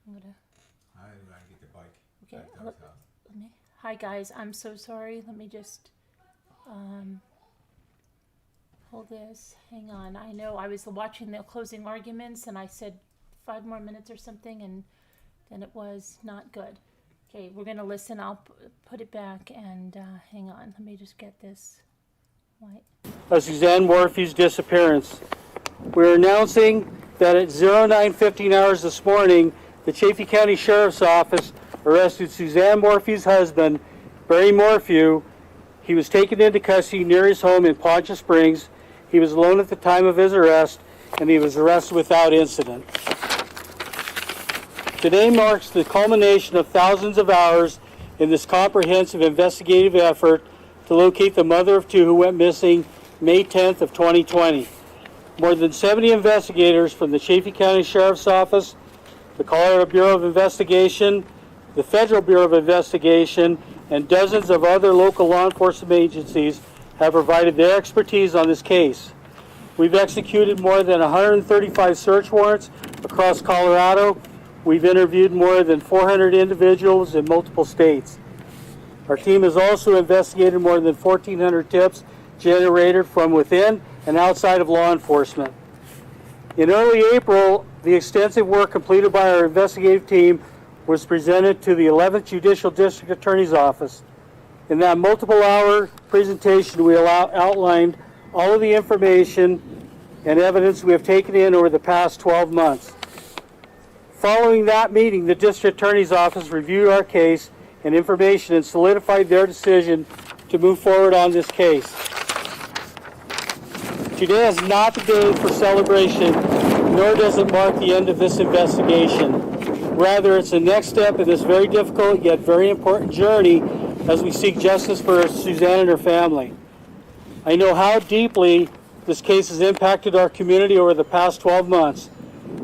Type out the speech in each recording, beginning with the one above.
I'm gonna. I gotta get the bike. Okay. Back to our house. Let me. Hi guys, I'm so sorry. Let me just hold this. Hang on. I know I was watching the closing arguments and I said 5 more minutes or something, and then it was not good. Okay, we're gonna listen. I'll put it back and hang on. Let me just get this. White. Suzanne Morphew's disappearance. We're announcing that at 09:15 hours this morning, the Chaffee County Sheriff's Office arrested Suzanne Morphew's husband, Barry Morphew. He was taken into custody near his home in Poncha Springs. He was alone at the time of his arrest, and he was arrested without incident. Today marks the culmination of thousands of hours in this comprehensive investigative effort to locate the mother of two who went missing May 10th of 2020. More than 70 investigators from the Chaffee County Sheriff's Office, the Colorado Bureau of Investigation, the Federal Bureau of Investigation, and dozens of other local law enforcement agencies have provided their expertise on this case. We've executed more than 135 search warrants across Colorado. We've interviewed more than 400 individuals in multiple states. Our team has also investigated more than 1,400 tips generated from within and outside of law enforcement. In early April, the extensive work completed by our investigative team was presented to the 11th Judicial District Attorney's Office. In that multiple-hour presentation, we outlined all of the information and evidence we have taken in over the past 12 months. Following that meeting, the District Attorney's Office reviewed our case and information and solidified their decision to move forward on this case. Today is not the day for celebration, nor does it mark the end of this investigation. Rather, it's the next step in this very difficult yet very important journey as we seek justice for Suzanne and her family. I know how deeply this case has impacted our community over the past 12 months.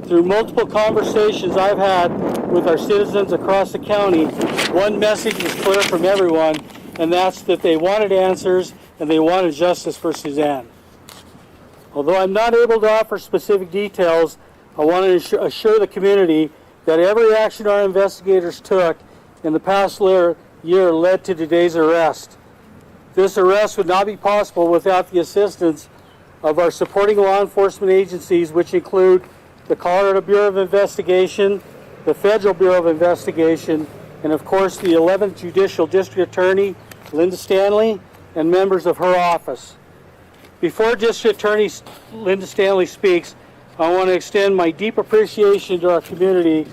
Through multiple conversations I've had with our citizens across the county, one message is clear from everyone, and that's that they wanted answers and they wanted justice for Suzanne. Although I'm not able to offer specific details, I want to assure the community that every action our investigators took in the past year led to today's arrest. This arrest would not be possible without the assistance of our supporting law enforcement agencies, which include the Colorado Bureau of Investigation, the Federal Bureau of Investigation, and of course the 11th Judicial District Attorney, Linda Stanley, and members of her office. Before District Attorney Linda Stanley speaks, I want to extend my deep appreciation to our community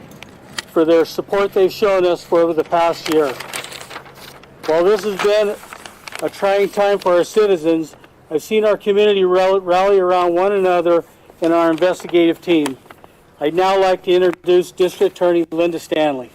for their support they've shown us for over the past year. While this has been a trying time for our citizens, I've seen our community rally around one another and our investigative team. I'd now like to introduce District Attorney Linda Stanley.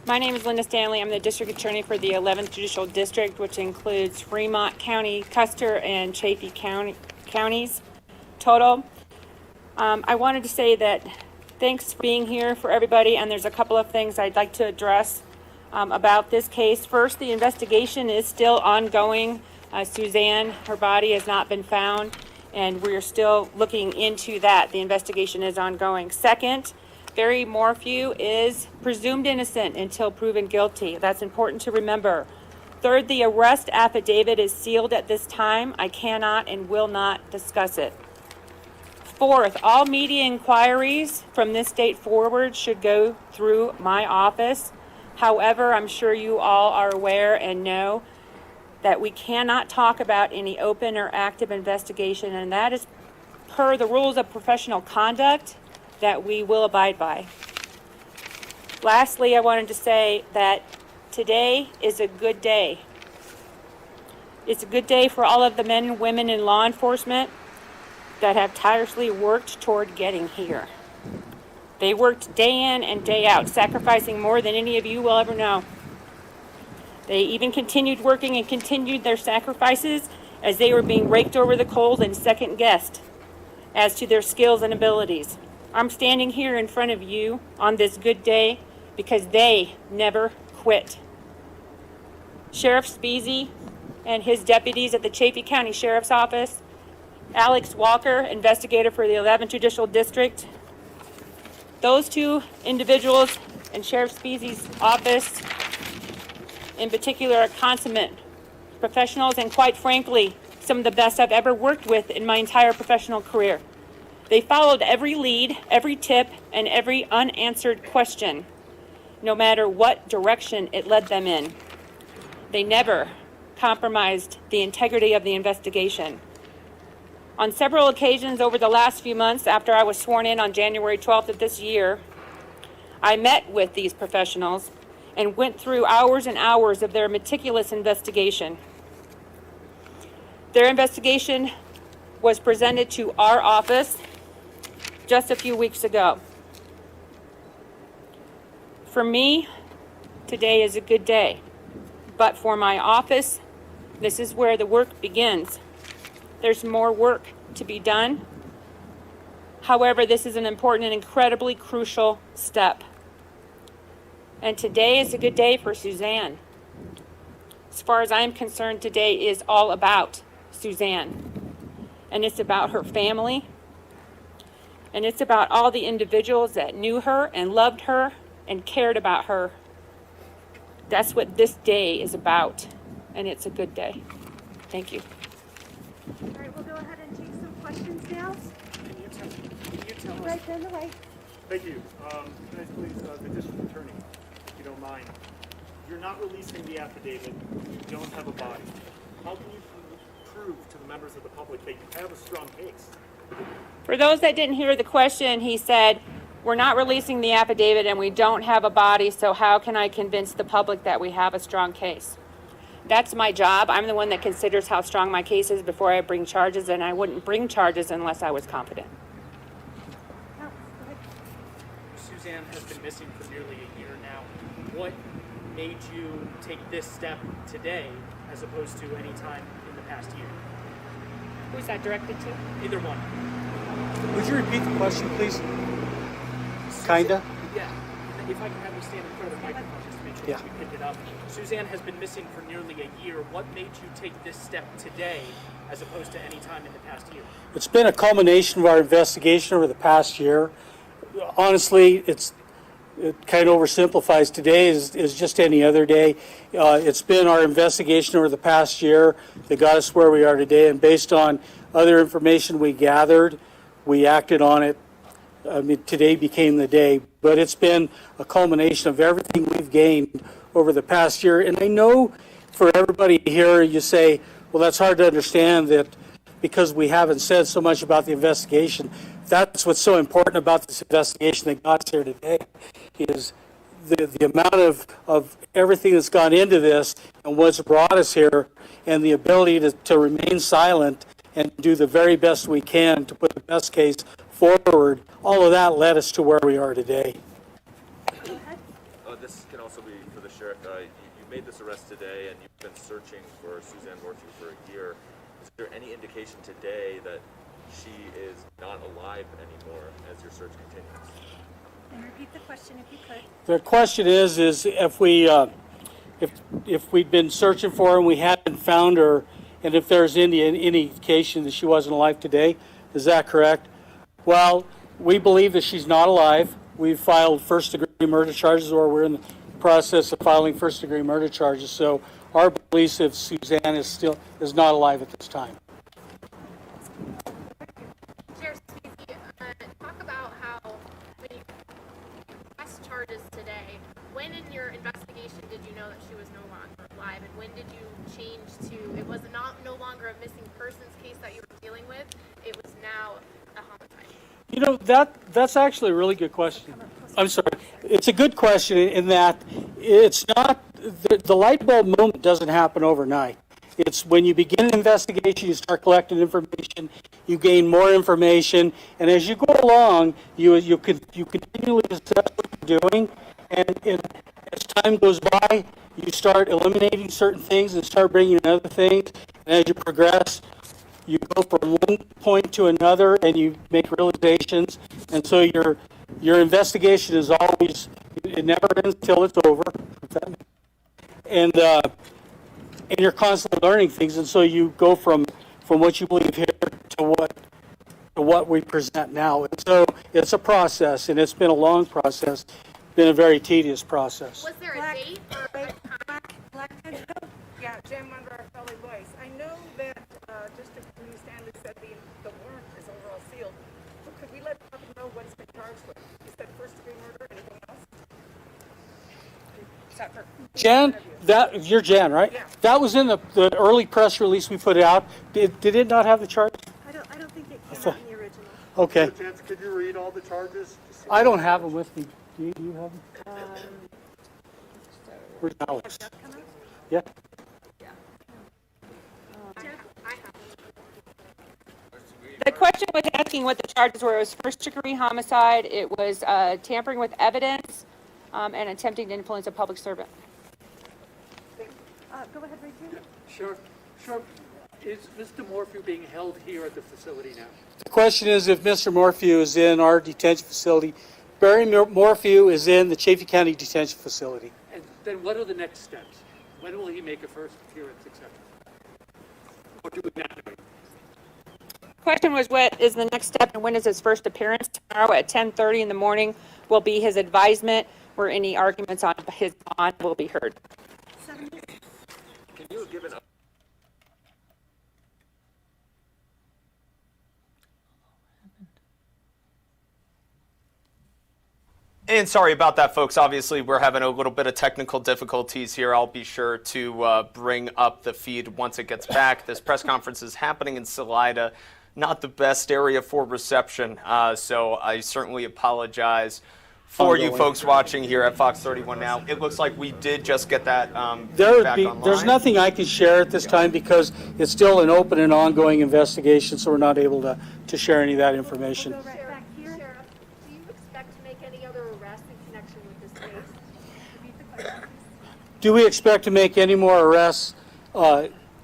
My name is Linda Stanley. I'm the District Attorney for the 11th Judicial District, which includes Fremont County, Custer, and Chaffee counties total. I wanted to say that thanks for being here for everybody, and there's a couple of things I'd like to address about this case. First, the investigation is still ongoing. Suzanne, her body has not been found, and we're still looking into that. The investigation is ongoing. Second, Barry Morphew is presumed innocent until proven guilty. That's important to remember. Third, the arrest affidavit is sealed at this time. I cannot and will not discuss it. Fourth, all media inquiries from this date forward should go through my office. However, I'm sure you all are aware and know that we cannot talk about any open or active investigation, and that is per the rules of professional conduct that we will abide by. Lastly, I wanted to say that today is a good day. It's a good day for all of the men and women in law enforcement that have tirelessly worked toward getting here. They worked day in and day out, sacrificing more than any of you will ever know. They even continued working and continued their sacrifices as they were being raked over the coals and second-guessed as to their skills and abilities. I'm standing here in front of you on this good day because they never quit. Sheriff Speasy, and his deputies at the Chaffee County Sheriff's Office, Alex Walker, investigator for the 11th Judicial District. Those two individuals and Sheriff Speezy's office in particular are consummate professionals and, quite frankly, some of the best I've ever worked with in my entire professional career. They followed every lead, every tip, and every unanswered question, no matter what direction it led them in. They never compromised the integrity of the investigation. On several occasions over the last few months after I was sworn in on January 12th of this year, I met with these professionals and went through hours and hours of their meticulous investigation. Their investigation was presented to our office just a few weeks ago. For me, today is a good day, but for my office, this is where the work begins. There's more work to be done. However, this is an important and incredibly crucial step. And today is a good day for Suzanne. As far as I'm concerned, today is all about Suzanne. And it's about her family. And it's about all the individuals that knew her and loved her and cared about her. That's what this day is about. And it's a good day. Thank you. All right, we'll go ahead and take some questions now. Can you tell us? Right down the way. Thank you. Can I please, the district attorney, if you don't mind, you're not releasing the affidavit, you don't have a body. How can you prove to the members of the public that you have a strong case? For those that didn't hear the question, he said, we're not releasing the affidavit and we don't have a body, so how can I convince the public that we have a strong case? That's my job. I'm the one that considers how strong my case is before I bring charges, and I wouldn't bring charges unless I was confident. Oh, go ahead. Suzanne has been missing for nearly a year now. What made you take this step today as opposed to any time in the past year? Who's that directed to? Either one. Would you repeat the question, please? Kinda? Yeah. If I can have you stand in front of the microphone just to make sure that we pick it up. Suzanne has been missing for nearly a year. What made you take this step today as opposed to any time in the past year? It's been a culmination of our investigation over the past year. Honestly, it kind of oversimplifies today is just any other day. It's been our investigation over the past year that got us where we are today, and based on other information we gathered, we acted on it. I mean, today became the day, but it's been a culmination of everything we've gained over the past year. And I know for everybody here, you say, well, that's hard to understand that because we haven't said so much about the investigation. That's what's so important about this investigation that got us here today, is the amount of everything that's gone into this and what's brought us here, and the ability to remain silent and do the very best we can to put the best case forward. All of that led us to where we are today. This can also be for the sheriff. You made this arrest today, and you've been searching for Suzanne Morphew for a year. Is there any indication today that she is not alive anymore as your search continues? And repeat the question if you could. The question is if we'd been searching for her and we hadn't found her, and if there's any indication that she wasn't alive today. Is that correct? Well, we believe that she's not alive. We've filed first-degree murder charges, or we're in the process of filing first-degree murder charges. So our belief is Suzanne is not alive at this time. Sheriff Speezy, talk about how when you pressed charges today, when in your investigation did you know that she was no longer alive, and when did you change to, it was no longer a missing persons case that you were dealing with, it was now a homicide? You know, that's actually a really good question. I'm sorry. It's a good question in that it's not, the light bulb moment doesn't happen overnight. It's when you begin an investigation, you start collecting information, you gain more information, and as you go along, you continually assess what you're doing, and as time goes by, you start eliminating certain things and start bringing in other things, and as you progress, you go from one point to another, and you make realizations, and so your investigation is always, it never ends till it's over, and and you're constantly learning things, and so you go from what you believe here to what we present now. And so it's a process, and it's been a long process, been a very tedious process. Was there a date or a time? Yeah, Jim under our fellow voice. I know that District Attorney Stanley said the warrant is overall sealed. But could we let the public know what it's been charged with? You said first degree murder, anything else? Except for Jan, you're Jan, right? Yeah. That was in the early press release we put out. Did it not have the charge? I don't think it came out in the original. Okay. Chance, could you read all the charges? I don't have them with me. Do you have them? Where's Alex? Yeah. The question was asking what the charges were. It was first-degree homicide. It was tampering with evidence and attempting to influence a public servant. Go ahead, Rachel. Sheriff, is Mr. Morphew being held here at the facility now? The question is if Mr. Morphew is in our detention facility. Barry Morphew is in the Chaffee County detention facility. And then what are the next steps? When will he make a first appearance, etc.? Or do we not know? Question was what is the next step and when is his first appearance? Tomorrow at 10:30 in the morning will be his advisement where any arguments on his bond will be heard. Can you give an And sorry about that, folks. Obviously, we're having a little bit of technical difficulties here. I'll be sure to bring up the feed once it gets back. This press conference is happening in Salida, not the best area for reception, so I certainly apologize for you folks watching here at Fox 31 now. It looks like we did just get that back online. There's nothing I can share at this time because it's still an open and ongoing investigation, so we're not able to share any of that information. We'll go right back here. Sheriff, do you expect to make any other arrests in connection with this case? Repeat the question, please. Do we expect to make any more arrests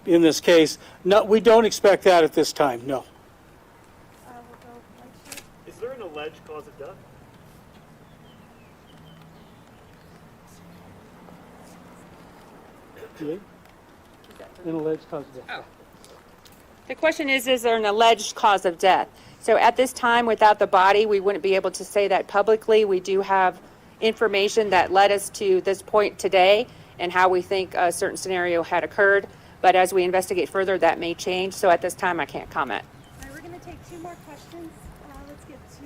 in this case? No, we don't expect that at this time, no. We'll go right here. Is there an alleged cause of death? An alleged cause of death. The question is there an alleged cause of death? So at this time, without the body, we wouldn't be able to say that publicly. We do have information that led us to this point today and how we think a certain scenario had occurred. But as we investigate further, that may change. So at this time, I can't comment. All right, we're going to take two more questions. Let's get to,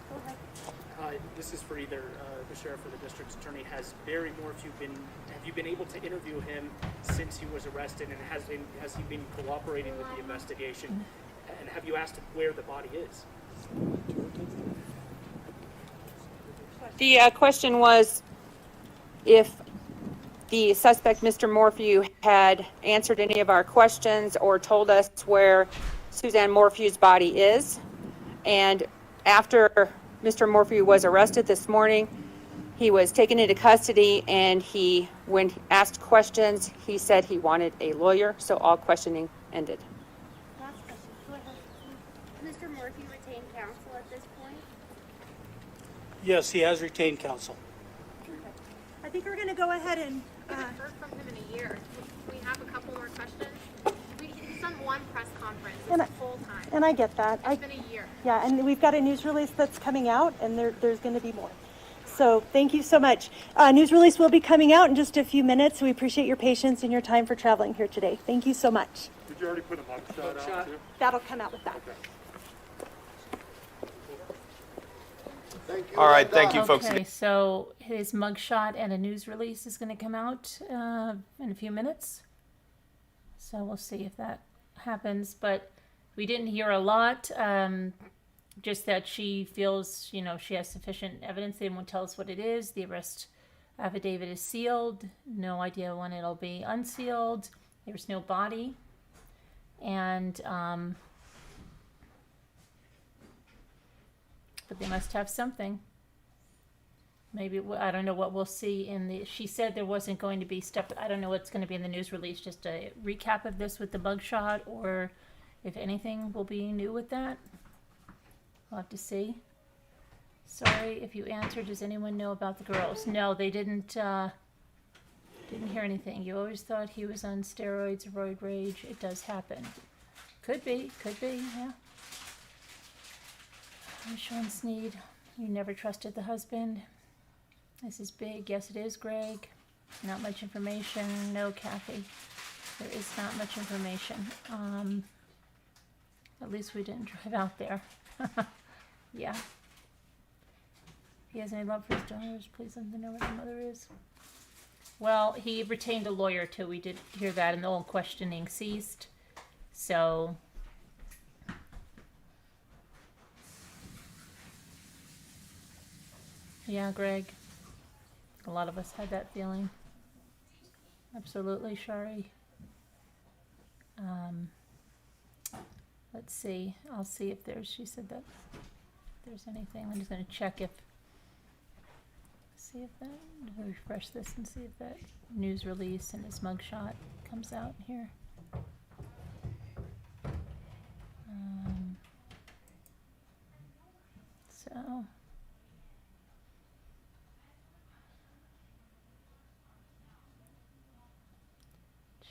go ahead. This is for either the sheriff or the district's attorney. Has Barry Morphew have you been able to interview him since he was arrested, and has he been cooperating with the investigation? And have you asked him where the body is? The question was if the suspect, Mr. Morphew, had answered any of our questions or told us where Suzanne Morphew's body is. And after Mr. Morphew was arrested this morning, he was taken into custody, and when asked questions, he said he wanted a lawyer, so all questioning ended. Last question. Go ahead. Mr. Morphew retained counsel at this point? Yes, he has retained counsel. I think we're going to go ahead and, We haven't heard from him in a year. We have a couple more questions. He's done one press conference. It's full time. and I get that. It's been a year. Yeah, and we've got a news release that's coming out, and there's going to be more. So thank you so much. News release will be coming out in just a few minutes. We appreciate your patience and your time for traveling here today. Thank you so much. Did you already put a mugshot out too? That'll come out with that. All right, thank you, folks. Okay, so his mugshot and a news release is going to come out in a few minutes. So we'll see if that happens. But we didn't hear a lot. Just that she feels, she has sufficient evidence. They won't tell us what it is. The arrest affidavit is sealed. No idea when it'll be unsealed. There's no body. And, but they must have something. Maybe, I don't know what we'll see she said there wasn't going to be stuff. I don't know what's going to be in the news release. Just a recap of this with the mugshot, or if anything will be new with that. We'll have to see. Sorry if you answered. Does anyone know about the girls? No, they didn't Didn't hear anything. You always thought he was on steroids, roid rage. It does happen. Could be, yeah. Sean Sneed, you never trusted the husband. This is big. Yes, it is, Greg. Not much information. No, Kathy. There is not much information. At least we didn't drive out there. Yeah. If he has any love for his daughters, please let them know where the mother is. Well, he retained a lawyer too. We did hear that, and all questioning ceased. So, yeah, Greg. A lot of us had that feeling. Absolutely, Shari. Let's see. I'll see if she said that there's anything. I'm just going to check see if that, refresh this and see if that news release and his mugshot comes out here. So.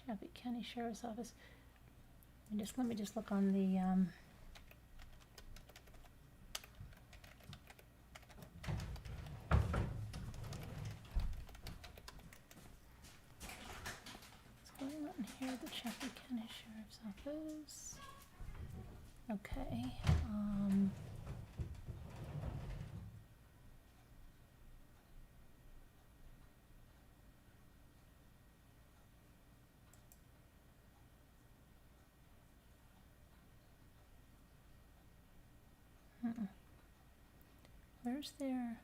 Chaffee County Sheriff's Office. Let me just look on the what's going on here? The Chaffee County Sheriff's Office. Okay. Where's their...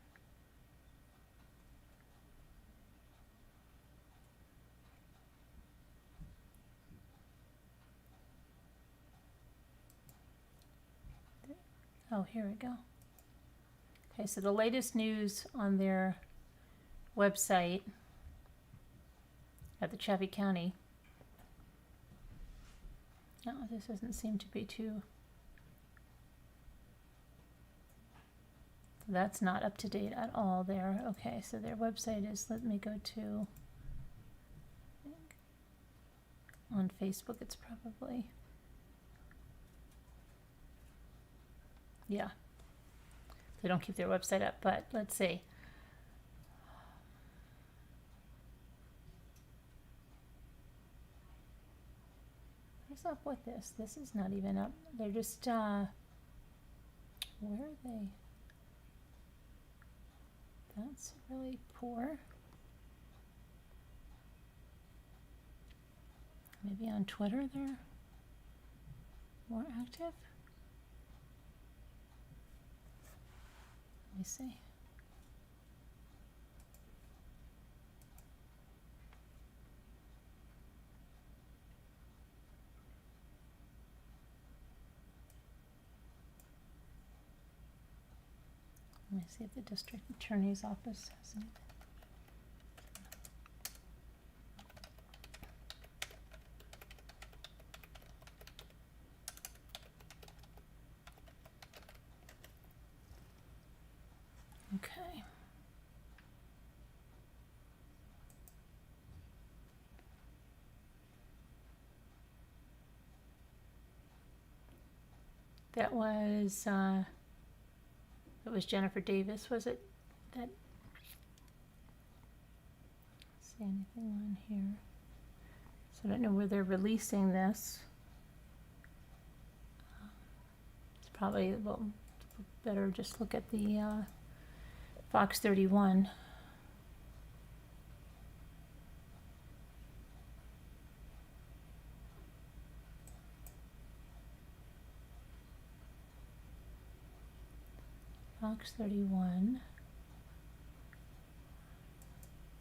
Oh, here we go. Okay, so the latest news on their website at the Chaffee County. No, this doesn't seem to be too... That's not up to date at all there. Okay, so their website is, let me go to, I think, on Facebook it's probably, yeah. They don't keep their website up, but let's see. What's up with this? This is not even up. They're just, where are they? That's really poor. Maybe on Twitter they're more active. Let me see. Let me see if the district attorney's office has anything. Okay. That was it was Jennifer Davis, was it? That, see anything on here? So I don't know where they're releasing this. It's probably, well, better just look at the Fox 31. Fox 31.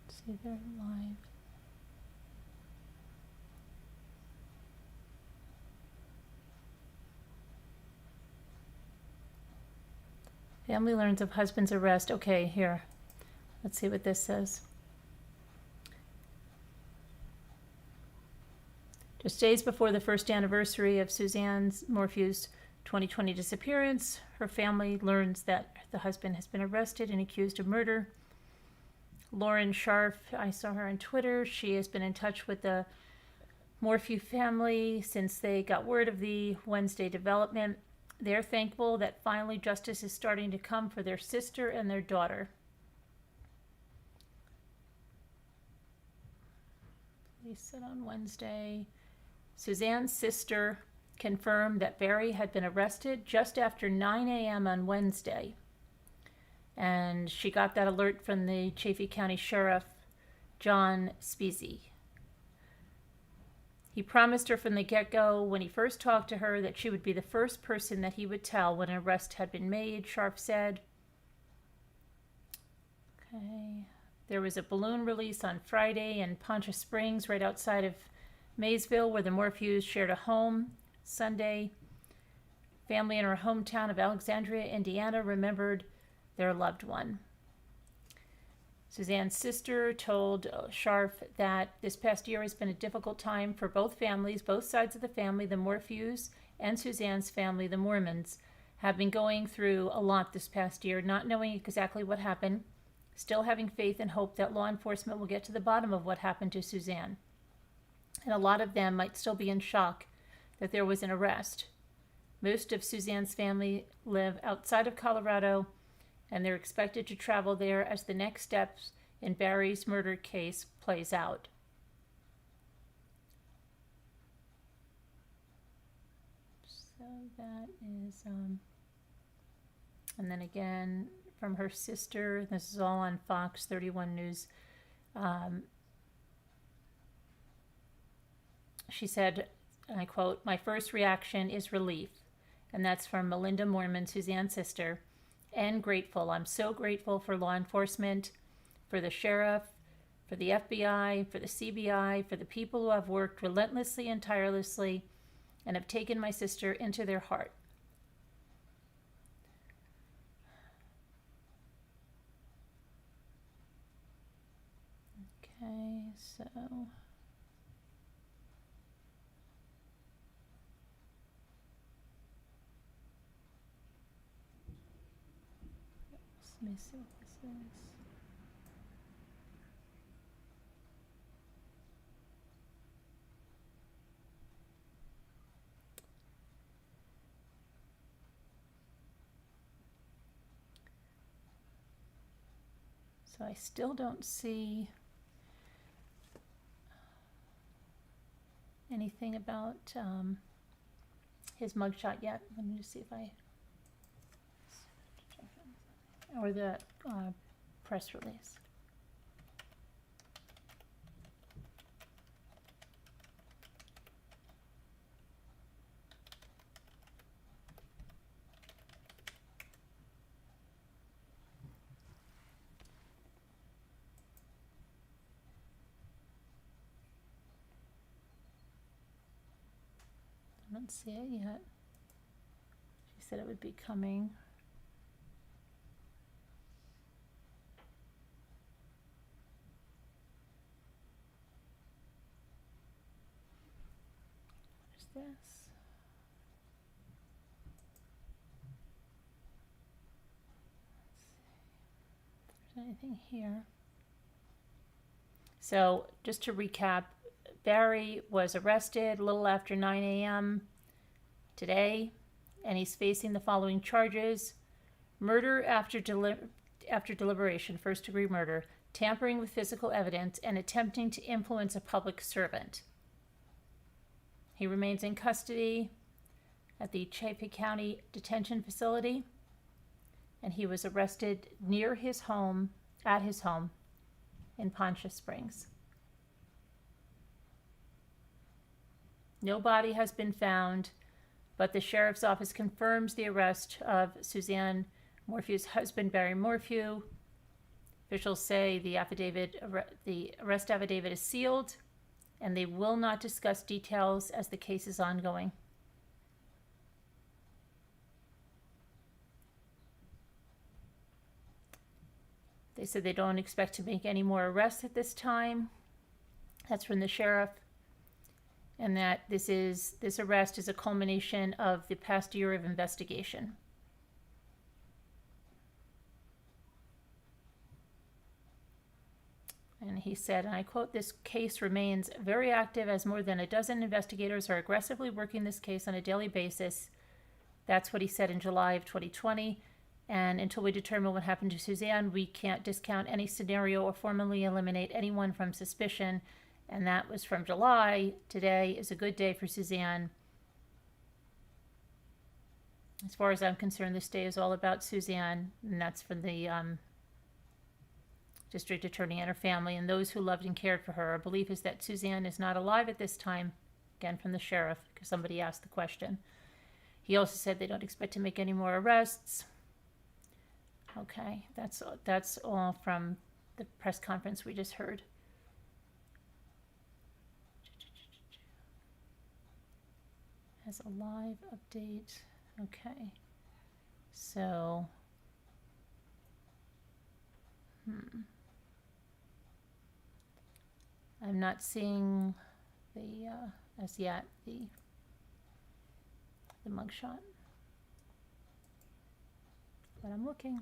Let's see, they're live. Family learns of husband's arrest. Okay, here. Let's see what this says. Just days before the first anniversary of Suzanne Morphew's 2020 disappearance, her family learns that the husband has been arrested and accused of murder. Lauren Scharf, I saw her on Twitter. She has been in touch with the Morphew family since they got word of the Wednesday development. They're thankful that finally justice is starting to come for their sister and their daughter. They said on Wednesday, Suzanne's sister confirmed that Barry had been arrested just after 9 a.m. on Wednesday. And she got that alert from the Chaffee County Sheriff, John Speasy. He promised her from the get-go when he first talked to her that she would be the first person that he would tell when an arrest had been made, Scharf said. Okay. There was a balloon release on Friday in Poncha Springs, right outside of Maysville, where the Morphews shared a home. Sunday, family in her hometown of Alexandria, Indiana, remembered their loved one. Suzanne's sister told Scharf that this past year has been a difficult time for both families, both sides of the family, the Morphews and Suzanne's family, the Mormons, have been going through a lot this past year, not knowing exactly what happened, still having faith and hope that law enforcement will get to the bottom of what happened to Suzanne. And a lot of them might still be in shock that there was an arrest. Most of Suzanne's family live outside of Colorado, and they're expected to travel there as the next steps in Barry's murder case plays out. So that is, and then again from her sister, this is all on Fox 31 News. She said, and I quote, "My first reaction is relief." And that's from Melinda Mormon, Suzanne's sister. "And grateful. I'm so grateful for law enforcement, for the sheriff, for the FBI, for the CBI, for the people who have worked relentlessly and tirelessly and have taken my sister into their heart." Okay, so let me see what this is. So I still don't see anything about his mugshot yet. Let me just see if I, or the press release. I don't see it yet. She said it would be coming. What is this? Let's see if there's anything here. So just to recap, Barry was arrested a little after 9 a.m. today, and he's facing the following charges: murder after deliberation, first-degree murder, tampering with physical evidence, and attempting to influence a public servant. He remains in custody at the Chaffee County Detention Facility, and he was arrested near his home, at his home in Poncha Springs. No body has been found, but the sheriff's office confirms the arrest of Suzanne Morphew's husband, Barry Morphew. Officials say the arrest affidavit is sealed, and they will not discuss details as the case is ongoing. They said they don't expect to make any more arrests at this time. That's from the sheriff. And that this arrest is a culmination of the past year of investigation. And he said, and I quote, "This case remains very active as more than a dozen investigators are aggressively working this case on a daily basis." That's what he said in July of 2020. "And until we determine what happened to Suzanne, we can't discount any scenario or formally eliminate anyone from suspicion." And that was from July. Today is a good day for Suzanne. As far as I'm concerned, this day is all about Suzanne, and that's from the district attorney and her family and those who loved and cared for her. Our belief is that Suzanne is not alive at this time. Again, from the sheriff, because somebody asked the question. He also said they don't expect to make any more arrests. Okay, that's all from the press conference we just heard. Has a live update. Okay, so I'm not seeing the as yet the mugshot, but I'm looking.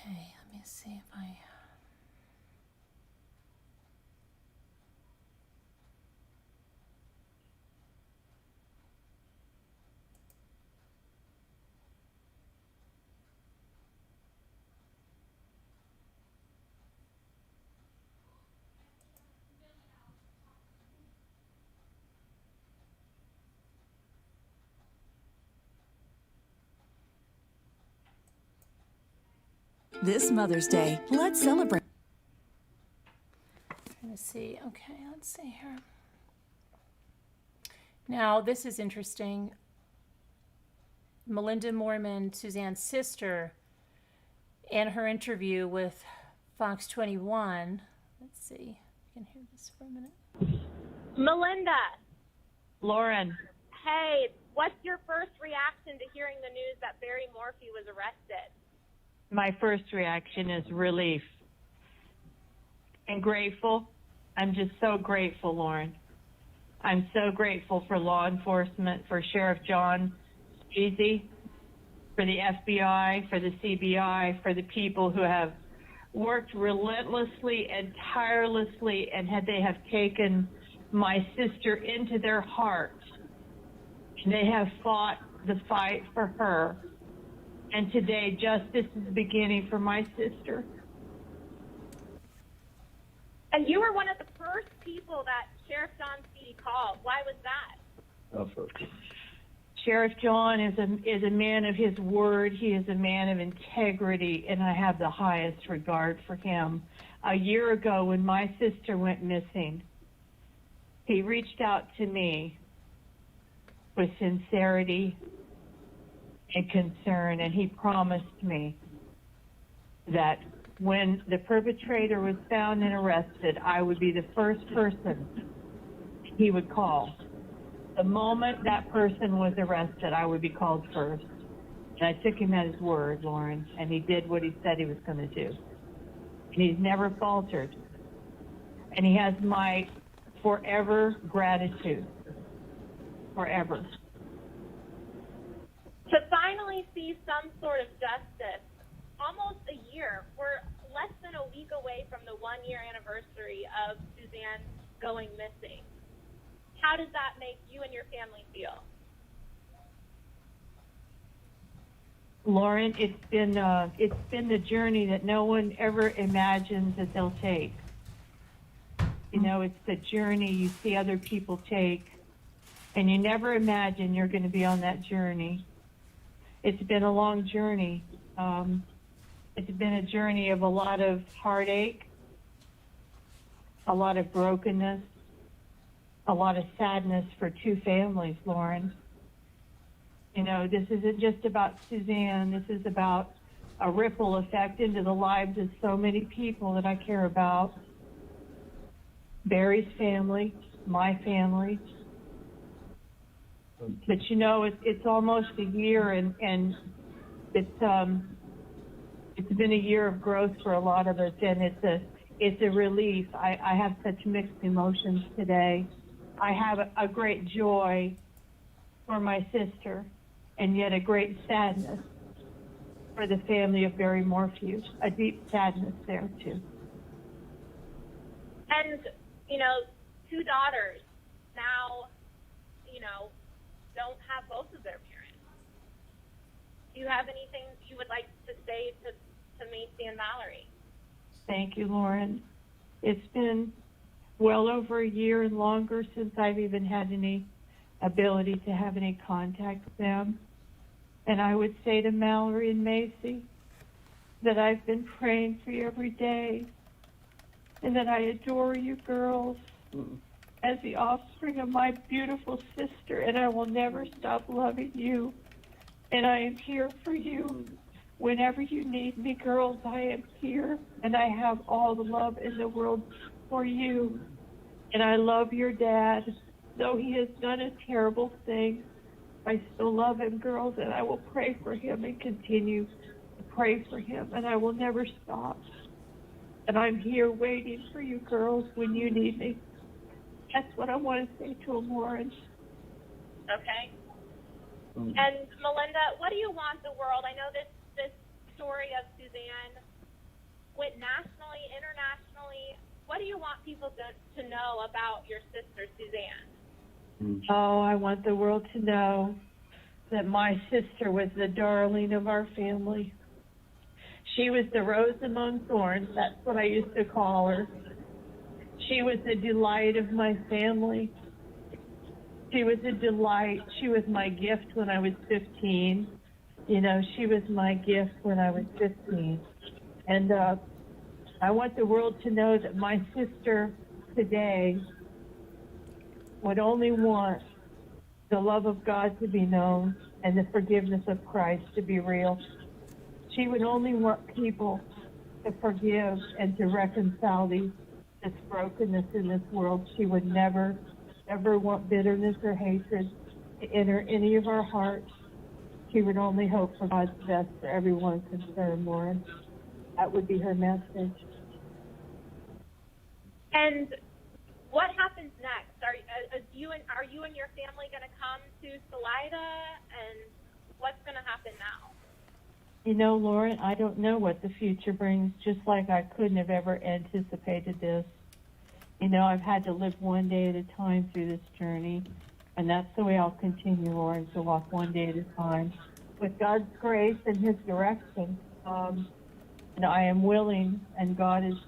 Okay, let me see if I... This Mother's Day, let's celebrate. Trying to see. Okay, let's see here. Now, this is interesting. Melinda Moorman, Suzanne's sister, in her interview with Fox 21. Let's see. I can hear this for a minute. Melinda. Lauren. Hey, what's your first reaction to hearing the news that Barry Morphew was arrested? My first reaction is relief and grateful. I'm just so grateful, Lauren. I'm so grateful for law enforcement, for Sheriff John Easy, for the FBI, for the CBI, for the people who have worked relentlessly and tirelessly, and they have taken my sister into their heart. They have fought the fight for her. And today, justice is beginning for my sister. And you were one of the first people that Sheriff John Easy called. Why was that? Sheriff John is a man of his word. He is a man of integrity, and I have the highest regard for him. A year ago, when my sister went missing, he reached out to me with sincerity and concern, and he promised me that when the perpetrator was found and arrested, I would be the first person he would call. The moment that person was arrested, I would be called first. And I took him at his word, Lauren, and he did what he said he was going to do. And he's never faltered. And he has my forever gratitude. Forever. To finally see some sort of justice, almost a year. less than a week away from the 1-year anniversary of Suzanne going missing. How does that make you and your family feel? Lauren, it's been the journey that no one ever imagines that they'll take. You know, it's the journey you see other people take, and you never imagine you're going to be on that journey. It's been a long journey. It's been a journey of a lot of heartache, a lot of brokenness, a lot of sadness for two families, Lauren. You know, this isn't just about Suzanne. This is about a ripple effect into the lives of so many people that I care about. Barry's family, my family. But you know, it's almost a year, and it's been a year of growth for a lot of us, and it's a relief. I have such mixed emotions today. I have a great joy for my sister, and yet a great sadness for the family of Barry Morphew. A deep sadness there too. And, you know, 2 daughters now, you know, don't have both of their parents. Do you have anything you would like to say to Macy and Mallory? Thank you, Lauren. It's been well over a year and longer since I've even had any ability to have any contact with them. And I would say to Mallory and Macy that I've been praying for you every day, and that I adore you girls as the offspring of my beautiful sister, and I will never stop loving you. And I am here for you. Whenever you need me, girls, I am here, and I have all the love in the world for you. And I love your dad. Though he has done a terrible thing, I still love him, girls, and I will pray for him and continue to pray for him, and I will never stop. And I'm here waiting for you girls when you need me. That's what I want to say to them, Lauren. Okay. And Melinda, what do you want the world? I know this story of Suzanne went nationally, internationally. What do you want people to know about your sister, Suzanne? Oh, I want the world to know that my sister was the darling of our family. She was the rose among thorns. That's what I used to call her. She was the delight of my family. She was a delight. She was my gift when I was 15. You know, she was my gift when I was 15. And I want the world to know that my sister today would only want the love of God to be known and the forgiveness of Christ to be real. She would only want people to forgive and to reconcile this brokenness in this world. She would never, ever want bitterness or hatred to enter any of our hearts. She would only hope for God's best for everyone concerned, Lauren. That would be her message. And what happens next? Are you and your family going to come to Salida? And what's going to happen now? You know, Lauren, I don't know what the future brings, just like I couldn't have ever anticipated this. You know, I've had to live one day at a time through this journey, and that's the way I'll continue, Lauren, to walk one day at a time. With God's grace and His direction, and I am willing, and God is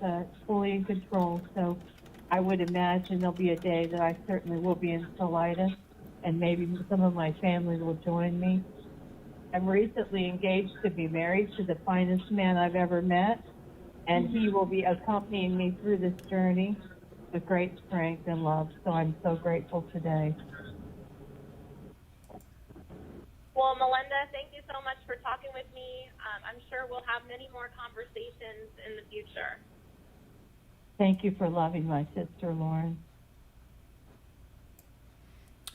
fully in control, so I would imagine there'll be a day that I certainly will be in Salida, and maybe some of my family will join me. I'm recently engaged to be married to the finest man I've ever met, and he will be accompanying me through this journey with great strength and love. So I'm so grateful today. Well, Melinda, thank you so much for talking with me. I'm sure we'll have many more conversations in the future. Thank you for loving my sister, Lauren.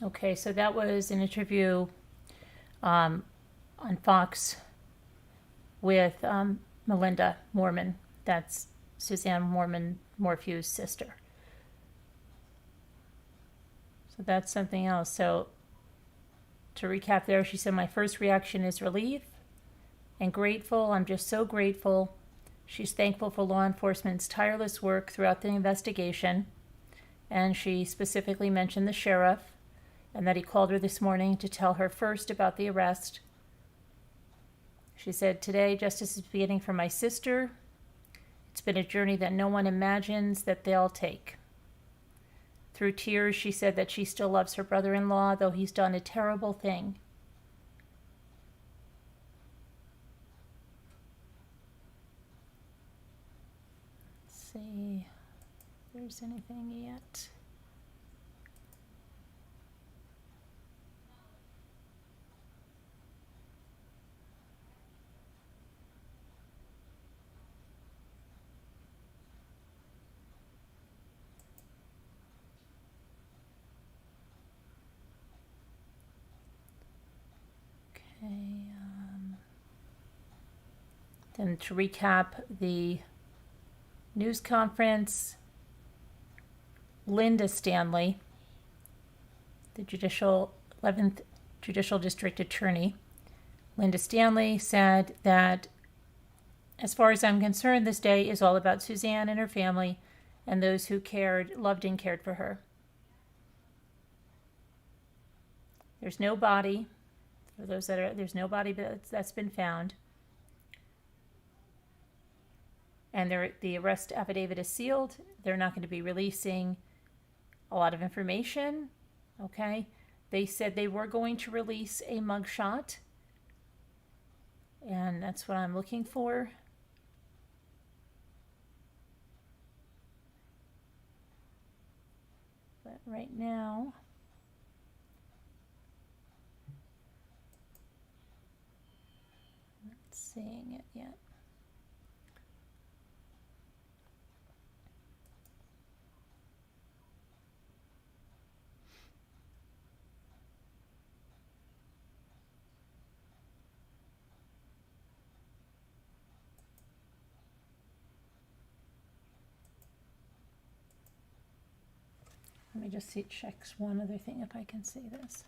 Okay, so that was an interview on Fox with Melinda Mormon. That's Suzanne Morphew's sister. So that's something else. So to recap there, she said, my first reaction is relief and grateful. I'm just so grateful She's thankful for law enforcement's tireless work throughout the investigation, and she specifically mentioned the sheriff and that he called her this morning to tell her first about the arrest. She said, "Today, justice is beginning for my sister. It's been a journey that no one imagines that they'll take." Through tears, she said that she still loves her brother-in-law, though he's done a terrible thing. Let's see if there's anything yet. Then to recap the news conference, Linda Stanley, the 11th Judicial District Attorney, Linda Stanley said that, "As far as I'm concerned, this day is all about Suzanne and her family and those who loved and cared for her. There's no body. For those there's no body that's been found. And the arrest affidavit is sealed. They're not going to be releasing a lot of information." Okay. They said they were going to release a mugshot. And that's what I'm looking for. But right now, I'm not seeing it yet. Let me just check one other thing if I can see this.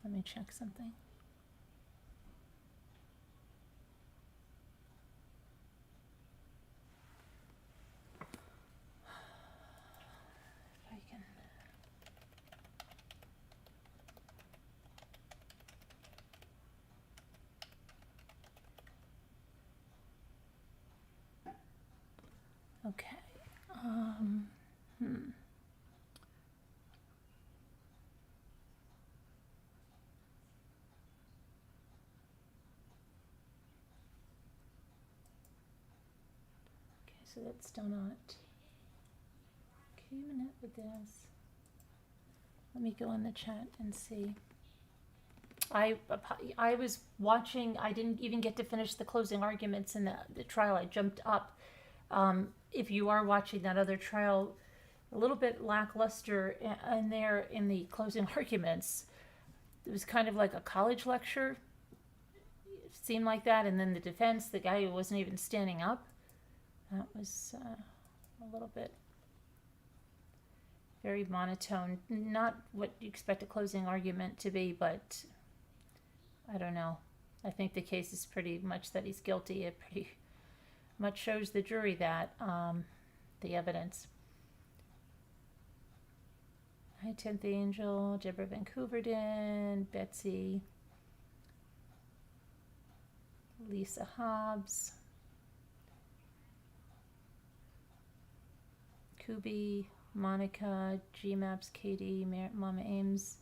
Let me check something. If I can. Okay. Okay, so that's still not okay. A minute with this. Let me go in the chat and see. I was watching. I didn't even get to finish the closing arguments in the trial. I jumped up. If you are watching that other trial, a little bit lackluster in there in the closing arguments. It was kind of like a college lecture. It seemed like that. And then the defense, the guy who wasn't even standing up, that was a little bit very monotone. Not what you expect a closing argument to be, but I don't know. I think the case is pretty much that he's guilty. It pretty much shows the jury that the evidence. Hi, 10th Angel, Deborah Vancouverden, Betsy, Lisa Hobbs, Kubi, Monica, G-Maps, Katie, Mama Ames,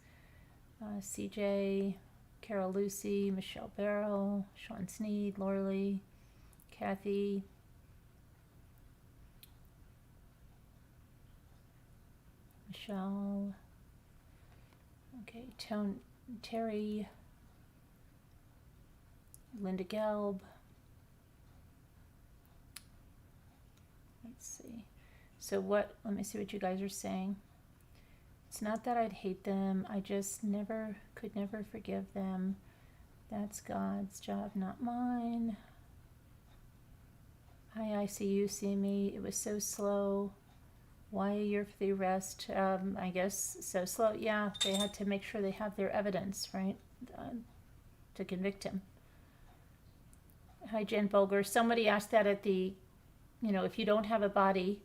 CJ, Carol Lucy, Michelle Barrow, Sean Sneed, Laura Lee, Kathy, Michelle, okay, Terry, Linda Gelb. Let's see. So let me see what you guys are saying. It's not that I'd hate them. I just could never forgive them. That's God's job, not mine. Hi, ICU, see me. It was so slow. Why a year for the arrest? I guess so slow. Yeah, they had to make sure they have their evidence, right, to convict him. Hi, Jen Bolger. Somebody asked that at the, if you don't have a body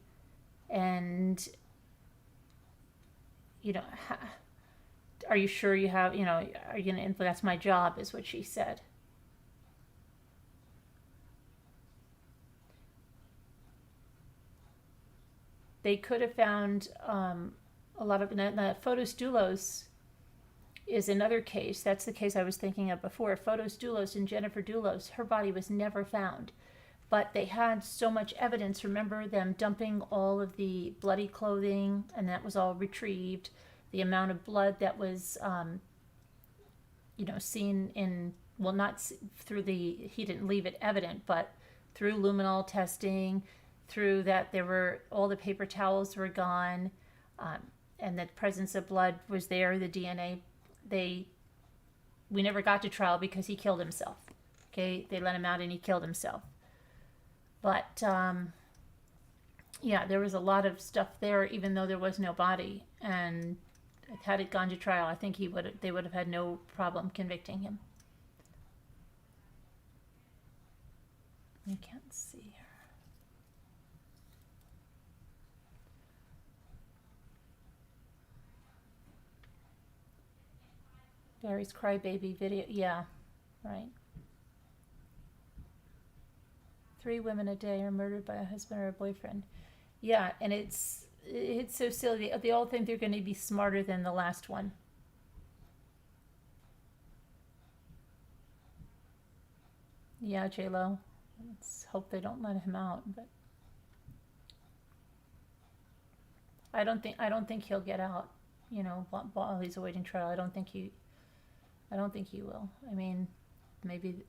and, are you sure you have, are you going to, that's my job, is what she said. They could have found a lot of, Photos Doulos is another case. That's the case I was thinking of before. Photos Doulos and Jennifer Doulos, her body was never found. But they had so much evidence. Remember them dumping all of the bloody clothing, and that was all retrieved. The amount of blood that was, seen in, well, not through he didn't leave it evident, but through luminol testing, through that there were, all the paper towels were gone, and the presence of blood was there, the DNA. We never got to trial because he killed himself. Okay, they let him out and he killed himself. But, yeah, there was a lot of stuff there, even though there was no body. And had it gone to trial, I think they would have had no problem convicting him. I can't see her. Barry's crybaby video, yeah, right. 3 women a day are murdered by a husband or a boyfriend. Yeah, and it's so silly. They all think they're going to be smarter than the last one. Yeah, J-Lo. Let's hope they don't let him out, but I don't think he'll get out, while he's awaiting trial. I don't think he will. I mean, maybe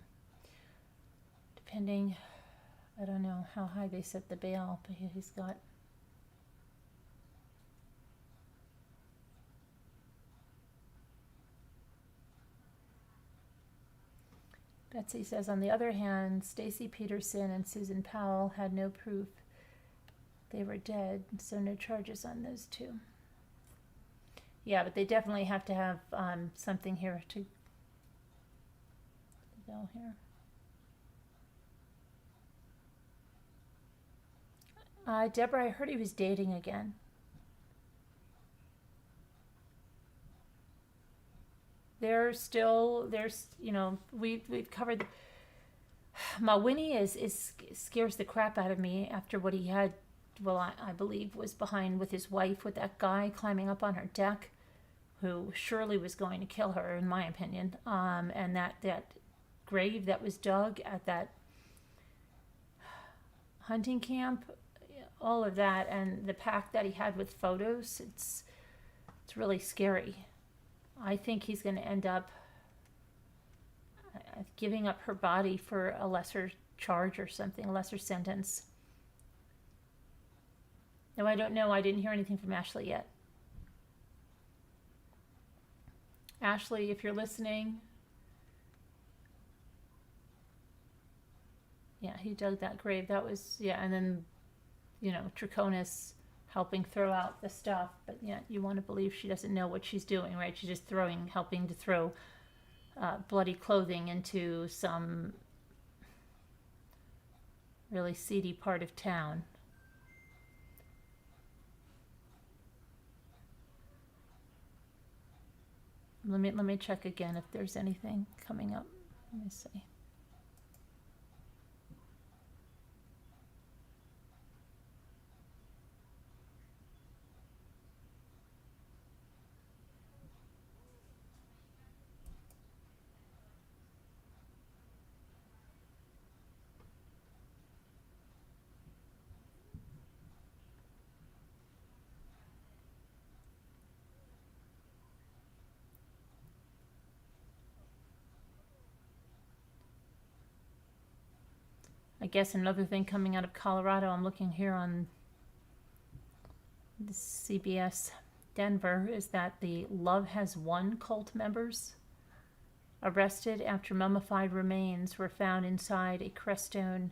depending, I don't know how high they set the bail, but he's got. Betsy says, on the other hand, Stacy Peterson and Susan Powell had no proof they were dead, so no charges on those two. Yeah, but they definitely have to have something here to go here. Deborah, I heard he was dating again. We've covered. Mawini scares the crap out of me after what he had. Well, I believe was behind with his wife, with that guy climbing up on her deck, who surely was going to kill her, in my opinion. And that grave that was dug at that hunting camp, all of that, and the pact that he had with photos, it's really scary. I think he's going to end up giving up her body for a lesser charge or something, a lesser sentence. No, I don't know. I didn't hear anything from Ashley yet. Ashley, if you're listening. Yeah, he dug that grave. That was, yeah, and then, Trichonis helping throw out the stuff. But yeah, you want to believe she doesn't know what she's doing, right? She's just helping to throw bloody clothing into some really seedy part of town. Let me check again if there's anything coming up. Let me see. I guess another thing coming out of Colorado, I'm looking here on the CBS Denver, is that the Love Has Won cult members arrested after mummified remains were found inside a Crestone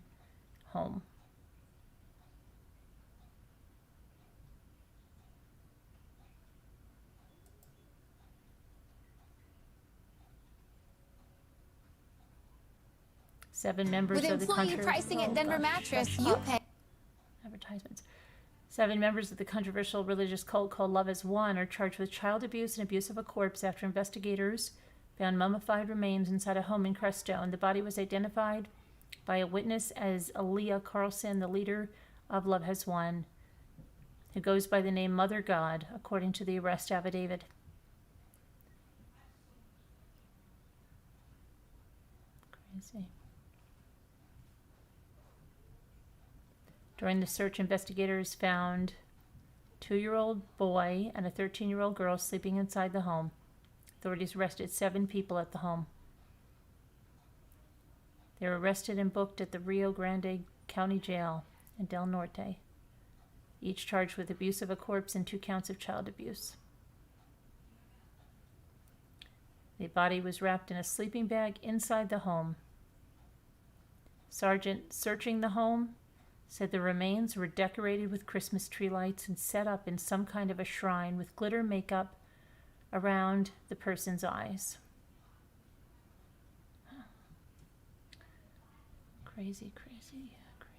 home. 7 members With of the employee controversial... pricing at Denver Mattress, you pay. Advertisements. 7 members of the controversial religious cult called Love as One are charged with child abuse and abuse of a corpse after investigators found mummified remains inside a home in Crestone. The body was identified by a witness as Aaliyah Carlson, the leader of Love Has Won, who goes by the name Mother God, according to the arrest affidavit. Crazy. During the search, investigators found a 2-year-old boy and a 13-year-old girl sleeping inside the home. Authorities arrested 7 people at the home. They were arrested and booked at the Rio Grande County Jail in Del Norte, each charged with abuse of a corpse and 2 counts of child abuse. The body was wrapped in a sleeping bag inside the home. Sergeant searching the home said the remains were decorated with Christmas tree lights and set up in some kind of a shrine with glitter makeup around the person's eyes. Crazy, crazy, crazy.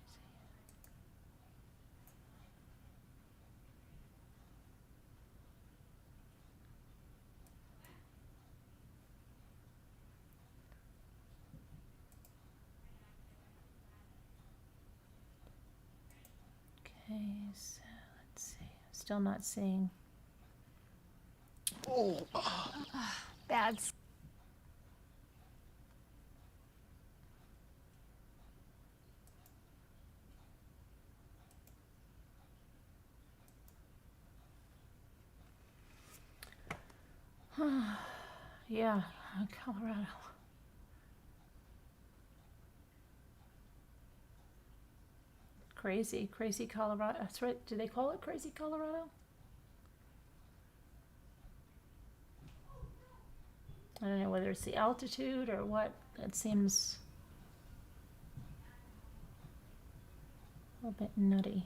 Okay, so let's see. Still not seeing. Oh, bad. Yeah, Colorado. Crazy, crazy Colorado. That's right. Do they call it crazy Colorado? I don't know whether it's the altitude or what. It seems a little bit nutty.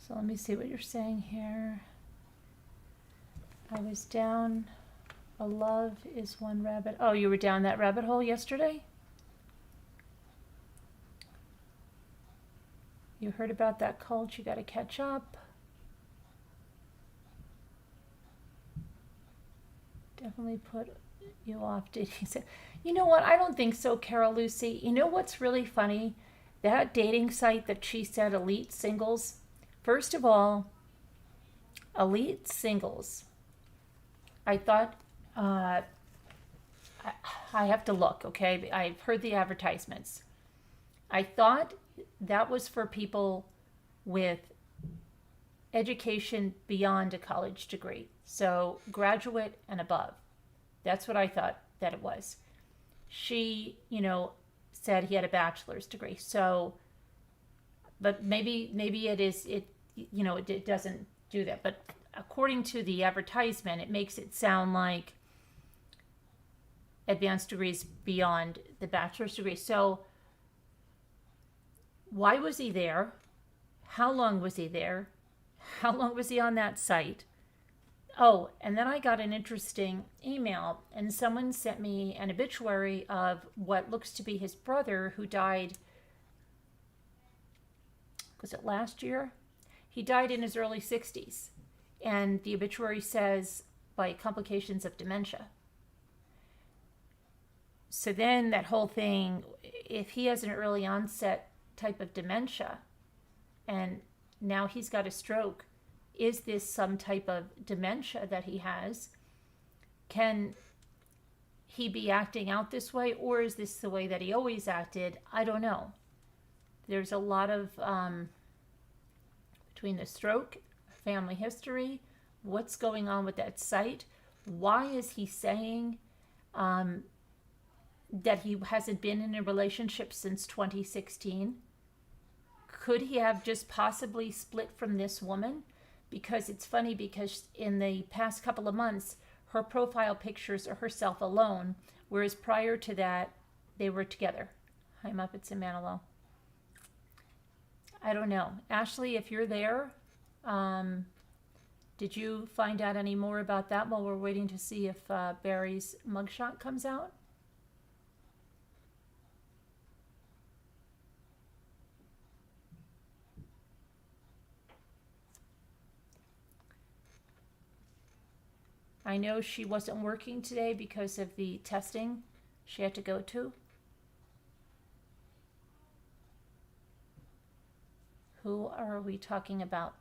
So let me see what you're saying here. I was down a love is one rabbit. Oh, you were down that rabbit hole yesterday? You heard about that cult, you got to catch up. Definitely put you off dating. You know what? I don't think so, Carol Lucy. You know what's really funny? That dating site that she said, Elite Singles. First of all, Elite Singles. I thought, I have to look, okay? I've heard the advertisements. I thought that was for people with education beyond a college degree. So graduate and above. That's what I thought that it was. She, said he had a bachelor's degree. So, but maybe it is, it doesn't do that. But according to the advertisement, it makes it sound like advanced degrees beyond the bachelor's degree. So why was he there? How long was he there? How long was he on that site? Oh, and then I got an interesting email, and someone sent me an obituary of what looks to be his brother who died, was it last year? He died in his early 60s, and the obituary says by complications of dementia. So then that whole thing, if he has an early onset type of dementia, and now he's got a stroke, is this some type of dementia that he has? Can he be acting out this way, or is this the way that he always acted? I don't know. There's a lot of, between the stroke, family history, what's going on with that site? Why is he saying that he hasn't been in a relationship since 2016? Could he have just possibly split from this woman? Because it's funny, because in the past couple of months, her profile pictures are herself alone, whereas prior to that, they were together. Hi, Muppets and Manilow. I don't know. Ashley, if you're there, Did you find out any more about that while we're waiting to see if Barry's mugshot comes out? I know she wasn't working today because of the testing she had to go to. Who are we talking about?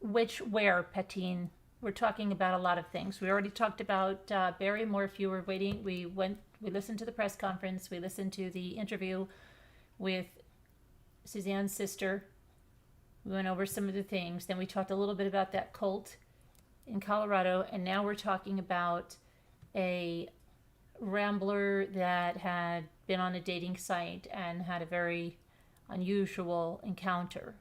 Where, Petine? We're talking about a lot of things. We already talked about Barry Morphew. We're waiting. We listened to the press conference. We listened to the interview with Suzanne's sister. We went over some of the things. Then we talked a little bit about that cult in Colorado. And now we're talking about a rambler that had been on a dating site and had a very unusual encounter.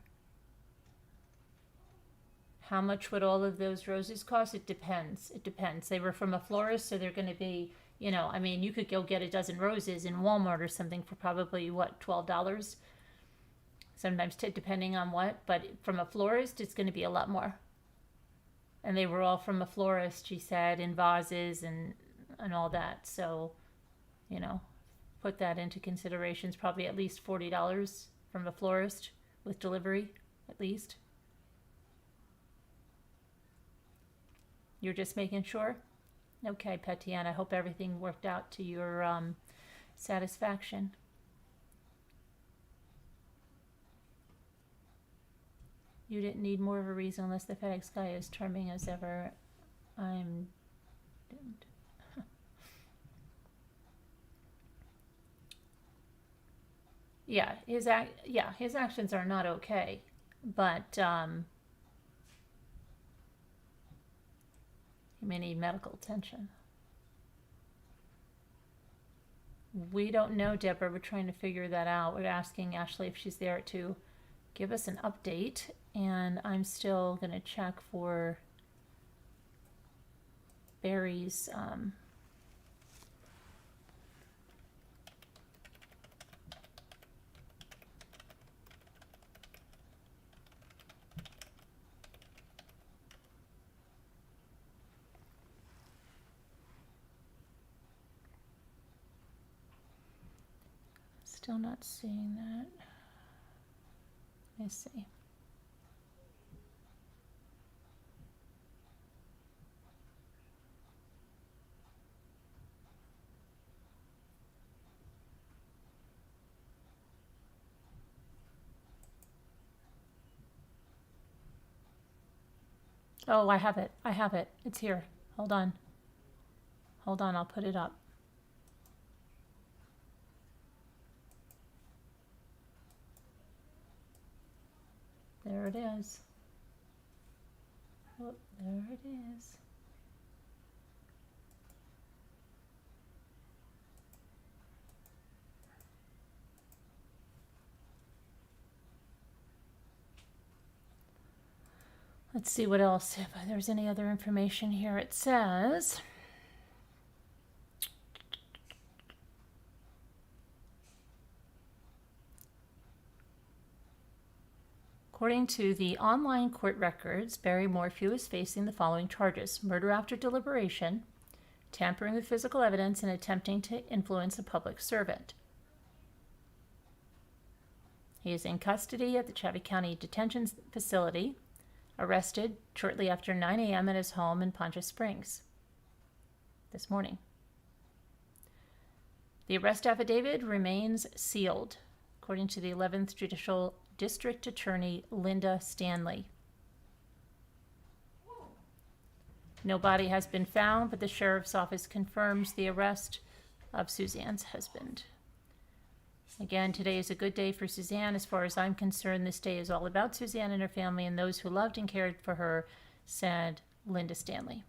How much would all of those roses cost? It depends. It depends. They were from a florist, so they're going to be, I mean, you could go get a dozen roses in Walmart or something for probably, $12? Sometimes depending on what, but from a florist, it's going to be a lot more. And they were all from a florist, she said, in vases and all that. So, put that into consideration. It's probably at least $40 from a florist with delivery, at least. You're just making sure? Okay, Petian, I hope everything worked out to your satisfaction. You didn't need more of a reason unless the FedEx guy is charming as ever. I'm doomed. His actions are not okay, but he may need medical attention. We don't know, Deborah. We're trying to figure that out. We're asking Ashley if she's there to give us an update, and I'm still going to check for Barry's still not seeing that. Let's see. Oh, I have it. I have it. It's here. Hold on. Hold on, I'll put it up. There it is. Oh, there it is. Let's see what else, if there's any other information here. It says, according to the online court records, Barry Morphew is facing the following charges: murder after deliberation, tampering with physical evidence, and attempting to influence a public servant. He is in custody at the Chaffee County Detention Facility, arrested shortly after 9 a.m. at his home in Poncha Springs this morning. The arrest affidavit remains sealed, according to the 11th Judicial District Attorney Linda Stanley. No body has been found, but the Sheriff's Office confirms the arrest of Suzanne's husband. Again, today is a good day for Suzanne. As far as I'm concerned, this day is all about Suzanne and her family and those who loved and cared for her, said Linda Stanley.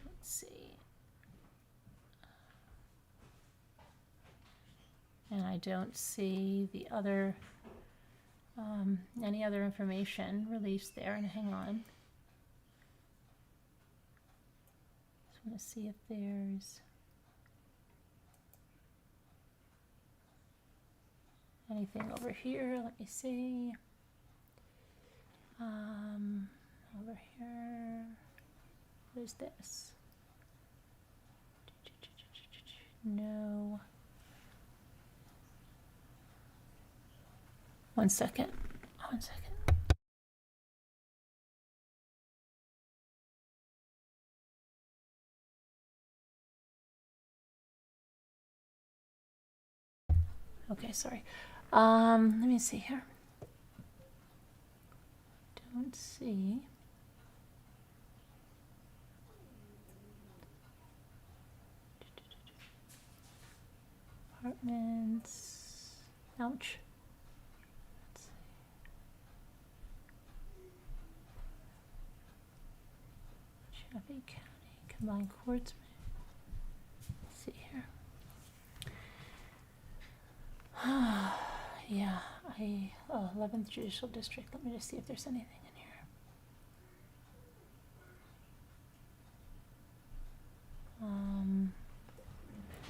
Let's see. And I don't see the other, any other information released there. And hang on. Just want to see if there's anything over here. Let me see. Over here. What is this? No. One second. One second. Okay, sorry. Let me see here. Don't see. Apartments. Ouch. Let's see. Chaffee County Combined Courts. Let's see here. Yeah, 11th Judicial District. Let me just see if there's anything in here.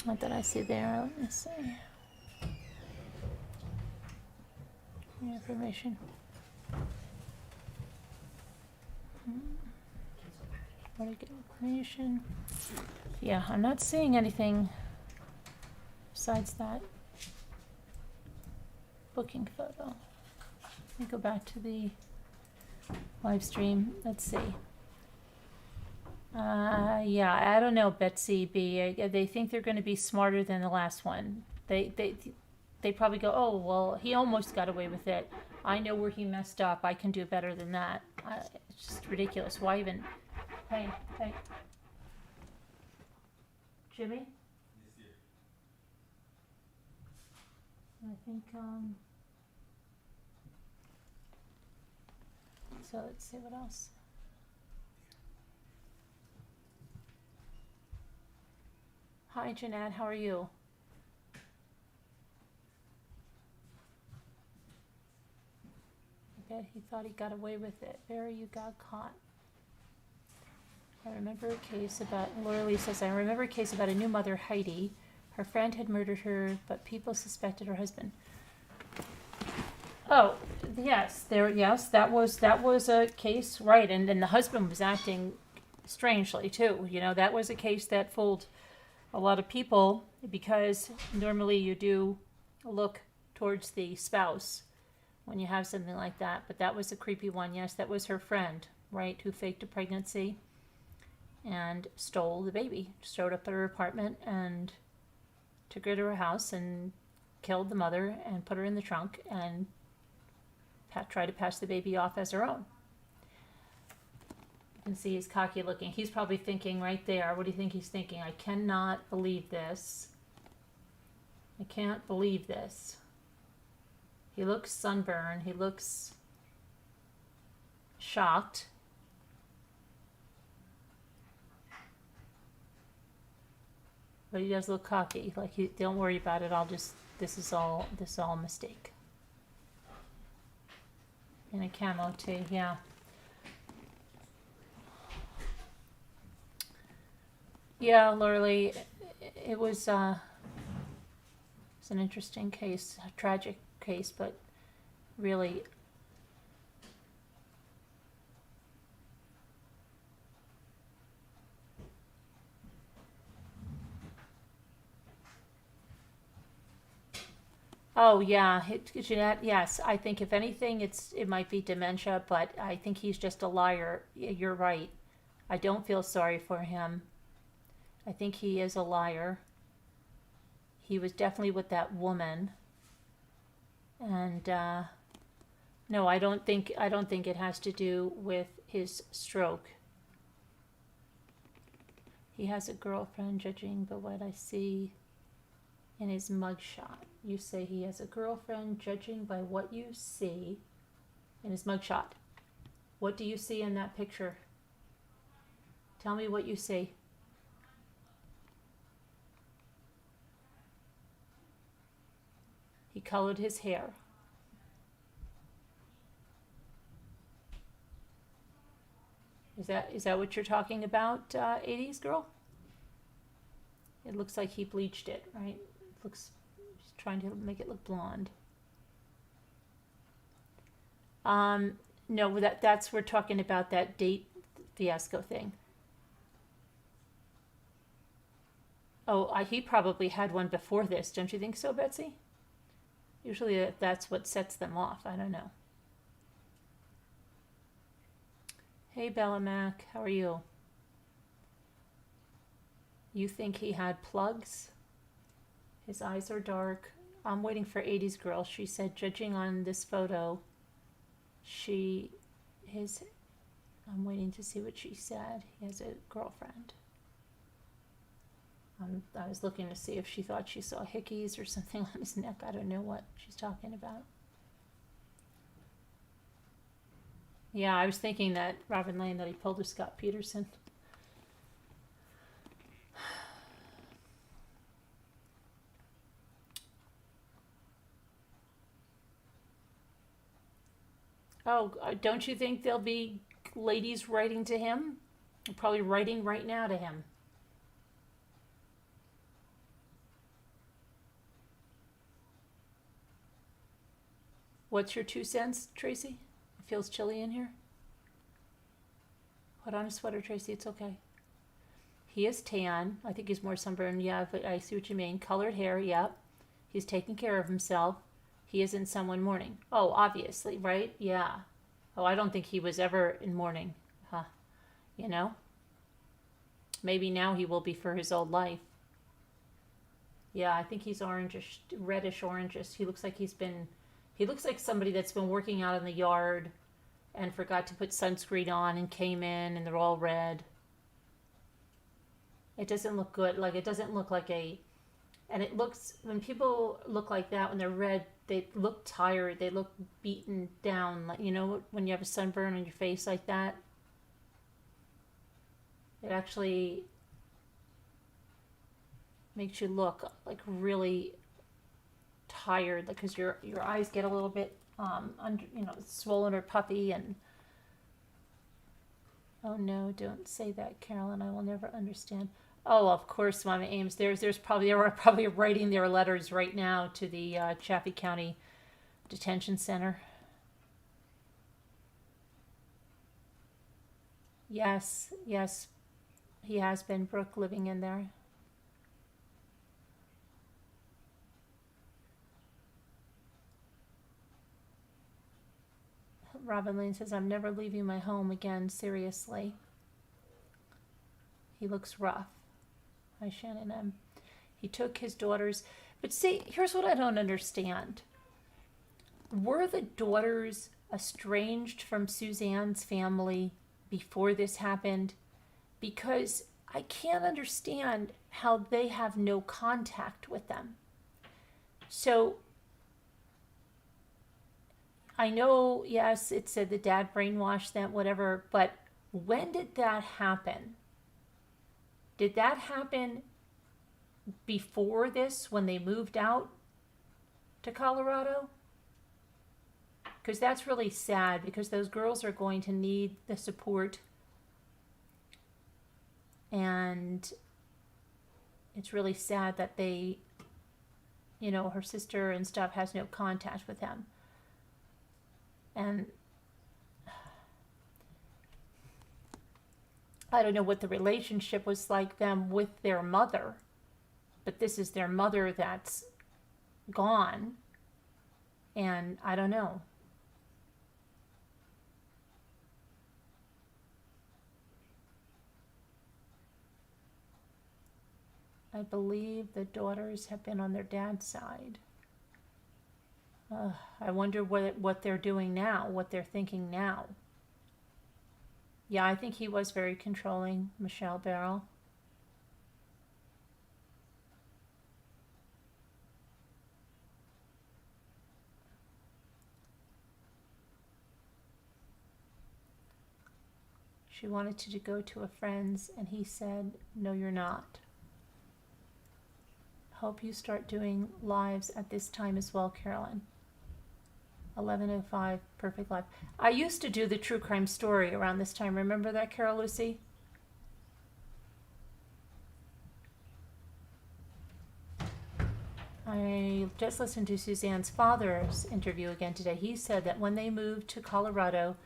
What did I see there? Let me see. Information. What do I get? Information. Yeah, I'm not seeing anything besides that booking photo. Let me go back to the live stream. Let's see. Yeah, I don't know, Betsy B. They think they're going to be smarter than the last one. They probably go, oh, well, he almost got away with it. I know where he messed up. I can do better than that. It's just ridiculous. Why even? Hey. Jimmy? I think, so let's see what else. Hi, Jeanette, how are you? I bet he thought he got away with it. Barry, you got caught. I remember a case about, Laura Lee says, I remember a case about a new mother, Heidi. Her friend had murdered her, but people suspected her husband. Oh, yes, that was a case, right? And then the husband was acting strangely too. You know, that was a case that fooled a lot of people because normally you do look towards the spouse when you have something like that. But that was a creepy one. Yes, that was her friend, right, who faked a pregnancy and stole the baby. Showed up at her apartment and took her to her house and killed the mother and put her in the trunk and tried to pass the baby off as her own. You can see he's cocky looking. He's probably thinking right there, what do you think he's thinking? I cannot believe this. I can't believe this. He looks sunburned. He looks shocked. But he does look cocky. Like, don't worry about it. This is all a mistake. In a camo too, yeah. Yeah, Lurley, it was an interesting case, a tragic case, but really oh yeah, Jeanette, yes. I think if anything, it might be dementia, but I think he's just a liar. You're right. I don't feel sorry for him. I think he is a liar. He was definitely with that woman, and no, I don't think it has to do with his stroke. He has a girlfriend, judging by what I see in his mugshot. You say he has a girlfriend, judging by what you see in his mugshot. What do you see in that picture? Tell me what you see. He colored his hair. Is that what you're talking about, 80s girl? It looks like he bleached it, right? It looks, he's trying to make it look blonde. No, that's we're talking about that date fiasco thing. Oh, he probably had one before this, don't you think so, Betsy? Usually that's what sets them off. I don't know. Hey, Bella Mac, how are you? You think he had plugs? His eyes are dark. I'm waiting for 80s girl. She said, judging on this photo, I'm waiting to see what she said. He has a girlfriend. I was looking to see if she thought she saw hickeys or something on his neck. I don't know what she's talking about. Yeah, I was thinking that Robin Lane, that he pulled a Scott Peterson. Oh, don't you think there'll be ladies writing to him? Probably writing right now to him. What's your 2 cents, Tracy? It feels chilly in here. Put on a sweater, Tracy. It's okay. He is tan. I think he's more sunburned. Yeah, but I see what you mean. Colored hair. Yep. He's taking care of himself. He is in someone mourning. Oh, obviously, right? Yeah. Oh, I don't think he was ever in mourning. Huh. You know? Maybe now he will be for his old life. Yeah, I think he's orangish, reddish orangish. He looks like somebody that's been working out in the yard and forgot to put sunscreen on and came in and they're all red. It doesn't look good. Like, it doesn't look like and it looks, when people look like that, when they're red, they look tired. They look beaten down. Like, you know, when you have a sunburn on your face like that, it actually makes you look like really tired, because your eyes get a little bit swollen or puffy. And oh no, don't say that, Carolyn. I will never understand. Oh, of course, Mama Ames. They are probably writing their letters right now to the Chaffee County Detention Center. Yes, he has been, Brooke, living in there. Robin Lane says, I'm never leaving my home again, seriously. He looks rough. Hi, Shannon M. He took his daughters. But see, here's what I don't understand. Were the daughters estranged from Suzanne's family before this happened? Because I can't understand how they have no contact with them. So I know, yes, it said the dad brainwashed them, whatever, but when did that happen? Did that happen before this, when they moved out to Colorado? Because that's really sad, because those girls are going to need the support. And it's really sad that they, her sister and stuff has no contact with him. And I don't know what the relationship was like them with their mother, but this is their mother that's gone, and I don't know. I believe the daughters have been on their dad's side. I wonder what they're doing now, what they're thinking now. Yeah, I think he was very controlling, Michelle Barrell. She wanted to go to a friend's, and he said, no, you're not. Hope you start doing lives at this time as well, Carolyn. 11:05, perfect live. I used to do the true crime story around this time. Remember that, Carol Lucy? I just listened to Suzanne's father's interview again today. He said that when they moved to Colorado,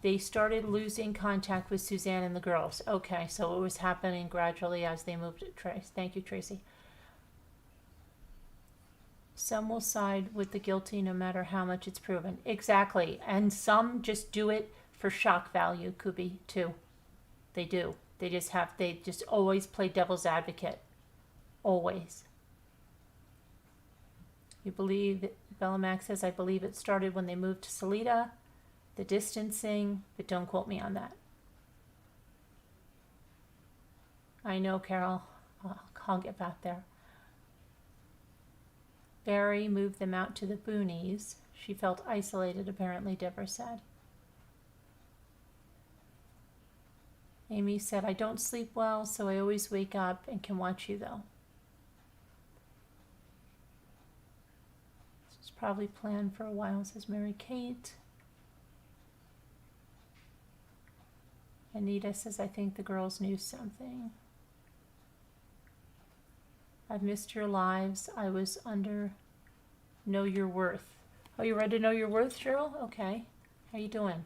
They started losing contact with Suzanne and the girls. Okay, so it was happening gradually as they moved to Trace. Thank you, Tracy. Some will side with the guilty no matter how much it's proven. Exactly. And some just do it for shock value, Kubi, too. They do. They just always play devil's advocate. Always. You believe, Bella Max says, I believe it started when they moved to Salida, the distancing, but don't quote me on that. I know, Carol. I'll get back there. Barry moved them out to the boonies. She felt isolated, apparently, Deborah said. Amy said, I don't sleep well, so I always wake up and can watch you, though. This was probably planned for a while, says Mary Kate. Anita says, I think the girls knew something. I've missed your lives. I was under Know Your Worth. Oh, you read to Know Your Worth, Cheryl? Okay. How you doing?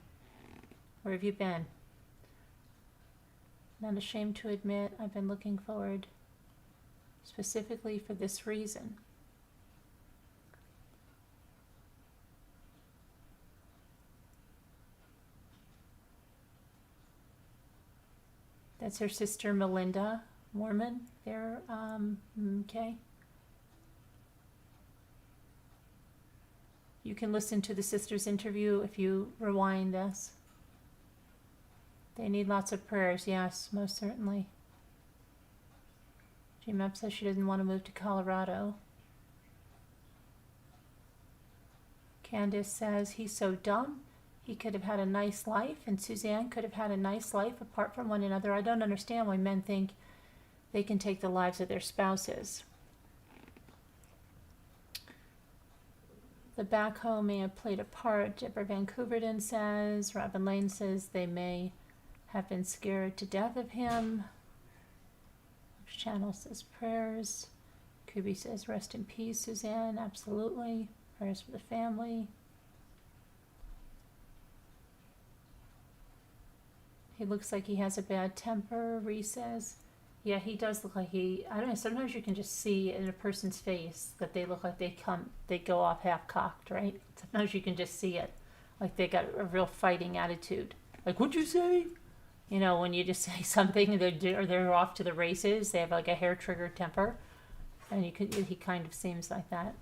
Where have you been? Not ashamed to admit I've been looking forward specifically for this reason. That's her sister Melinda Mormon there. Okay. You can listen to the sisters' interview if you rewind this. They need lots of prayers, yes, most certainly. G-Map says she doesn't want to move to Colorado. Candace says he's so dumb. He could have had a nice life, and Suzanne could have had a nice life apart from one another. I don't understand why men think they can take the lives of their spouses. The backhoe may have played a part, Deborah Van Couverden says. Robin Lane says they may have been scared to death of him. Channel says prayers. Kubi says rest in peace, Suzanne. Absolutely. Prayers for the family. He looks like he has a bad temper, Ree says. Yeah, he does look like I don't know, sometimes you can just see in a person's face that they look like they go off half-cocked, right? Sometimes you can just see it. Like they got a real fighting attitude. Like, what'd you say? You know, when you just say something, they're off to the races. They have like a hair-trigger temper. And he kind of seems like that.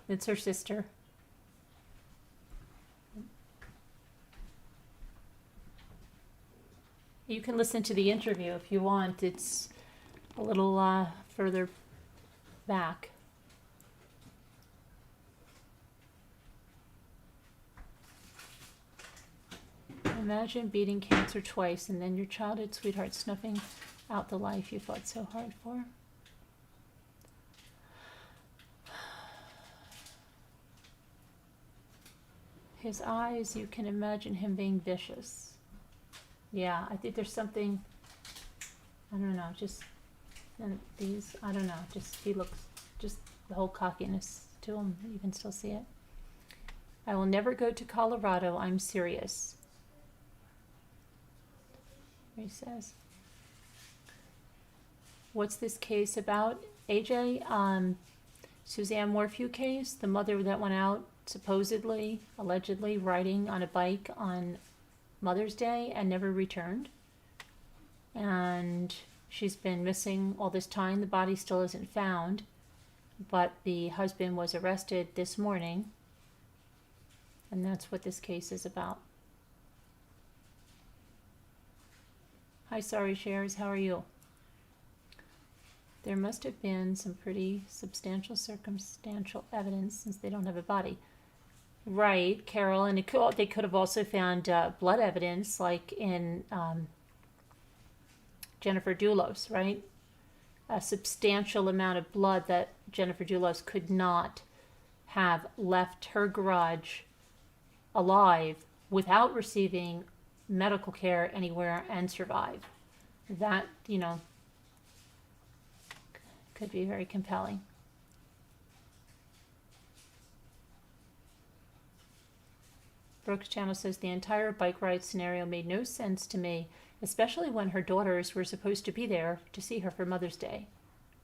It's her sister. You can listen to the interview if you want. It's a little further back. Imagine beating cancer twice and then your childhood sweetheart snuffing out the life you fought so hard for. His eyes, you can imagine him being vicious. Yeah, I think there's something, I don't know, just, and these, I don't know, just, he looks, just the whole cockiness to him, you can still see it. I will never go to Colorado, I'm serious. He says. What's this case about? AJ, Suzanne Morphew case, the mother that went out supposedly, allegedly riding on a bike on Mother's Day and never returned. And she's been missing all this time. The body still isn't found, but the husband was arrested this morning. And that's what this case is about. Hi, sorry, Shares. How are you? There must have been some pretty substantial circumstantial evidence since they don't have a body. Right, Carol, and they could have also found blood evidence, like in Jennifer Dulos, right? A substantial amount of blood that Jennifer Dulos could not have left her garage alive without receiving medical care anywhere and survive. That, you know, could be very compelling. Brooks Channel says the entire bike ride scenario made no sense to me, especially when her daughters were supposed to be there to see her for Mother's Day.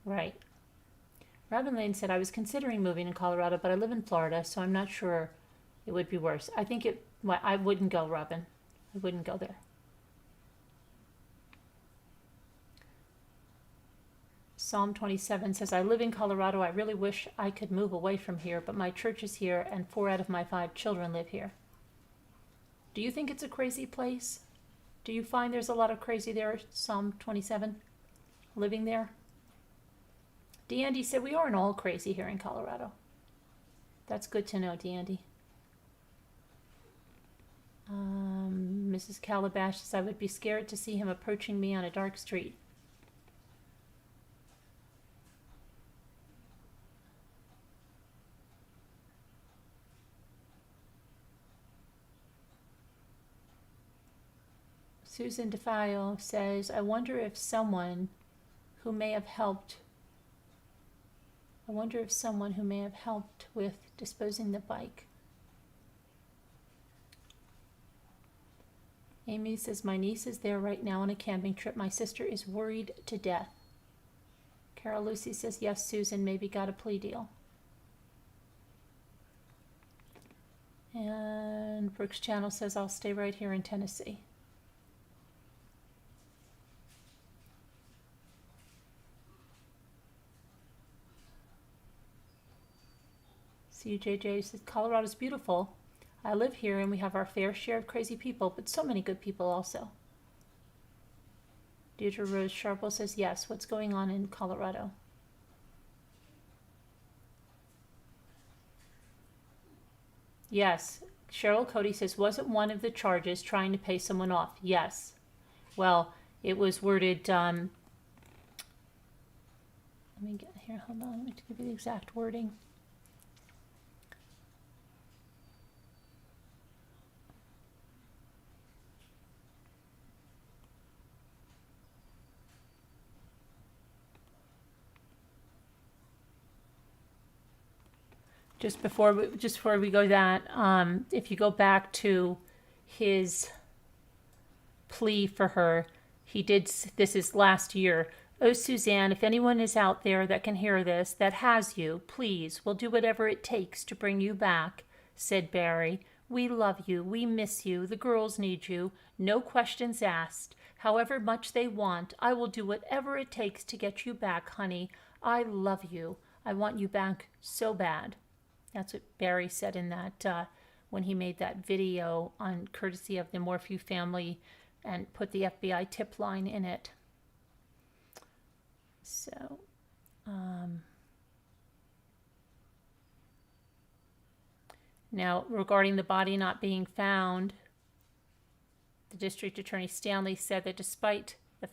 Right. Robin Lane said, I was considering moving to Colorado, but I live in Florida, so I'm not sure it would be worse. I wouldn't go, Robin. I wouldn't go there. Psalm 27 says, I live in Colorado. I really wish I could move away from here, but my church is here and 4 out of my 5 children live here. Do you think it's a crazy place? Do you find there's a lot of crazy there, Psalm 27, living there? DeAndy said, we aren't all crazy here in Colorado. That's good to know, DeAndy. Mrs. Calabash says, I would be scared to see him approaching me on a dark street. Susan DeFio says, I wonder if someone who may have helped with disposing the bike. Amy says, my niece is there right now on a camping trip. My sister is worried to death. Carol Lucy says, yes, Susan maybe got a plea deal. And Brooks Channel says, I'll stay right here in Tennessee. CJJ says, Colorado's beautiful. I live here and we have our fair share of crazy people, but so many good people also. Deirdre Rose Sharple says, yes, what's going on in Colorado? Yes. Cheryl Cody says, wasn't one of the charges trying to pay someone off? Yes. Well, it was worded, let me get here, hold on, let me give you the exact wording. Just before we go that, if you go back to his plea for her, he did, this is last year. Oh, Suzanne, if anyone is out there that can hear this, that has you, please, we'll do whatever it takes to bring you back, said Barry. We love you. We miss you. The girls need you. No questions asked. However much they want, I will do whatever it takes to get you back, honey. I love you. I want you back so bad. That's what Barry said in that, when he made that video on courtesy of the Morphew family and put the FBI tip line in it. So, now regarding the body not being found, the District Attorney Stanley said that despite that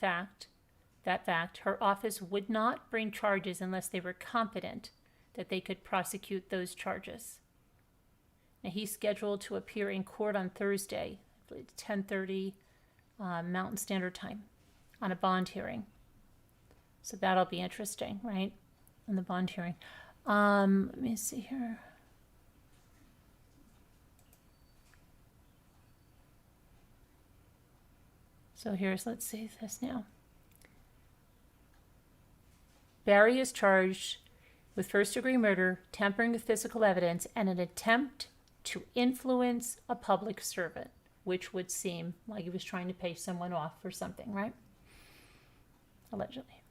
fact, her office would not bring charges unless they were confident that they could prosecute those charges. Now, he's scheduled to appear in court on Thursday, I believe 10:30 Mountain Standard Time, on a bond hearing. So that'll be interesting, right? On the bond hearing. Let me see here. So let's see this now. Barry is charged with first-degree murder, tampering with physical evidence, and an attempt to influence a public servant, which would seem like he was trying to pay someone off for something, right? Allegedly.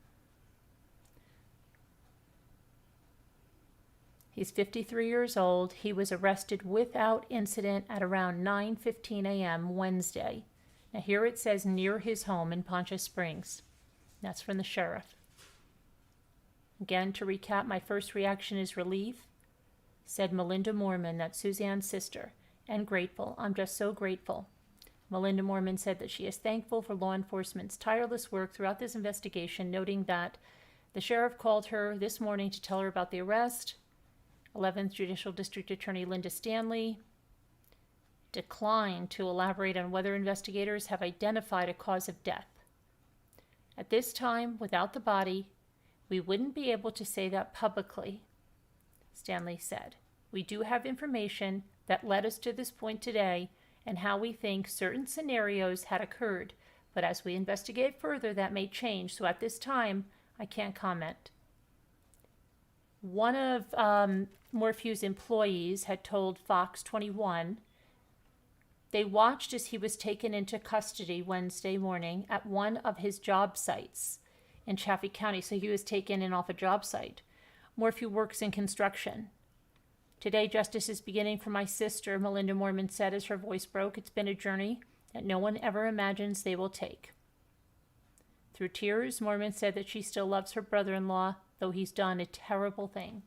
He's 53 years old. He was arrested without incident at around 9:15 a.m. Wednesday. Now here it says near his home in Poncha Springs. That's from the sheriff. Again, to recap, my first reaction is relief, said Melinda Mormon, that's Suzanne's sister, and grateful. I'm just so grateful. Melinda Mormon said that she is thankful for law enforcement's tireless work throughout this investigation, noting that the sheriff called her this morning to tell her about the arrest. 11th Judicial District Attorney Linda Stanley declined to elaborate on whether investigators have identified a cause of death. At this time, without the body, we wouldn't be able to say that publicly, Stanley said. We do have information, that led us to this point today and how we think certain scenarios had occurred. But as we investigate further, that may change. So at this time, I can't comment. One of Morphew's employees had told Fox 21 they watched as he was taken into custody Wednesday morning at one of his job sites in Chaffee County. So he was taken in off a job site. Morphew works in construction. Today, justice is beginning for my sister, Melinda Mormon said as her voice broke. It's been a journey that no one ever imagines they will take. Through tears, Mormon said that she still loves her brother-in-law, though he's done a terrible thing.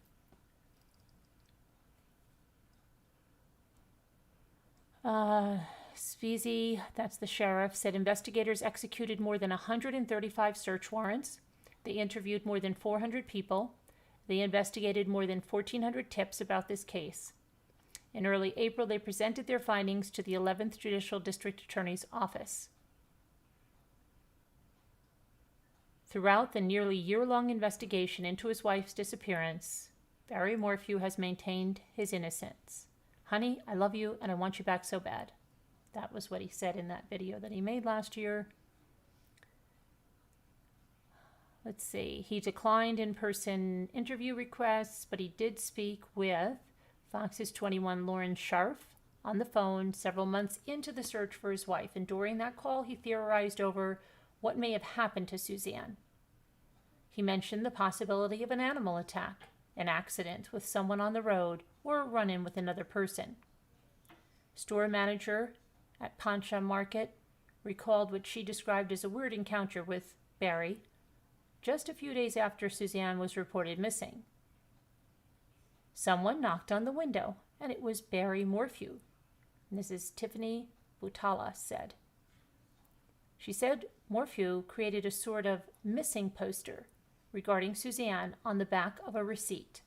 Speezy, that's the sheriff, said investigators executed more than 135 search warrants. They interviewed more than 400 people. They investigated more than 1,400 tips about this case. In early April, they presented their findings to the 11th Judicial District Attorney's Office. Throughout the nearly year-long investigation into his wife's disappearance, Barry Morphew has maintained his innocence. Honey, I love you and I want you back so bad. That was what he said in that video that he made last year. Let's see. He declined in-person interview requests, but he did speak with Fox's 21 Lauren Scharf on the phone several months into the search for his wife. And during that call, he theorized over what may have happened to Suzanne. He mentioned the possibility of an animal attack, an accident with someone on the road, or a run-in with another person. Store manager at Pancha Market recalled what she described as a weird encounter with Barry just a few days after Suzanne was reported missing. Someone knocked on the window, and it was Barry Morphew, Mrs. Tiffany Butala said. She said Morphew created a sort of missing poster regarding Suzanne on the back of a receipt.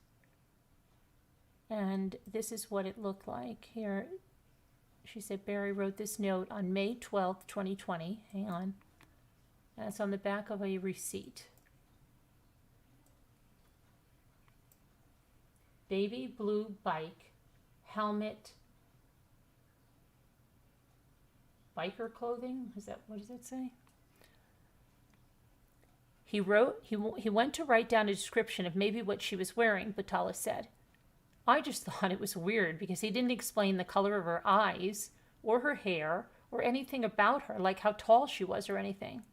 And this is what it looked like. Here, she said Barry wrote this note on May 12th, 2020. Hang on. And it's on the back of a receipt. Baby blue bike, helmet, biker clothing. What does that say? He went to write down a description of maybe what she was wearing, Batala said. I just thought it was weird because he didn't explain the color of her eyes or her hair or anything about her, like how tall she was or anything.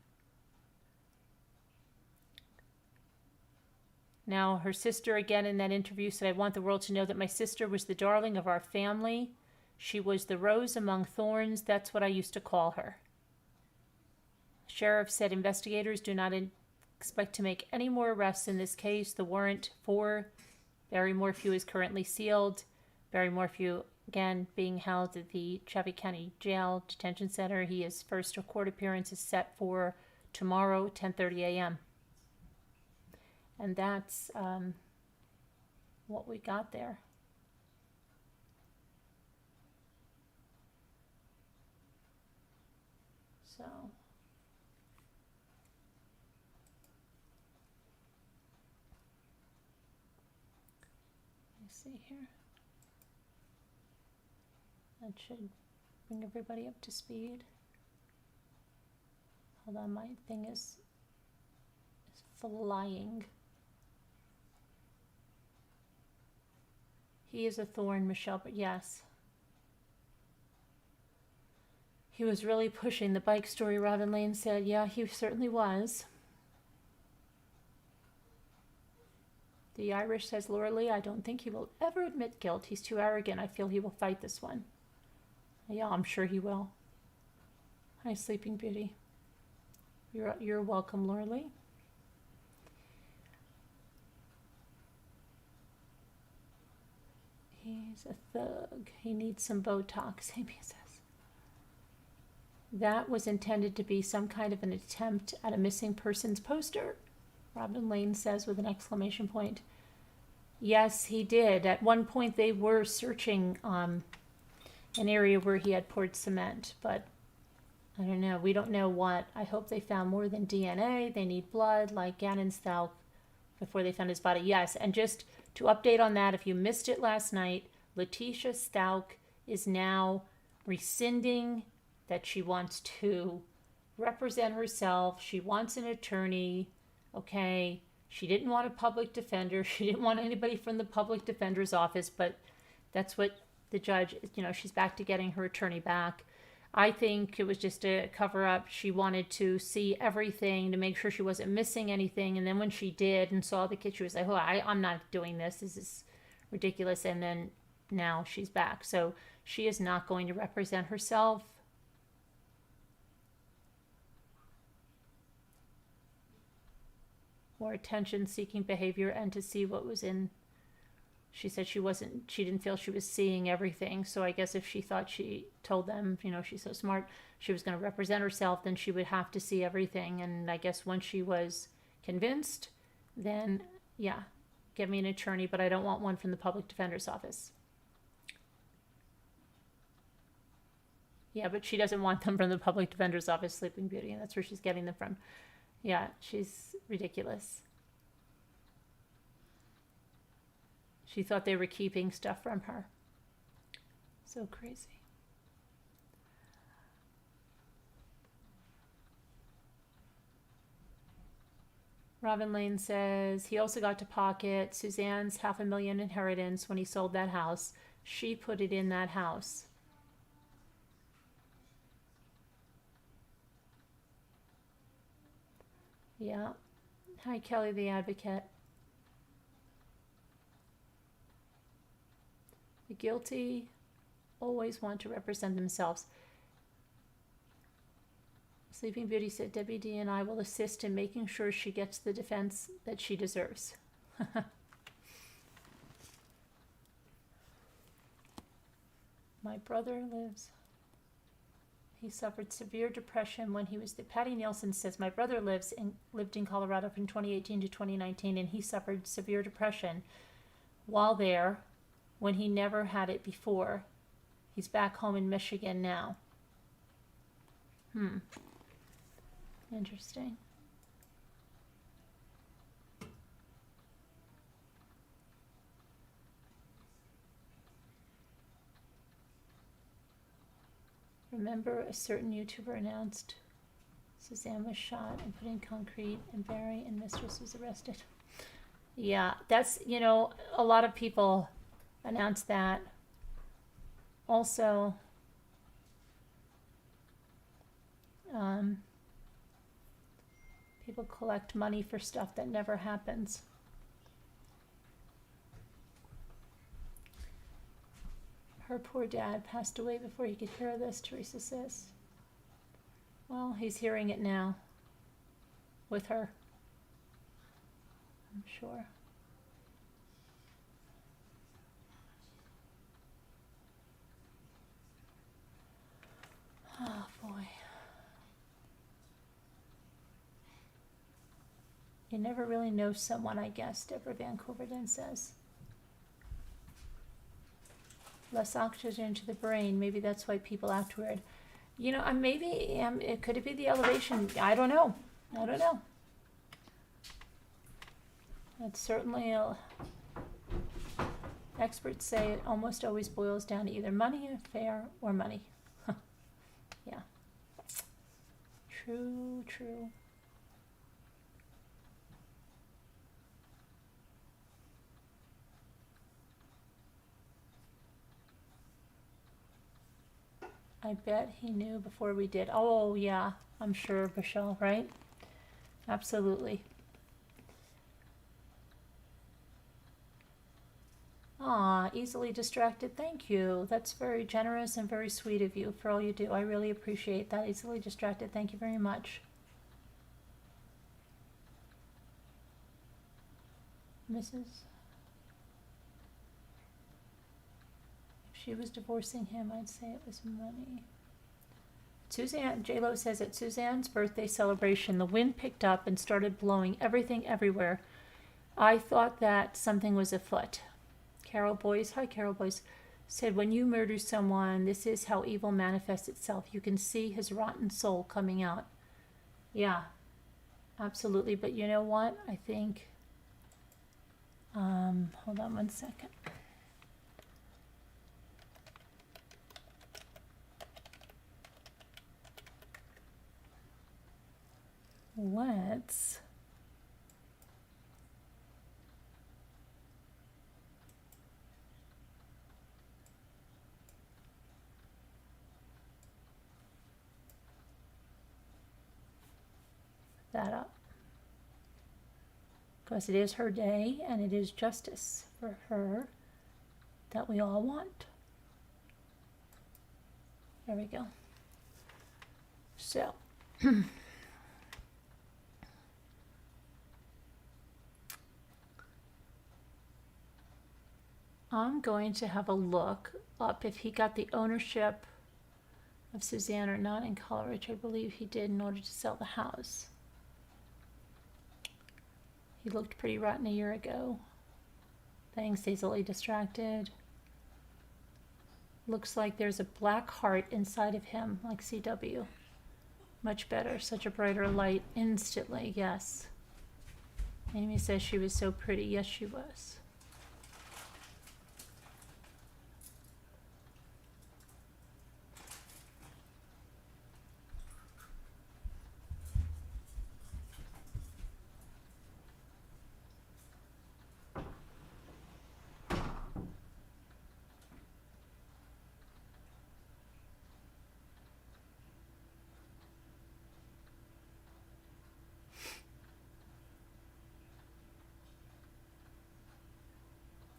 Now, her sister, again in that interview, said, I want the world to know that my sister was the darling of our family. She was the rose among thorns. That's what I used to call her. Sheriff said investigators do not expect to make any more arrests in this case. The warrant for Barry Morphew is currently sealed. Barry Morphew, again, being held at the Chaffee County Jail Detention Center. His first court appearance is set for tomorrow, 10:30 a.m. And that's what we got there. So, let's see here. That should bring everybody up to speed. Hold on, my thing is flying. He is a thorn, Michelle, but yes. He was really pushing the bike story, Robin Lane said. Yeah, he certainly was. The Irish says, Laura Lee, I don't think he will ever admit guilt. He's too arrogant. I feel he will fight this one. Yeah, I'm sure he will. Hi, Sleeping Beauty. You're welcome, Laura Lee. He's a thug. He needs some Botox, Amy says. That was intended to be some kind of an attempt at a missing persons poster, Robin Lane says with an exclamation point. Yes, he did. At one point they were searching an area where he had poured cement, but I don't know. We don't know what. I hope they found more than DNA. They need blood, like Gannon Stauch, before they found his body. Yes, and just to update on that, if you missed it last night, Leticia Stauch is now rescinding that she wants to represent herself. She wants an attorney, okay? She didn't want a public defender. She didn't want anybody from the public defender's office, but that's what the judge, she's back to getting her attorney back. I think it was just a cover up. She wanted to see everything to make sure she wasn't missing anything. And then when she did and saw the kid, she was like, oh, I'm not doing this. This is ridiculous. And then now she's back. So she is not going to represent herself. Or attention-seeking behavior, and to see what was in. She said she didn't feel she was seeing everything. So I guess if she thought she told them, she's so smart, she was going to represent herself, then she would have to see everything. And I guess once she was convinced, then yeah, get me an attorney, but I don't want one from the public defender's office. Yeah, but she doesn't want them from the public defender's office, Sleeping Beauty, and that's where she's getting them from. Yeah, she's ridiculous. She thought they were keeping stuff from her. So crazy. Robin Lane says he also got to pocket Suzanne's $500,000 inheritance when he sold that house. She put it in that house. Yeah. Hi, Kelly the Advocate. The guilty always want to represent themselves. Sleeping Beauty said Debbie D and I will assist in making sure she gets the defense that she deserves. My brother lives. He suffered severe depression when he was there. Patty Nielsen says, my brother lived in Colorado from 2018 to 2019, and he suffered severe depression while there when he never had it before. He's back home in Michigan now. Interesting. Remember, a certain YouTuber announced Suzanne was shot and put in concrete, and Barry and Mistress was arrested. Yeah, that's, a lot of people announced that. Also, people collect money for stuff that never happens. Her poor dad passed away before he could hear this, Teresa says. Well, he's hearing it now with her, I'm sure. Oh, boy. You never really know someone, I guess, Deborah Vancouver then says. Less oxygen to the brain. Maybe that's why people act weird. Maybe it could be the elevation. I don't know. It's certainly experts say it almost always boils down to either money, affair, or money. Yeah. True. I bet he knew before we did. Oh, yeah, I'm sure, Michelle, right? Absolutely. Ah, easily distracted. Thank you. That's very generous and very sweet of you for all you do. I really appreciate that. Easily distracted. Thank you very much. Mrs. She was divorcing him, I'd say it was money. Suzanne, J-Lo says at Suzanne's birthday celebration, the wind picked up and started blowing everything everywhere. I thought that something was afoot. Carol Boyce, hi Carol Boyce, said when you murder someone, this is how evil manifests itself. You can see his rotten soul coming out. Yeah, absolutely. But you know what? I think, hold on one second. let's that up. Because it is her day and it is justice for her that we all want. There we go. So, I'm going to have a look up if he got the ownership of Suzanne or not in Colorado, which I believe he did in order to sell the house. He looked pretty rotten a year ago. Thanks, easily distracted. Looks like there's a black heart inside of him, like CW. Much better, such a brighter light instantly, yes. Amy says she was so pretty. Yes, she was.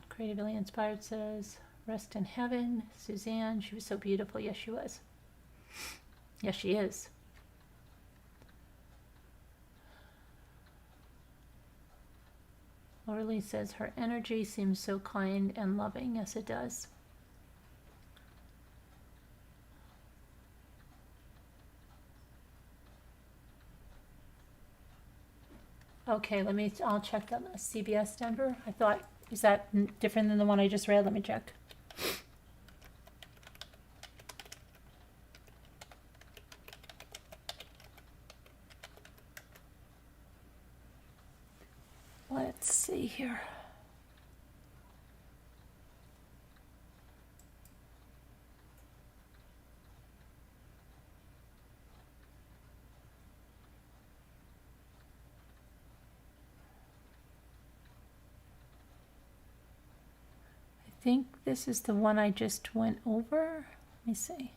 Creatively Inspired says, rest in heaven. Suzanne, she was so beautiful. Yes, she was. Yes, she is. Orly says, her energy seems so kind and loving. Yes, it does. Okay, I'll check that CBS Denver. I thought, is that different than the one I just read? Let me check. Let's see here. I think this is the one I just went over. Let me see.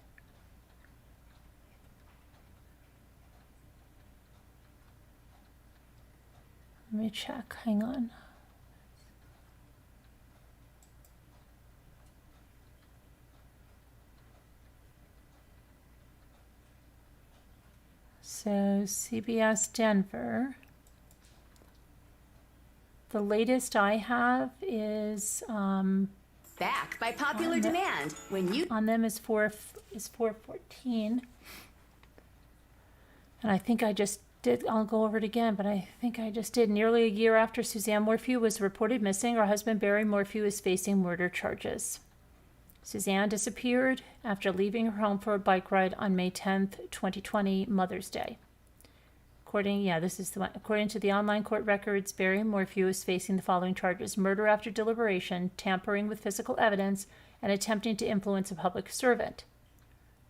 Let me check. Hang on. So CBS Denver. The latest I have is back by popular demand. When you on them is 414, and I think I just did. I'll go over it again, but I think I just did. Nearly a year after Suzanne Morphew was reported missing, her husband Barry Morphew is facing murder charges. Suzanne disappeared after leaving her home for a bike ride on May 10th, 2020, Mother's Day. This is the one. According to the online court records, Barry Morphew is facing the following charges: murder after deliberation, tampering with physical evidence, and attempting to influence a public servant.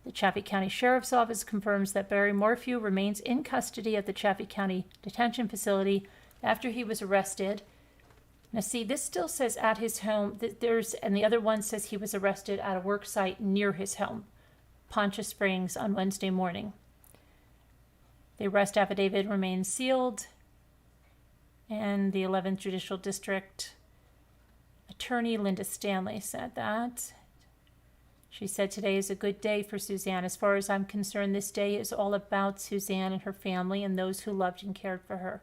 The Chaffee County Sheriff's Office confirms that Barry Morphew remains in custody at the Chaffee County Detention Facility after he was arrested. Now see, this still says at his home. And the other one says he was arrested at a work site near his home, Poncha Springs, on Wednesday morning. The arrest affidavit remains sealed, and the 11th Judicial District Attorney Linda Stanley said that. She said, today is a good day for Suzanne. As far as I'm concerned, this day is all about Suzanne and her family and those who loved and cared for her.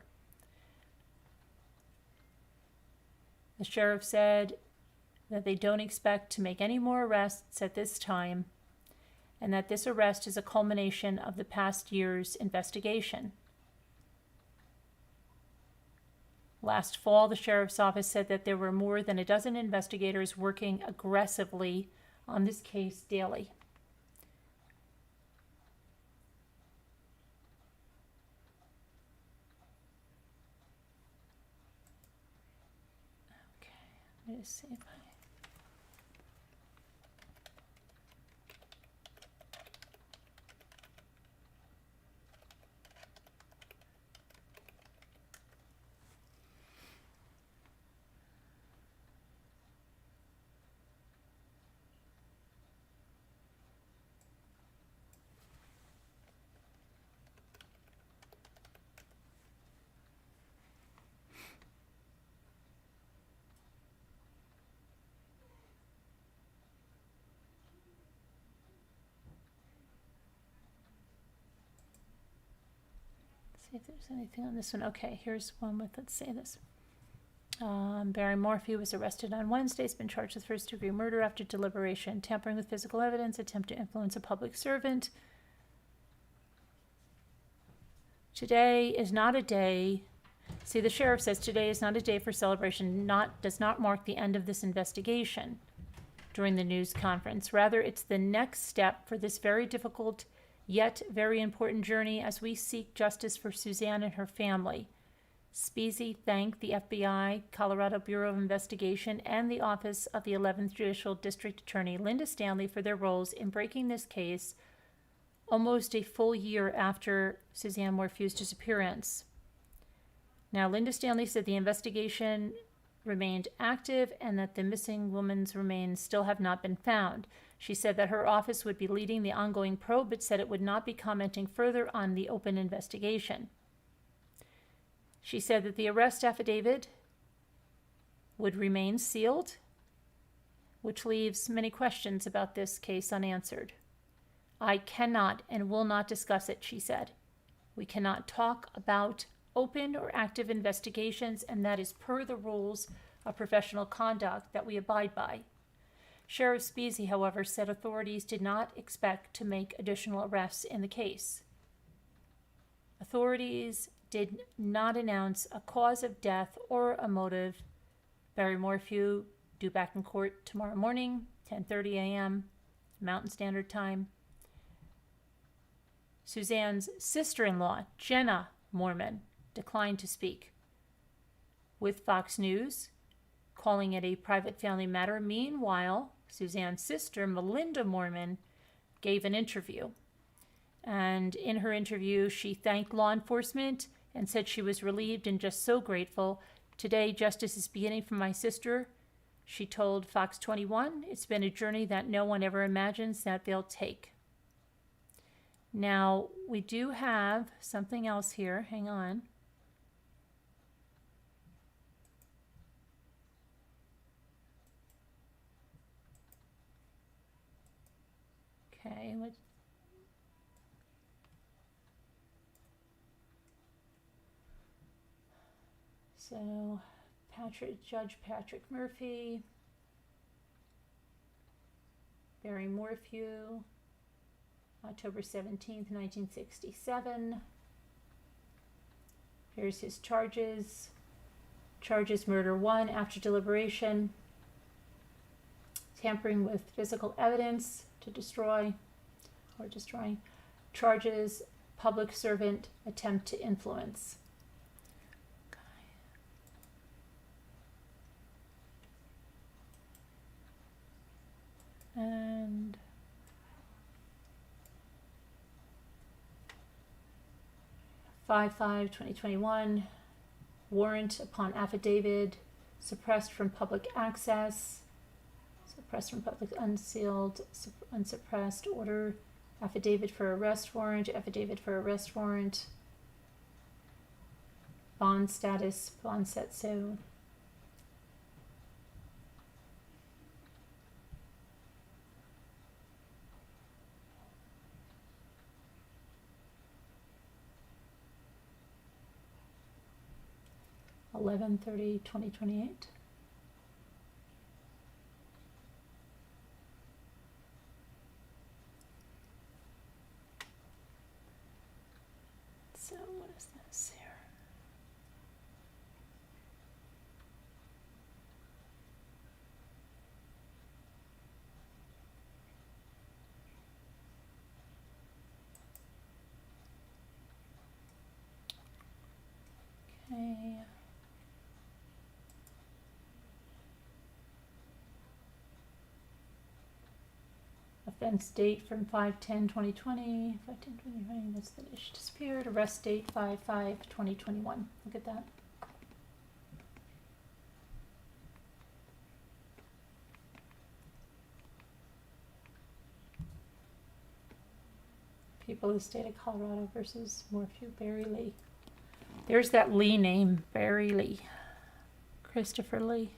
The sheriff said that they don't expect to make any more arrests at this time, and that this arrest is a culmination of the past year's investigation. Last fall, the sheriff's office said that there were more than a dozen investigators working aggressively on this case daily. Okay, let me just see if I... See if there's anything on this one. Okay, here's one with, let's say this. Barry Morphew was arrested on Wednesday. He's been charged with first-degree murder after deliberation, tampering with physical evidence, attempt to influence a public servant. Today is not a day. See, the sheriff says today is not a day for celebration. Does not mark the end of this investigation during the news conference. Rather, it's the next step for this very difficult yet very important journey as we seek justice for Suzanne and her family. Speasy thanked the FBI, Colorado Bureau of Investigation, and the Office of the 11th Judicial District Attorney, Linda Stanley, for their roles in breaking this case almost a full year after Suzanne Morphew's disappearance. Now, Linda Stanley said the investigation remained active and that the missing woman's remains still have not been found. She said that her office would be leading the ongoing probe, but said it would not be commenting further on the open investigation. She said that the arrest affidavit would remain sealed, which leaves many questions about this case unanswered. I cannot and will not discuss it, she said. We cannot talk about open or active investigations, and that is per the rules of professional conduct that we abide by. Sheriff Speasy, however, said authorities did not expect to make additional arrests in the case. Authorities did not announce a cause of death or a motive. Barry Morphew due back in court tomorrow morning, 10:30 a.m. Mountain Standard Time. Suzanne's sister-in-law, Jenna Mormon, declined to speak with Fox News, calling it a private family matter. Meanwhile, Suzanne's sister, Melinda Mormon, gave an interview. And in her interview, she thanked law enforcement and said she was relieved and just so grateful. Today, justice is beginning for my sister. She told Fox 21, it's been a journey that no one ever imagines that they'll take. Now, we do have something else here. Hang on. Okay, let's so Judge Patrick Murphy, Barry Morphew, October 17th, 1967. Here's his charges. Charges murder 1 after deliberation, tampering with physical evidence to destroy or destroying. Charges public servant attempt to influence. And Five 2021 warrant upon affidavit suppressed from public access, suppressed from public unsealed, unsuppressed order, affidavit for arrest warrant, bond status, bond set so. $11/30/2028. So what is this here? Okay. Offense date from 5/10/2020, 5/10/2020, that's the day she disappeared. Arrest date 5/5/2021. Look at that. People of the state of Colorado versus Morphew, Barry Lee. There's that Lee name, Barry Lee. Christopher Lee.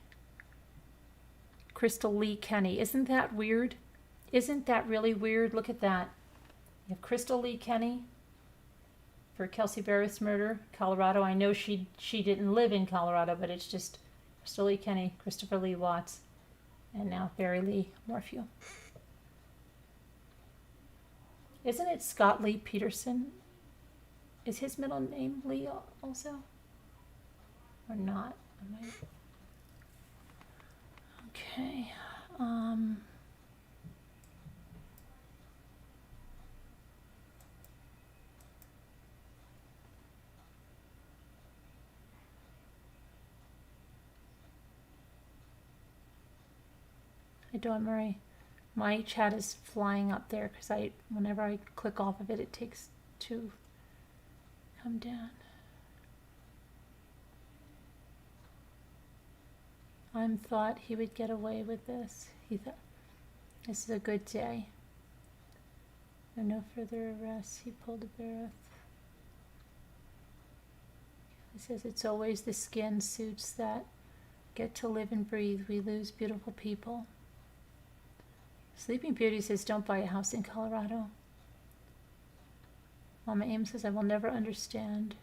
Crystal Lee Kenny. Isn't that weird? Isn't that really weird? Look at that. You have Crystal Lee Kenny for Kelsey Barrett's murder, Colorado. I know she didn't live in Colorado, but it's just Crystal Lee Kenny, Christopher Lee Watts, and now Barry Lee Morphew. Isn't it Scott Lee Peterson? Is his middle name Lee also? Or not? Okay. Hi, Dawn Murray. My chat is flying up there because whenever I click off of it, it takes to come down. Thought he would get away with this. He thought this is a good day. There are no further arrests. He pulled a breath. He says it's always the skin suits that get to live and breathe. We lose beautiful people. Sleeping Beauty says don't buy a house in Colorado. Mama Ames says I will never understand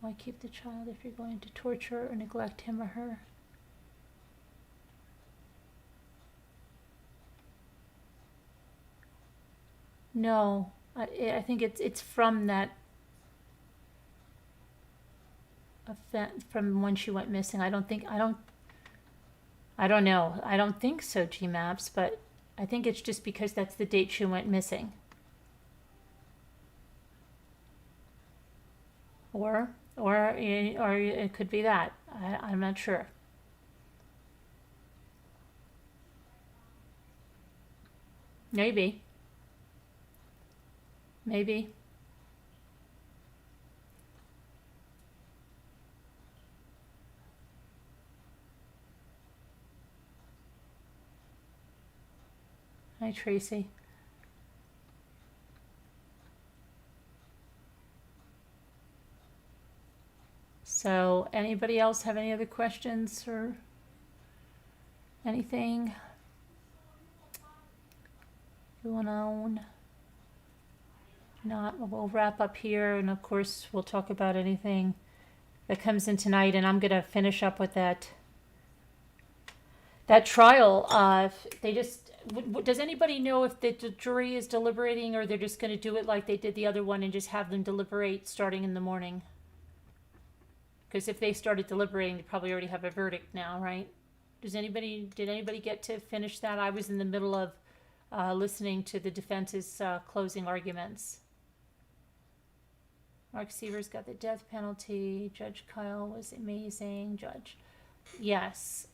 why keep the child if you're going to torture or neglect him or her. No, I think it's from that event, from when she went missing. I don't know. I don't think so, G-Maps, but I think it's just because that's the date she went missing. Or it could be that. I'm not sure. Maybe. Hi, Tracy. So, anybody else have any other questions or anything going on? Not, we'll wrap up here, and of course we'll talk about anything that comes in tonight, and I'm going to finish up with that trial. Does anybody know if the jury is deliberating, or they're just going to do it like they did the other one and just have them deliberate starting in the morning? Because if they started deliberating, they probably already have a verdict now, right? Did anybody get to finish that? I was in the middle of listening to the defense's closing arguments. Mark Seaver's got the death penalty. Judge Kyle was amazing. Yes.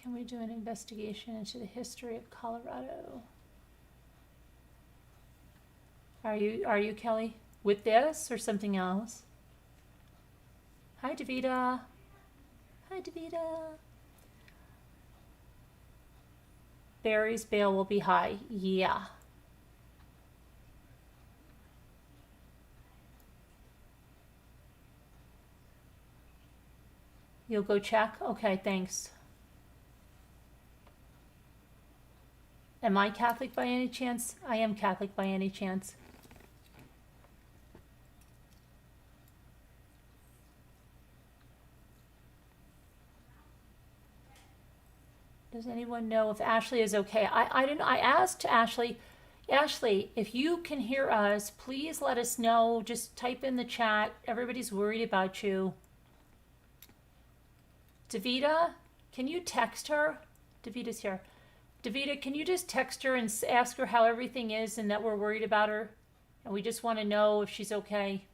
Can we do an investigation into the history of Colorado? Are you Kelly with this or something else? Hi, Davida. Barry's bail will be high. Yeah. You'll go check? Okay, thanks. Am I Catholic by any chance? I am Catholic by any chance. Does anyone know if Ashley is okay? I asked Ashley, if you can hear us, please let us know. Just type in the chat. Everybody's worried about you. Davida, can you text her? Davida's here. Davida, can you just text her and ask her how everything is and that we're worried about her? And we just want to know if she's okay.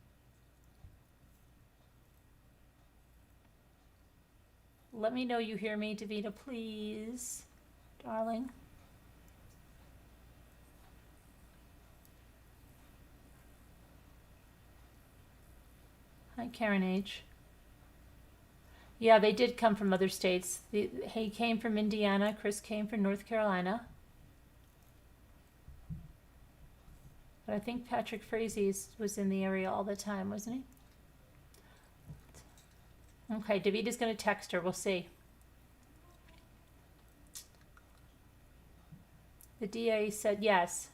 Let me know you hear me, Davida, please, darling. Hi, Karen H. Yeah, they did come from other states. He came from Indiana. Chris came from North Carolina. But I think Patrick Frazee was in the area all the time, wasn't he? Okay, Davida's going to text her. We'll see. The DA said yes,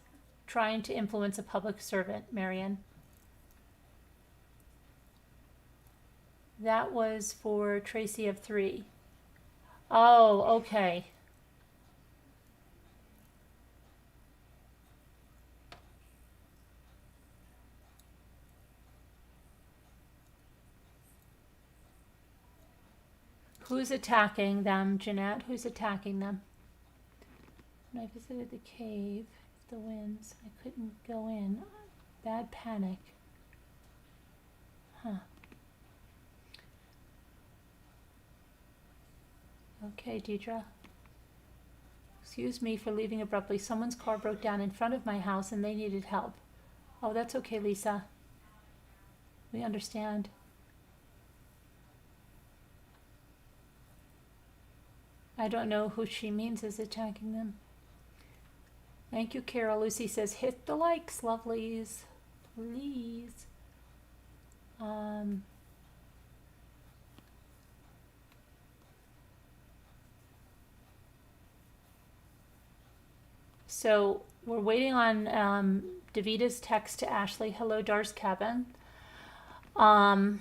trying to influence a public servant, Marion. That was for Tracy of 3. Oh, okay. Who's attacking them, Jeanette? Who's attacking them? When I visited the cave, the winds, I couldn't go in. Bad panic. Huh. Okay, Deidre. Excuse me for leaving abruptly. Someone's car broke down in front of my house and they needed help. Oh, that's okay, Lisa. We understand. I don't know who she means is attacking them. Thank you, Carol. Lucy says, hit the likes, lovelies. Please. So we're waiting on Davita's text to Ashley. Hello, Dar's Cabin. And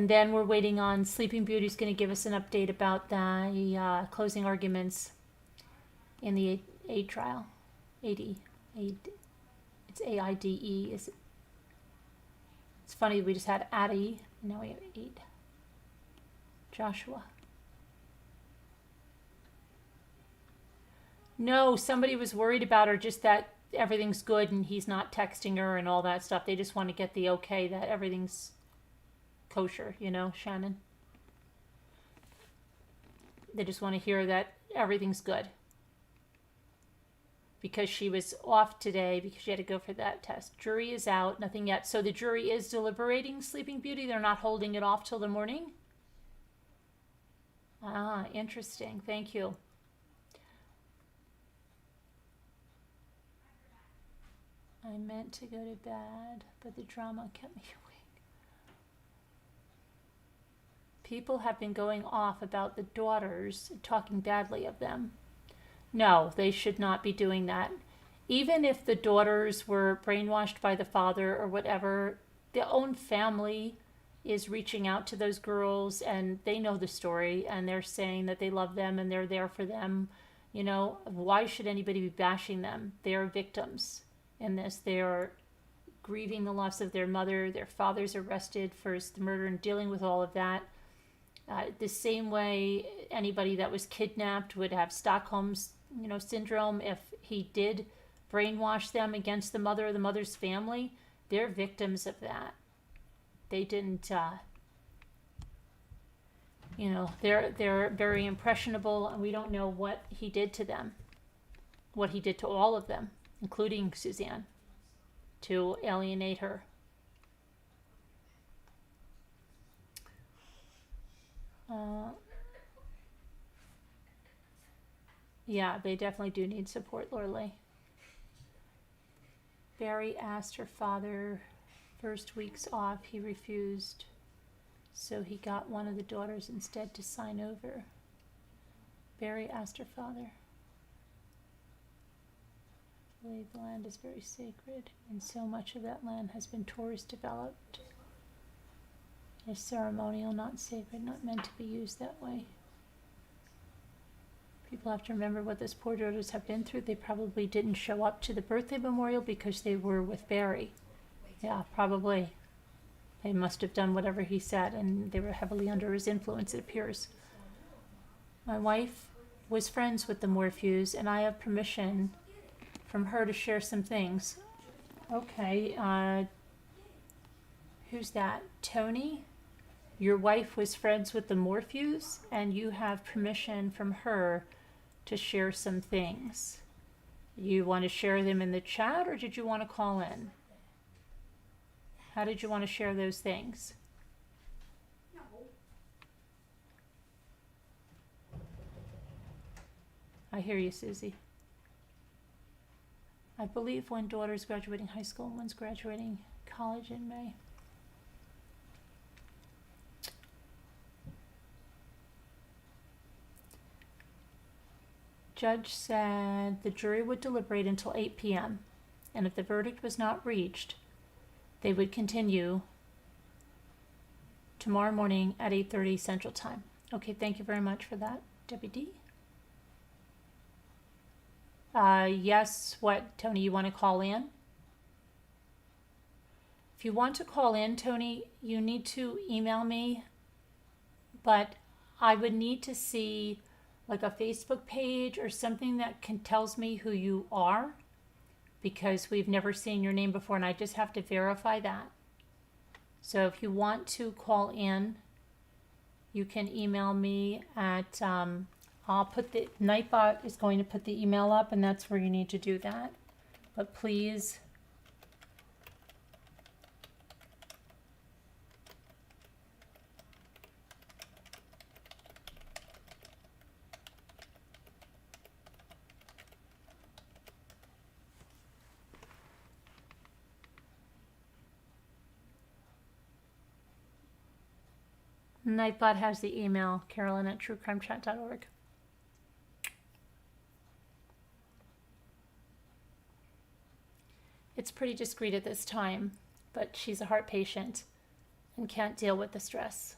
then we're waiting on Sleeping Beauty's going to give us an update about the closing arguments in the Aide trial. Aide. It's AIDE. It's funny, we just had Addie, and now we have Aide. Joshua. No, somebody was worried about her, just that everything's good and he's not texting her and all that stuff. They just want to get the okay that everything's kosher, you know, Shannon. They just want to hear that everything's good. Because she was off today because she had to go for that test. Jury is out, nothing yet. So the jury is deliberating Sleeping Beauty. They're not holding it off till the morning? Ah, interesting. Thank you. I meant to go to bed, but the drama kept me awake. People have been going off about the daughters, talking badly of them. No, they should not be doing that. Even if the daughters were brainwashed by the father or whatever, their own family is reaching out to those girls and they know the story and they're saying that they love them and they're there for them. You know, why should anybody be bashing them? They are victims in this. They are grieving the loss of their mother. Their father's arrested for the murder and dealing with all of that. The same way anybody that was kidnapped would have Stockholm's, syndrome. If he did brainwash them against the mother or the mother's family, they're victims of that. They didn't, they're very impressionable, and we don't know what he did to them, what he did to all of them, including Suzanne, to alienate her. Yeah, they definitely do need support, Lorelei. Barry asked her father first weeks off. He refused, so he got one of the daughters instead to sign over. Barry asked her father. I believe the land is very sacred, and so much of that land has been tourist developed. It is ceremonial, not sacred, not meant to be used that way. People have to remember what those poor daughters have been through. They probably didn't show up to the birthday memorial because they were with Barry. Yeah, probably. They must have done whatever he said, and they were heavily under his influence, it appears. My wife was friends with the Morphews, and I have permission from her to share some things. Okay, who's that? Tony? Your wife was friends with the Morphews, and you have permission from her to share some things. You want to share them in the chat, or did you want to call in? How did you want to share those things? I hear you, Susie. I believe one daughter's graduating high school and one's graduating college in May. judge said the jury would deliberate until 8 p.m. and if the verdict was not reached, they would continue tomorrow morning at 8:30 Central Time. Okay, thank you very much for that, Debbie D. Yes, what, Tony, you want to call in? If you want to call in, Tony, you need to email me, but I would need to see like a Facebook page or something that tells me who you are, because we've never seen your name before and I just have to verify that. So if you want to call in, you can email me at, I'll put the, Nightbot is going to put the email up and that's where you need to do that. But please, Nightbot has the email, Carolyn@truecrimechat.org. It's pretty discreet at this time, but she's a heart patient and can't deal with the stress.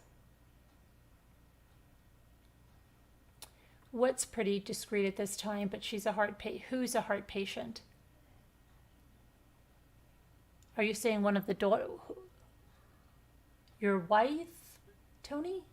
What's pretty discreet at this time, but she's a who's a heart patient? Are you saying one of the daughter? Your wife? Tony?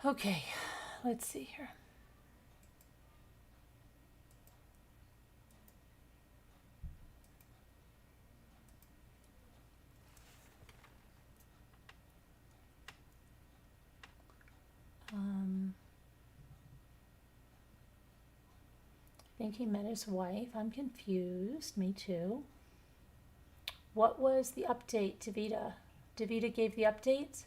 Okay, let's see here. I think he met his wife. I'm confused. Me too. What was the update, Davida? Davida gave the update?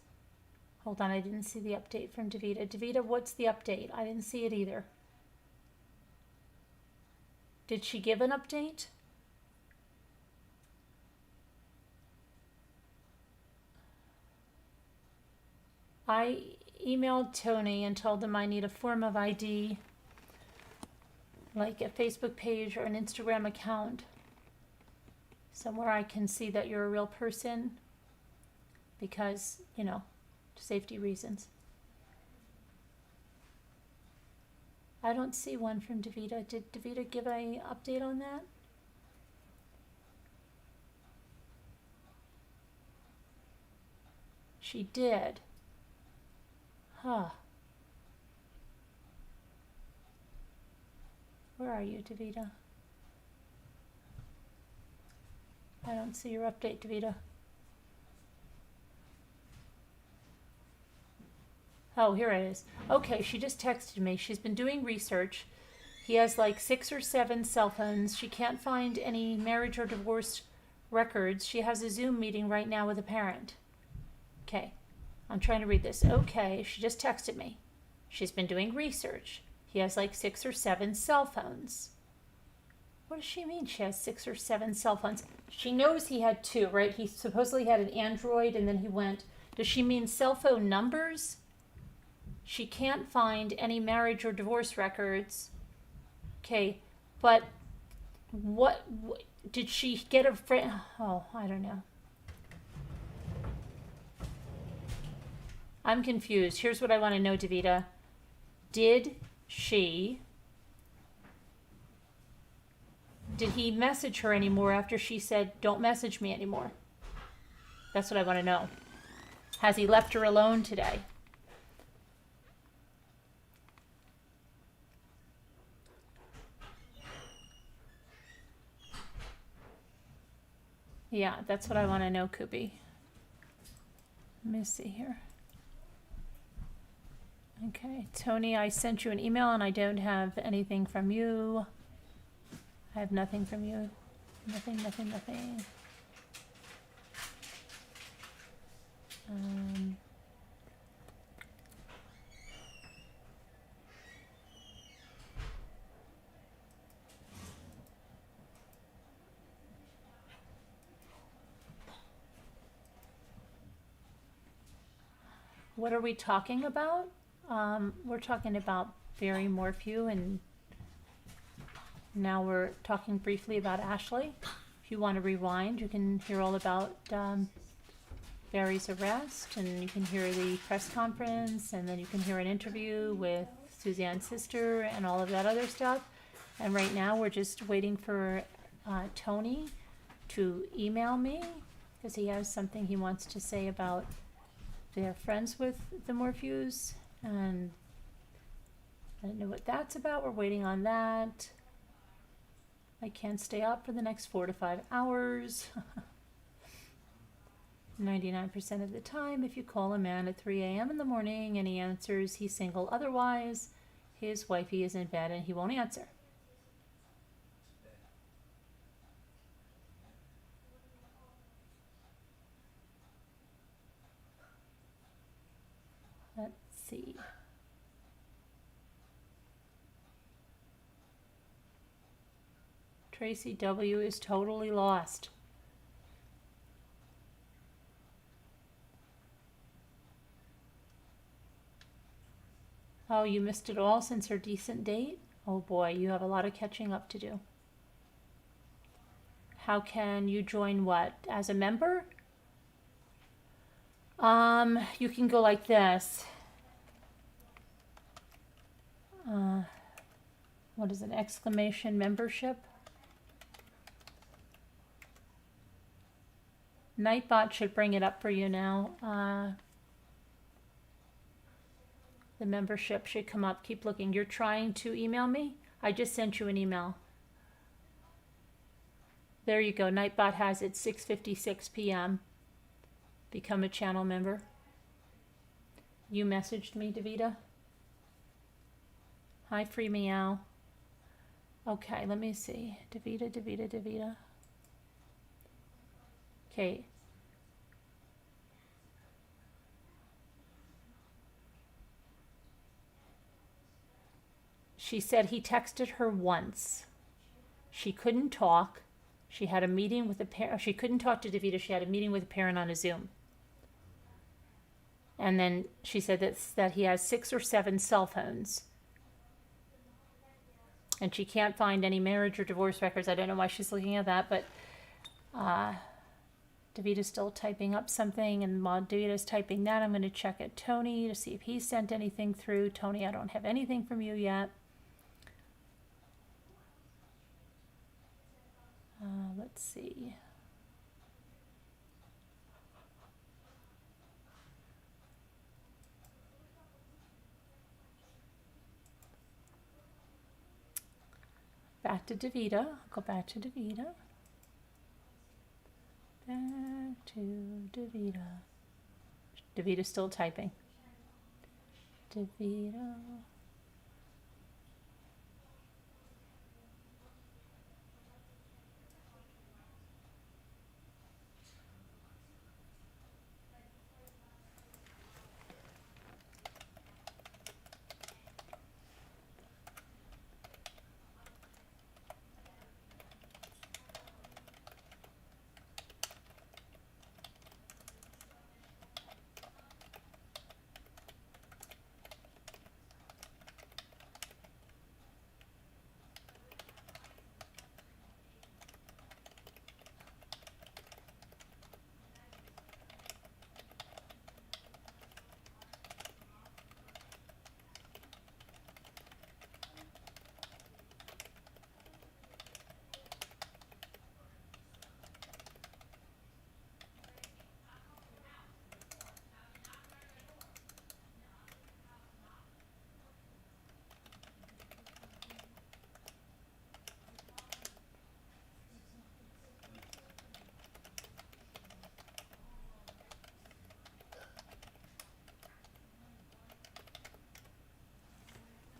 Hold on, I didn't see the update from Davida. Davida, what's the update? I didn't see it either. Did she give an update? I emailed Tony and told him I need a form of ID, like a Facebook page or an Instagram account, somewhere I can see that you're a real person, because, you know, safety reasons. I don't see one from Davida. Did Davida give an update on that? She did. Huh. Where are you, Davida? I don't see your update, Davida. Oh, here it is. Okay, she just texted me. She's been doing research. He has like 6 or 7 cell phones. She can't find any marriage or divorce records. She has a Zoom meeting right now with a parent. Okay, I'm trying to read this. Okay, she just texted me. She's been doing research. He has like 6 or 7 cell phones. What does she mean she has 6 or 7 cell phones? She knows he had 2, right? He supposedly had an Android and then he went. Does she mean cell phone numbers? She can't find any marriage or divorce records. Okay, but what did she get a friend? Oh, I don't know. I'm confused. Here's what I want to know, Davida. Did he message her anymore after she said, don't message me anymore? That's what I want to know. Has he left her alone today? Yeah, that's what I want to know, Koopy. Let me see here. Okay, Tony, I sent you an email and I don't have anything from you. I have nothing from you. Nothing. What are we talking about? We're talking about Barry Morphew, and now we're talking briefly about Ashley. If you want to rewind, you can hear all about Barry's arrest, and you can hear the press conference, and then you can hear an interview with Suzanne's sister and all of that other stuff. And right now we're just waiting for Tony to email me because he has something he wants to say about they're friends with the Morphews, and I don't know what that's about. We're waiting on that. I can't stay up for the next 4 to 5 hours. 99% of the time, if you call a man at 3 a.m. in the morning and he answers he's single, otherwise his wifey is in bed and he won't answer. Let's see. Tracy W. is totally lost. Oh, you missed it all since her decent date? Oh boy, you have a lot of catching up to do. How can you join what? As a member? You can go like this. What is an exclamation membership? Nightbot should bring it up for you now. The membership should come up. Keep looking. You're trying to email me? I just sent you an email. There you go. Nightbot has it 6:56 p.m. Become a channel member. You messaged me, Davida. Hi, Free Meow. Okay, let me see. Davida. Okay. She said he texted her once. She couldn't talk. She had a meeting with a parent. She couldn't talk to Davida. She had a meeting with a parent on a Zoom. And then she said that he has 6 or 7 cell phones. And she can't find any marriage or divorce records. I don't know why she's looking at that, but Davida's still typing up something, and while Davida's typing that, I'm going to check at Tony to see if he sent anything through. Tony, I don't have anything from you yet. Let's see. Back to Davida. I'll go back to Davida. Back to Davida. Davida's still typing. Davida.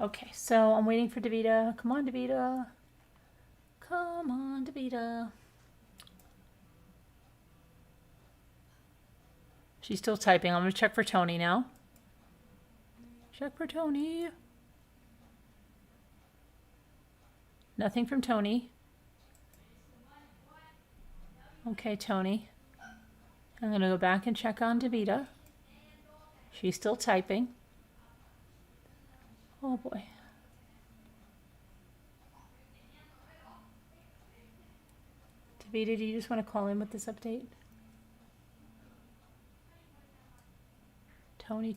Okay, so I'm waiting for Davida. Come on, Davida. Come on, Davida. She's still typing. I'm going to check for Tony now. Check for Tony. Nothing from Tony. Okay, Tony. I'm going to go back and check on Davida. She's still typing. Oh boy. Davida, do you just want to call in with this update? Tony.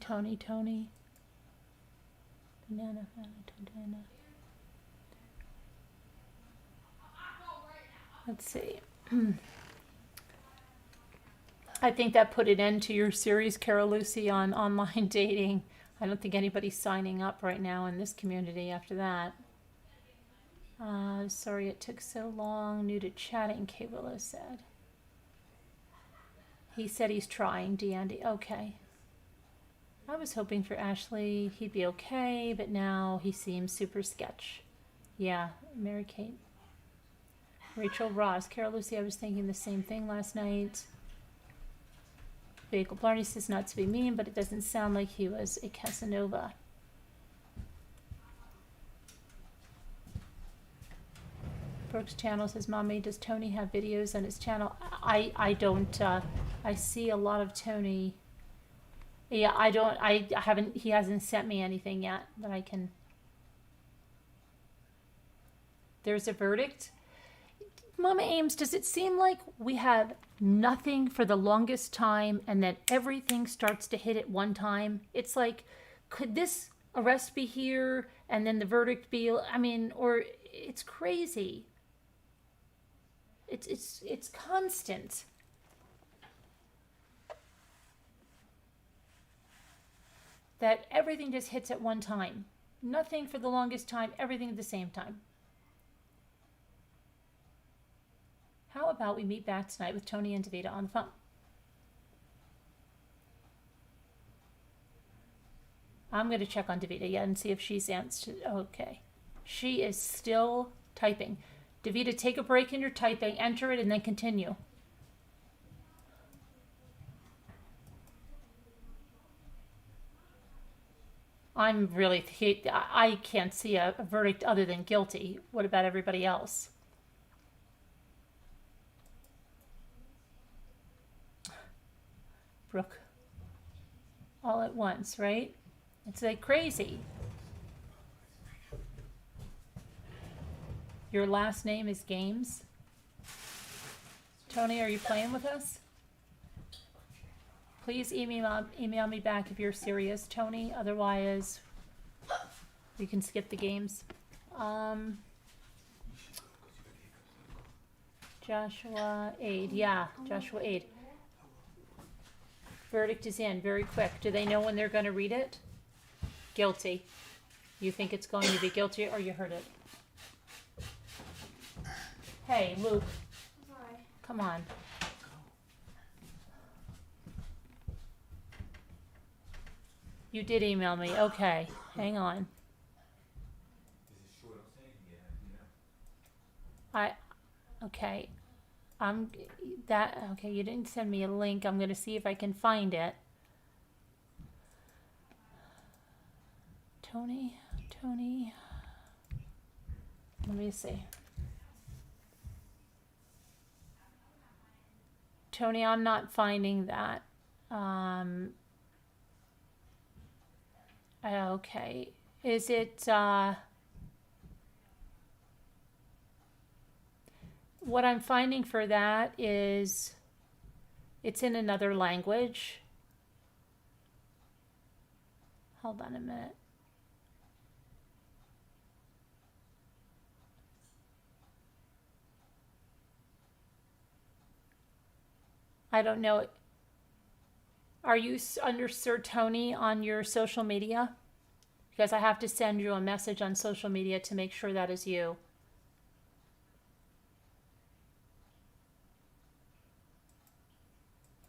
Banana. Let's see. I think that put an end to your series, Cara Lucy, on online dating. I don't think anybody's signing up right now in this community after that. Sorry it took so long. New to chatting, K. Willow said. He said he's trying, DeAndy. Okay. I was hoping for Ashley. He'd be okay, but now he seems super sketch. Yeah, Mary Kate. Rachel Ross. Cara Lucy, I was thinking the same thing last night. Bagel Blarney says not to be mean, but it doesn't sound like he was a Casanova. Brooks Channel says, Mommy, does Tony have videos on his channel? I don't. I see a lot of Tony. Yeah, I haven't, he hasn't sent me anything yet that I can. There's a verdict. Mama Ames, does it seem like we have nothing for the longest time and then everything starts to hit at one time? It's like, could this arrest be here and then the verdict be, I mean, or it's crazy. It's constant. That everything just hits at one time. Nothing for the longest time, everything at the same time. How about we meet back tonight with Tony and Davida on the phone? I'm going to check on Davida and see if she's answered. Okay. She is still typing. Davida, take a break in your typing, enter it, and then continue. I'm really, I can't see a verdict other than guilty. What about everybody else? Brooke. All at once, right? It's like crazy. Your last name is Games? Tony, are you playing with us? Please email me back if you're serious, Tony. Otherwise, we can skip the games. Joshua Aide. Yeah, Joshua Aide. Verdict is in very quick. Do they know when they're going to read it? Guilty. You think it's going to be guilty or you heard it? Hey, Luke. Hi. Come on. You did email me. Okay. Hang on. Okay. Okay, you didn't send me a link. I'm going to see if I can find it. Tony. Let me see. Tony, I'm not finding that. Okay. Is it, what I'm finding for that is it's in another language. Hold on a minute. I don't know. Are you under Sir Tony on your social media? Because I have to send you a message on social media to make sure that is you.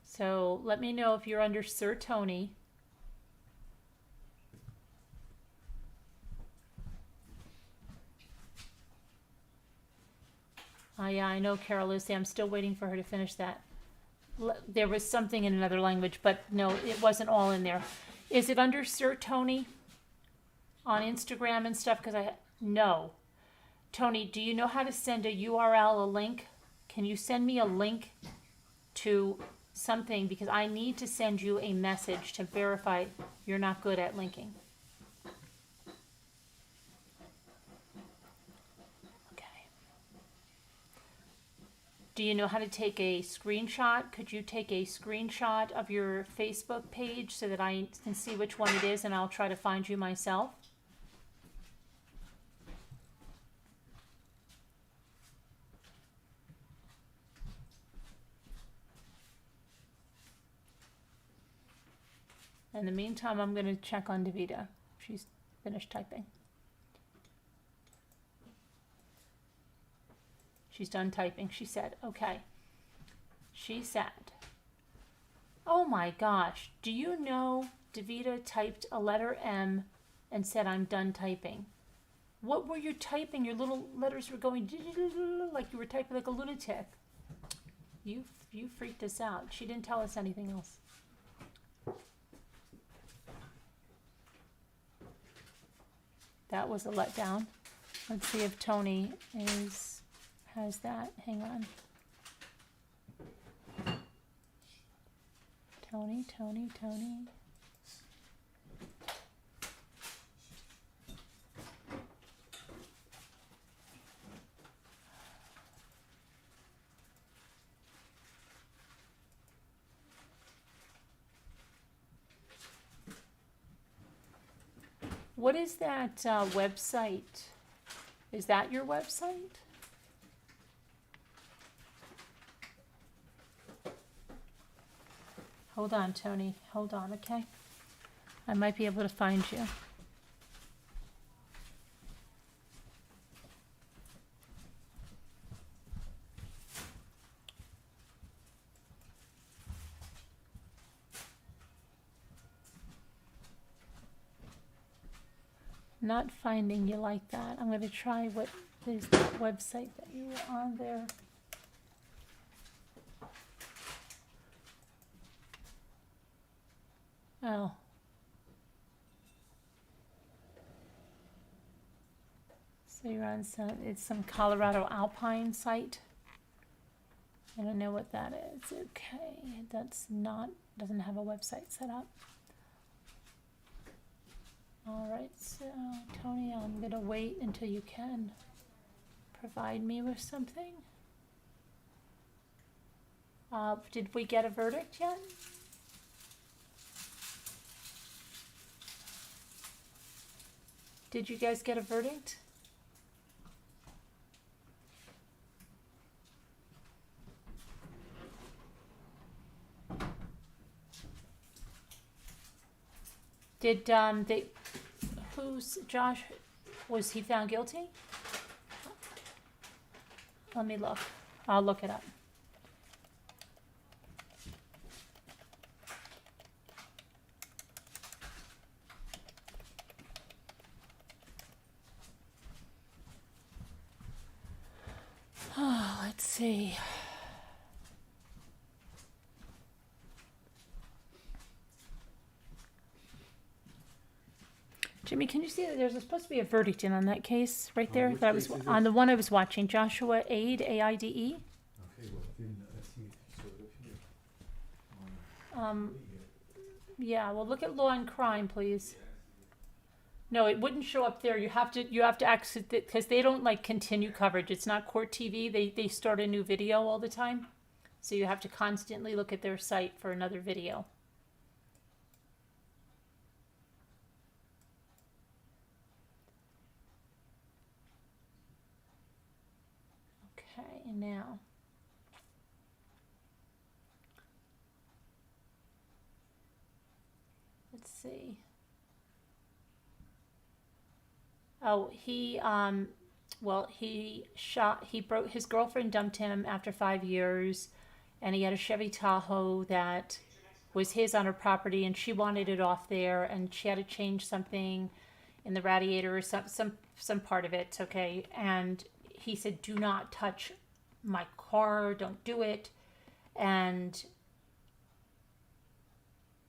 So let me know if you're under Sir Tony. Yeah, I know Carol Lucy. I'm still waiting for her to finish that. There was something in another language, but no, it wasn't all in there. Is it under Sir Tony on Instagram and stuff? No. Tony, do you know how to send a URL, a link? Can you send me a link to something? Because I need to send you a message to verify you're not good at linking. Okay. Do you know how to take a screenshot? Could you take a screenshot of your Facebook page so that I can see which one it is and I'll try to find you myself? In the meantime, I'm going to check on Davida. She's finished typing. She's done typing, she said. Okay. She said, oh my gosh, do you know Davida typed a letter M and said, I'm done typing? What were you typing? Your little letters were going like you were typing like a lunatic. You freaked us out. She didn't tell us anything else. That was a letdown. Let's see if Tony has that. Hang on. Tony. What is that website? Is that your website? Hold on, Tony. Hold on, okay? I might be able to find you. Not finding you like that. I'm going to try what is that website that you were on there. Oh. So you're on it's some Colorado Alpine site. I don't know what that is. Okay, doesn't have a website set up. All right, so Tony, I'm gonna wait until you can provide me with something. Did we get a verdict yet? Did you guys get a verdict? Did Josh, was he found guilty? Let me look. I'll look it up. Oh, let's see. Jimmy, can you see that there's supposed to be a verdict in on that case right there? That I was on the one I was watching. Joshua Aide, Aide. Okay, well, let's see if you showed up here. Yeah. Well, look at law and crime, please. No, it wouldn't show up there. You have to exit it because they don't like continue coverage. It's not court TV. They start a new video all the time, so you have to constantly look at their site for another video. Okay, now. Let's see. Oh, he broke, his girlfriend dumped him after 5 years, and he had a Chevy Tahoe that was his on her property, and she wanted it off there, and she had to change something in the radiator or some part of it, okay? And he said, do not touch my car, don't do it. And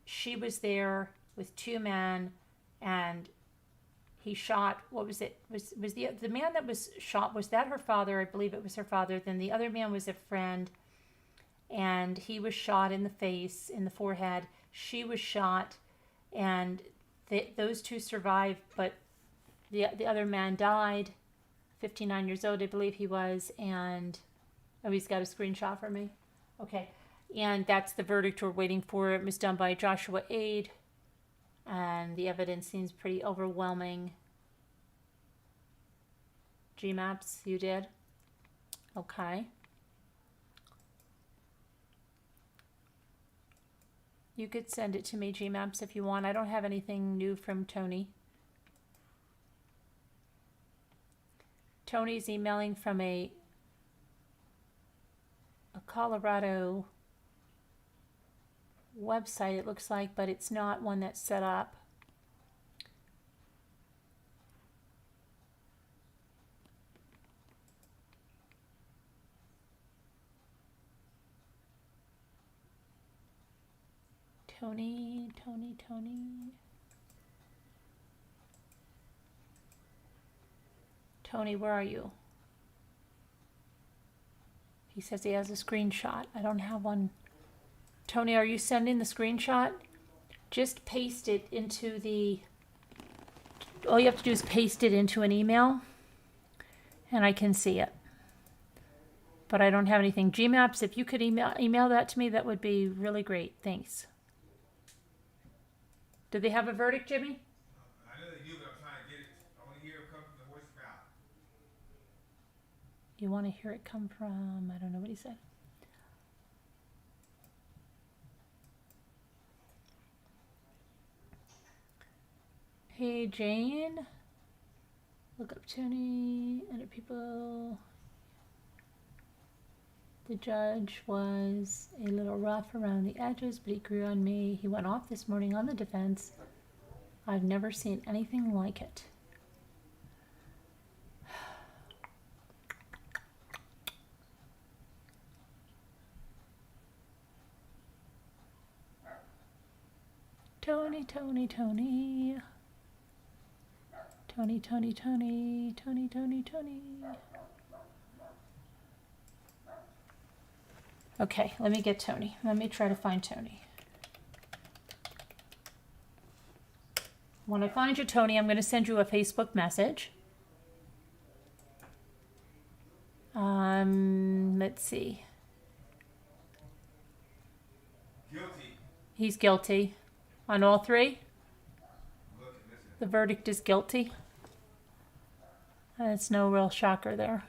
she was there with two men, and he shot, what was it? Was the man that was shot, was that her father? I believe it was her father. Then the other man was a friend, and he was shot in the face, in the forehead. She was shot, and those two survived, but the other man died, 59 years old, I believe he was, and oh, he's got a screenshot for me. Okay, and that's the verdict we're waiting for. It was done by Joshua Aide, and the evidence seems pretty overwhelming. GMAPs, you did? Okay. You could send it to me, GMAPs, if you want. I don't have anything new from Tony. Tony's emailing from a Colorado website, it looks like, but it's not one that's set up. Tony. Tony, where are you? He says he has a screenshot. I don't have one. Tony, are you sending the screenshot? Just paste it into the... All you have to do is paste it into an email, and I can see it. But I don't have anything. GMAPs, if you could email that to me, that would be really great. Thanks. Do they have a verdict, Jimmy? I know they do, but I'm trying to get it. I want to hear it come from the horse's mouth. You want to hear it come from... I don't know what he said. Hey, Jane. Look up Tony. Other people. The judge was a little rough around the edges, but he grew on me. He went off this morning on the defense. I've never seen anything like it. Tony. Okay, let me get Tony. Let me try to find Tony. When I find you, Tony, I'm going to send you a Facebook message. Let's see. Guilty. He's guilty on all three. The verdict is guilty. That's no real shocker there.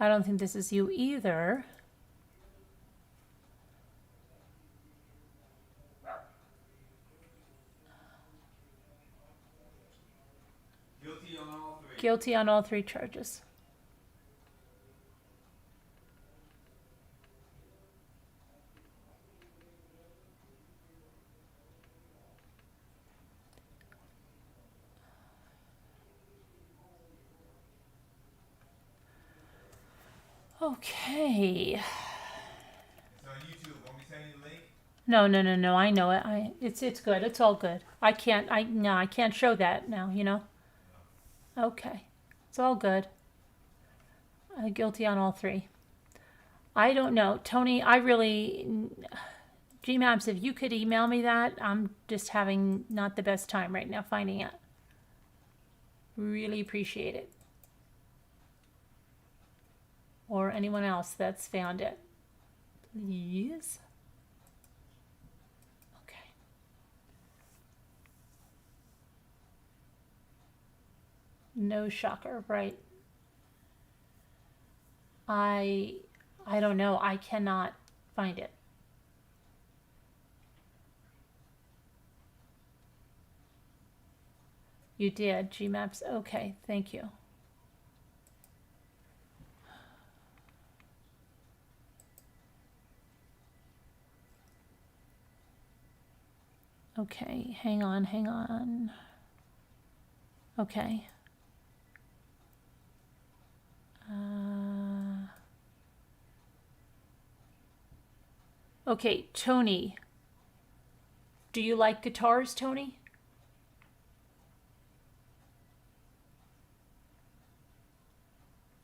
I don't think this is you either. Guilty on all three. Guilty on all three charges. Okay. It's on YouTube. Want me to send you the link? No. I know it. It's good. It's all good. I can't show that now, you know? Okay. It's all good. Guilty on all three. I don't know. Tony, GMAPs, if you could email me that, I'm just having not the best time right now finding it. Really appreciate it. Or anyone else that's found it. Please. Okay. No shocker, right? I don't know. I cannot find it. You did, GMAPs. Okay, thank you. Okay, hang on. Okay. Okay, Tony. Do you like guitars, Tony?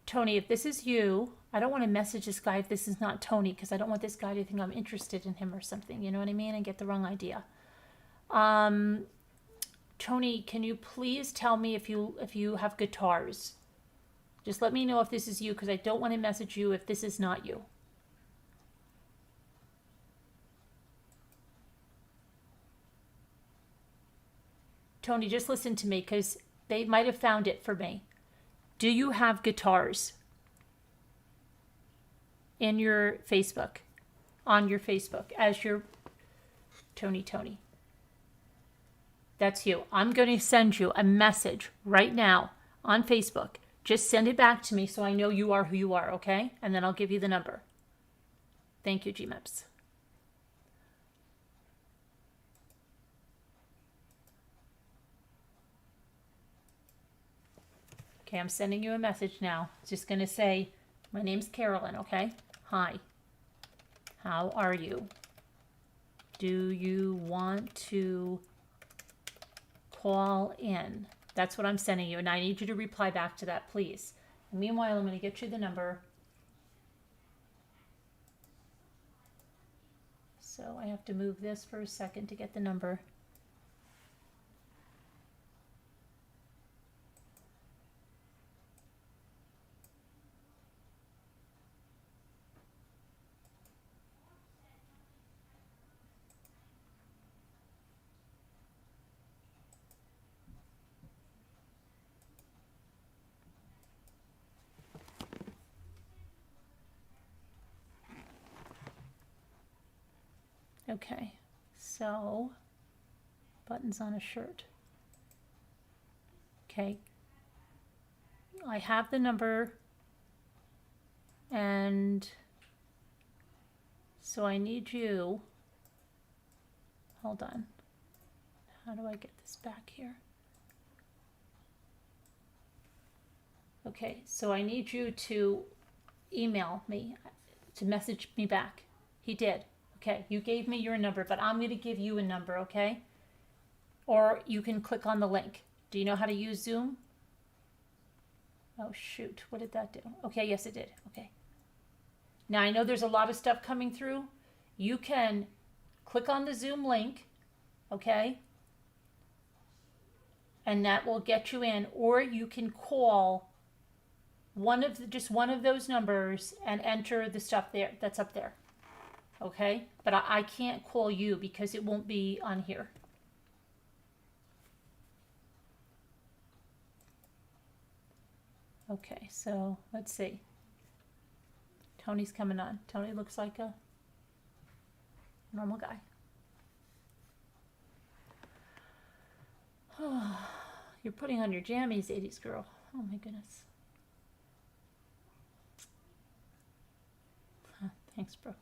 Tony, if this is you, I don't want to message this guy if this is not Tony, because I don't want this guy to think I'm interested in him or something, you know what I mean, and get the wrong idea. Tony, can you please tell me if you have guitars? Just let me know if this is you, because I don't want to message you if this is not you. Tony, just listen to me, because they might have found it for me. Do you have guitars in your Facebook, on your Facebook, as your Tony? That's you. I'm going to send you a message right now on Facebook. Just send it back to me so I know you are who you are, okay? And then I'll give you the number. Thank you, GMEPS. Okay, I'm sending you a message now. It's just going to say, my name's Carolyn, okay? Hi. How are you? Do you want to call in? That's what I'm sending you, and I need you to reply back to that, please. Meanwhile, I'm going to get you the number. So I have to move this for a second to get the number. Okay, so buttons on a shirt. Okay, I have the number, and so I need you, hold on, how do I get this back here? Okay, so I need you to email me, to message me back. He did. Okay, you gave me your number, but I'm going to give you a number, okay? Or you can click on the link. Do you know how to use Zoom? Oh, shoot. What did that do? Okay, yes, it did. Okay. Now, I know there's a lot of stuff coming through. You can click on the Zoom link, okay? And that will get you in. Or you can call just one of those numbers and enter the stuff there that's up there. Okay, but I can't call you because it won't be on here. Okay, so let's see. Tony's coming on. Tony looks like a normal guy. Oh, you're putting on your jammies, 80s girl. Oh my goodness. Thanks, bro.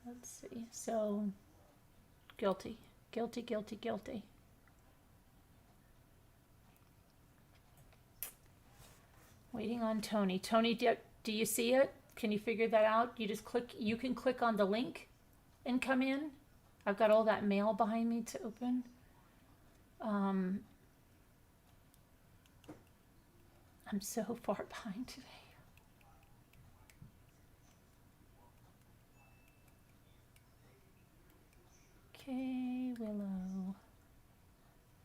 Let's see. So, guilty. Waiting on Tony. Tony, do you see it? Can you figure that out? You just click. You can click on the link and come in. I've got all that mail behind me to open. I'm so far behind today. Okay, Willow.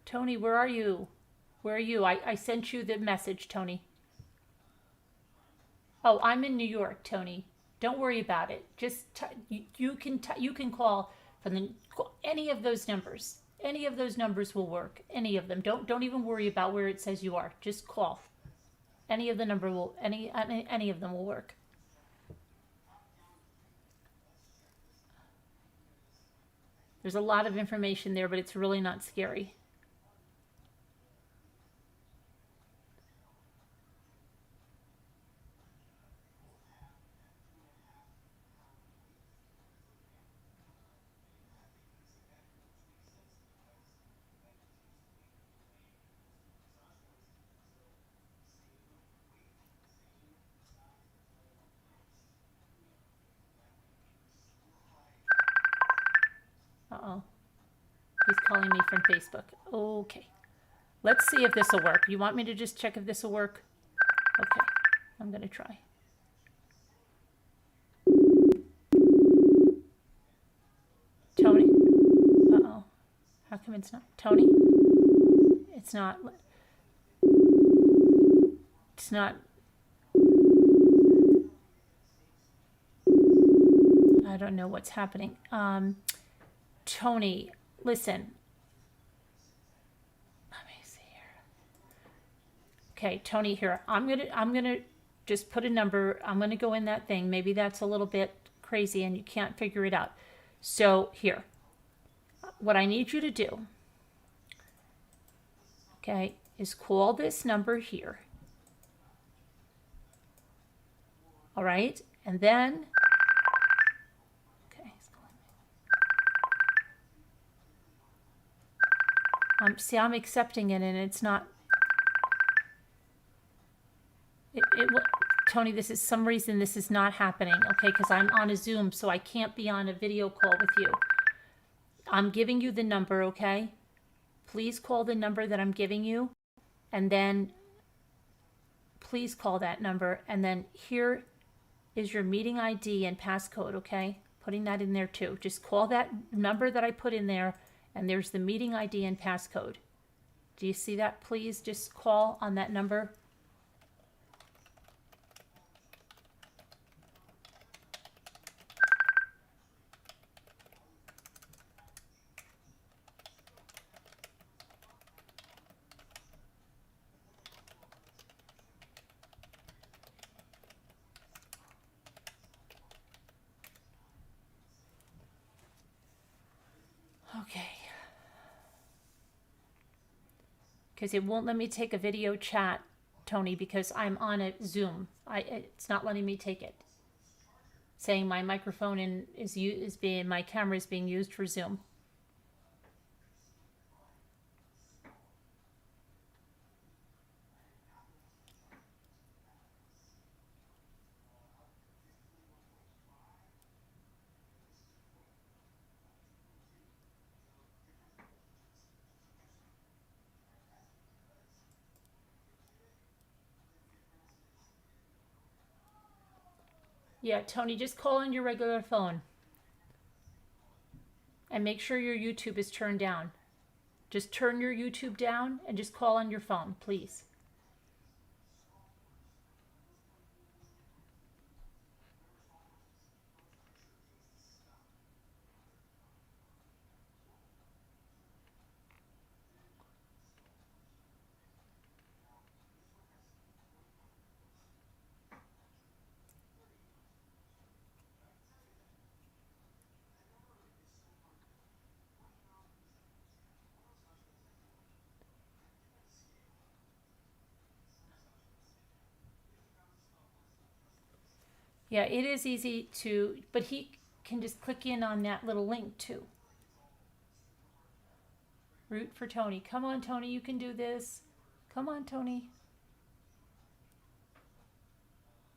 Tony, where are you? I sent you the message, Tony. Oh, I'm in New York, Tony. Don't worry about it. Just you can call from any of those numbers. Any of those numbers will work. Any of them. Don't even worry about where it says you are. Just call. Any of the number will any of them will work. There's a lot of information there, but it's really not scary. calling me from Facebook. Okay. Let's see if this will work. You want me to just check if this will work? Okay. I'm going to try. Tony? Uh-oh. How come it's not? Tony? It's not. It's not. I don't know what's happening. Tony, listen. Let me see here. Okay, Tony, here. I'm gonna just put a number. I'm gonna go in that thing. Maybe that's a little bit crazy and you can't figure it out. So here, what I need you to do, okay, is call this number here. All right, and then, okay, see, I'm accepting it and it's not, Tony, this is some reason this is not happening, okay, because I'm on a Zoom, so I can't be on a video call with you. I'm giving you the number, okay? Please call the number that I'm giving you, and then please call that number, and then here is your meeting ID and passcode, okay? Putting that in there too. Just call that number that I put in there, and there's the meeting ID and passcode. Do you see that? Please just call on that number. Okay. Because it won't let me take a video chat, Tony, because I'm on a Zoom. It's not letting me take it. Saying my microphone my camera is being used for Zoom. Yeah, Tony, just call on your regular phone. And make sure your YouTube is turned down. Just turn your YouTube down and just call on your phone, please. Yeah, it is easy to, but he can just click in on that little link too. Root for Tony. Come on, Tony, you can do this. Come on, Tony.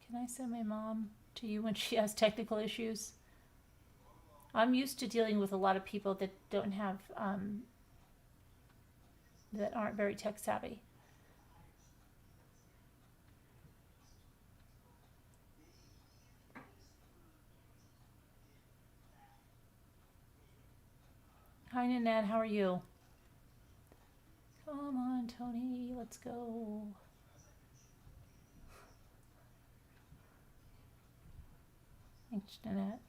Can I send my mom to you when she has technical issues? I'm used to dealing with a lot of people that don't have, that aren't very tech savvy. Hi, Nanette, how are you? Come on, Tony, let's go. Thanks, Nanette.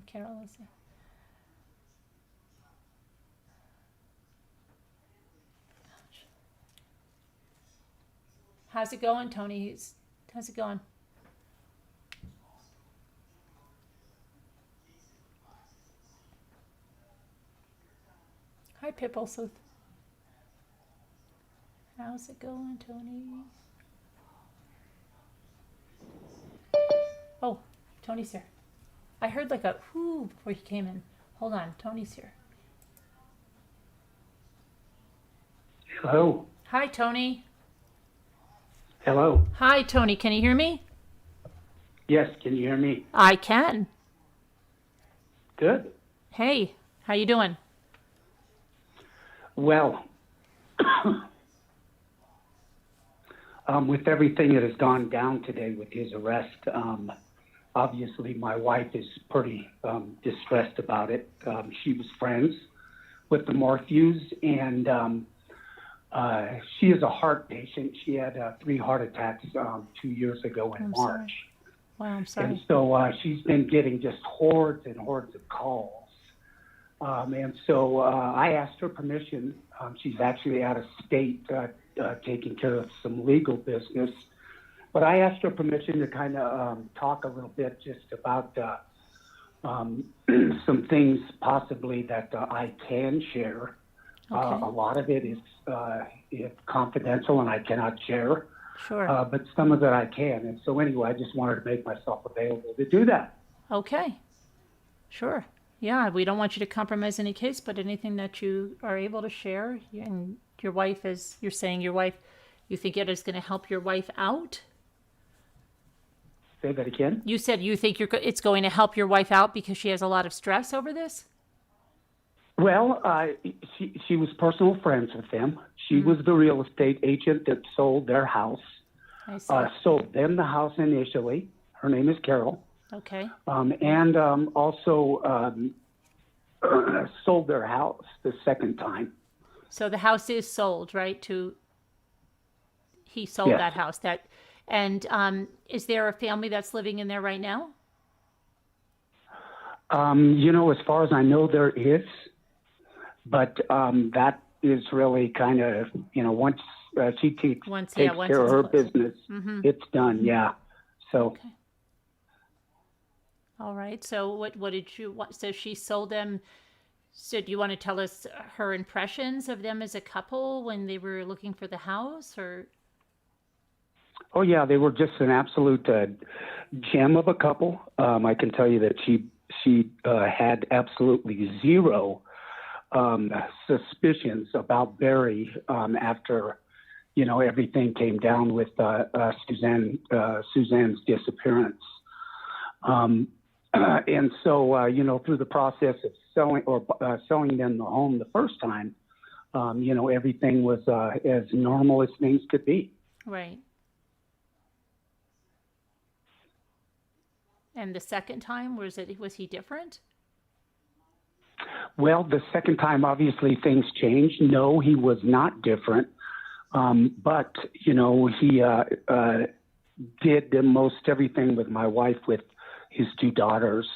Carol is there. How's it going, Tony? How's it going? Hi, Pipple. How's it going, Tony? Oh, Tony's here. I heard like a whoo before he came in. Hold on, Tony's here. Hello. Hi, Tony. Hello. Hi, Tony. Can you hear me? Yes, can you hear me? I can. Good. Hey, how you doing? Well, with everything that has gone down today with his arrest, obviously my wife is pretty distressed about it. She was friends with the Morphews, and she is a heart patient. She had 3 heart attacks 2 years ago in March. Sorry. Wow, I'm sorry. And so she's been getting just hordes and hordes of calls. And so I asked her permission. She's actually out of state taking care of some legal business. But I asked her permission to kind of talk a little bit just about some things possibly that I can share. Okay. A lot of it is confidential and I cannot share. Sure. But some of it I can. And so anyway, I just wanted to make myself available to do that. Okay. Sure. Yeah, we don't want you to compromise any case, but anything that you are able to share, and your wife is, you're saying your wife, you think it is going to help your wife out? Say that again? You said you think it's going to help your wife out because she has a lot of stress over this? Well, she was personal friends with them. She was the real estate agent that sold their house. I see. Sold them the house initially. Her name is Carol. Okay. And also sold their house the second time. So the house is sold, right? He sold Yes. that house. And is there a family that's living in there right now? As far as I know, there is. But that is really kind of, once she takes care of her closed. business, Mm-hmm. it's done, yeah. So. Okay. All right. So what did you want? So she sold them. So do you want to tell us her impressions of them as a couple when they were looking for the house, or? Oh yeah, they were just an absolute gem of a couple. I can tell you that she had absolutely zero suspicions about Barry after everything came down with Suzanne's disappearance. And so through the process of selling them the home the first time, everything was as normal as things could be. Right. And the second time, was he different? Well, the second time, obviously, things changed. No, he was not different. But, he did most everything with my wife with his 2 daughters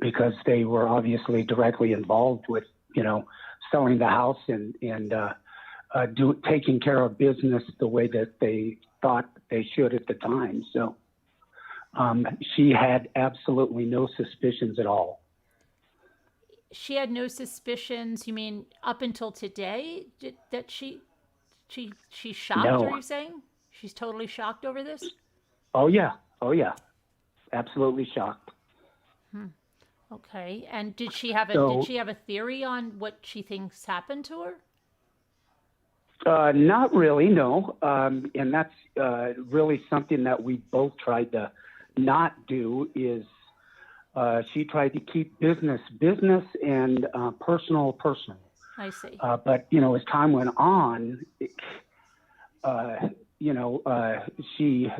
because they were obviously directly involved with, selling the house and taking care of business the way that they thought they should at the time. So she had absolutely no suspicions at all. She had no suspicions. You mean up until today that she's shocked? No. Are you saying she's totally shocked over this? Oh yeah, absolutely shocked. Okay. And did she have a theory on what she thinks happened to her? Not really, no. And that's really something that we both tried to not do. Is she tried to keep business and personal. I see. But as time went on, she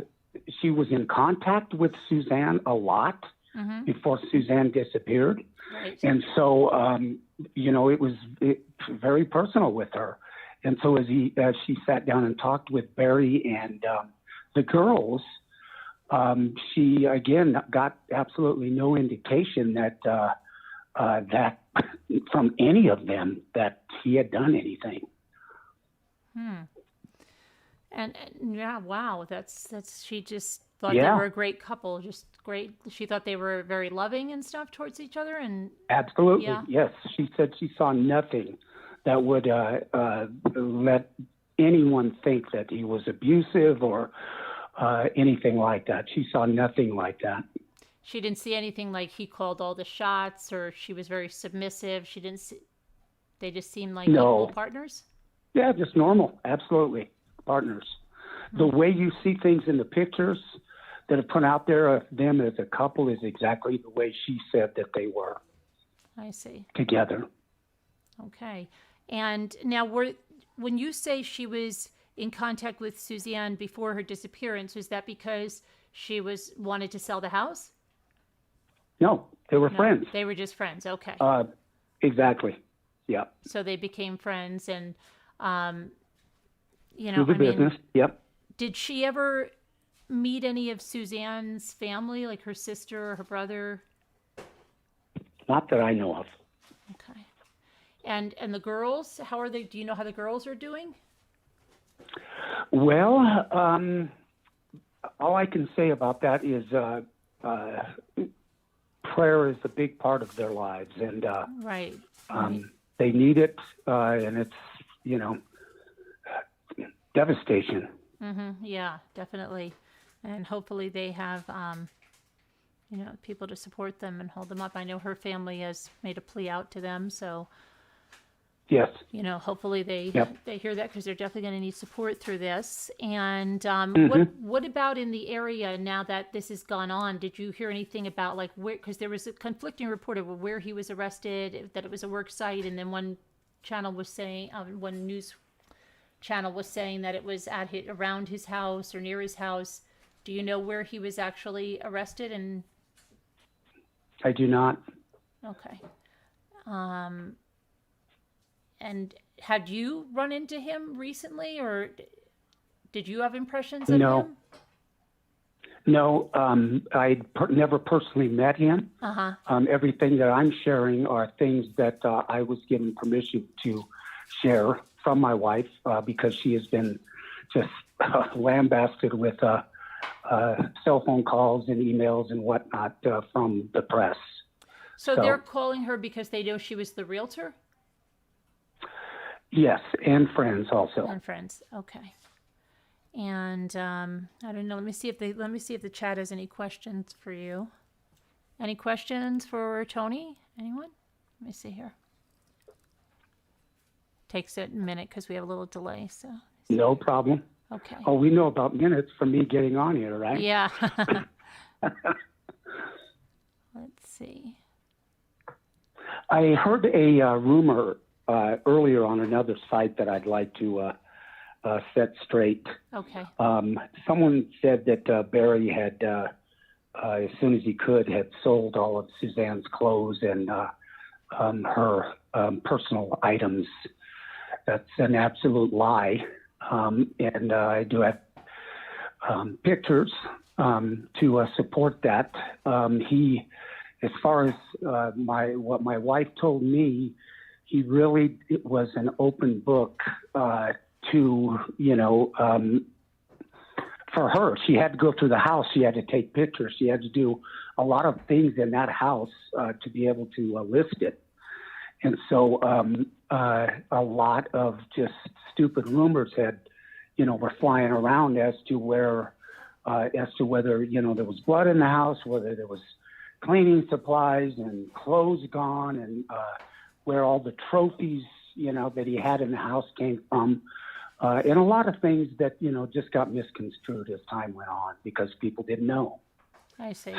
was in contact with Suzanne a lot before Suzanne disappeared, Right. and so it was very personal with her. And so as she sat down and talked with Barry and the girls, she again got absolutely no indication that from any of them that he had done anything. And yeah, wow, that's she just thought Yeah. they were a great couple, just great. She thought they were very loving and stuff towards each other, and Absolutely, Yeah. yes. She said she saw nothing that would let anyone think that he was abusive or anything like that. She saw nothing like that. she didn't see anything like he called all the shots or she was very submissive. She didn't see. They just seemed like No. equal partners. Yeah, just normal. Absolutely. Partners. The way you see things in the pictures that are put out there of them as a couple is exactly the way she said that they were. I see. Together. Okay. And now, when you say she was in contact with Suzanne before her disappearance, was that because she wanted to sell the house? No, they were friends. They were just friends. Okay. Exactly. Yeah. So they became friends, and Through the business. Yep. Did she ever meet any of Suzanne's family, like her sister or her brother? Not that I know of. Okay. And the girls, how are they? Do you know how the girls are doing? Well, all I can say about that is prayer is a big part of their lives, and right. They need it, and it's devastation. Yeah, definitely. And hopefully they have, people to support them and hold them up. I know her family has made a plea out to them, so yes, hopefully they hear that, because they're definitely going to need support through this. And what about in the area now that this has gone on? Did you hear anything about where? Because there was a conflicting report of where he was arrested, that it was a work site, and then one channel was saying, one news channel was saying that it was around his house or near his house. Do you know where he was actually arrested? And I do not. Okay. And had you run into him recently, or did you have impressions of him? No, I never personally met him. Everything that I'm sharing are things that I was given permission to share from my wife, because she has been just lambasted with cell phone calls and emails and whatnot from the press. So they're calling her because they know she was the realtor? Yes, and friends also. And friends, okay. And I don't know. Let me see if the chat has any questions for you. Any questions for Tony? Anyone? Let me see here. Takes a minute because we have a little delay. So no problem. Okay. Oh, we know about minutes from me getting on here, right? Yeah. Let's see. I heard a rumor earlier on another site that I'd like to set straight. Okay. Someone said that Barry had, as soon as he could, had sold all of Suzanne's clothes and her personal items. That's an absolute lie. And I do have pictures to support that. He, as far as what my wife told me, he really was an open book to, for her. She had to go through the house. She had to take pictures. She had to do a lot of things in that house to be able to list it. And so a lot of just stupid rumors were flying around as to whether, there was blood in the house, whether there was cleaning supplies and clothes gone, and where all the trophies, that he had in the house came from. And a lot of things that, just got misconstrued as time went on because people didn't know. I see.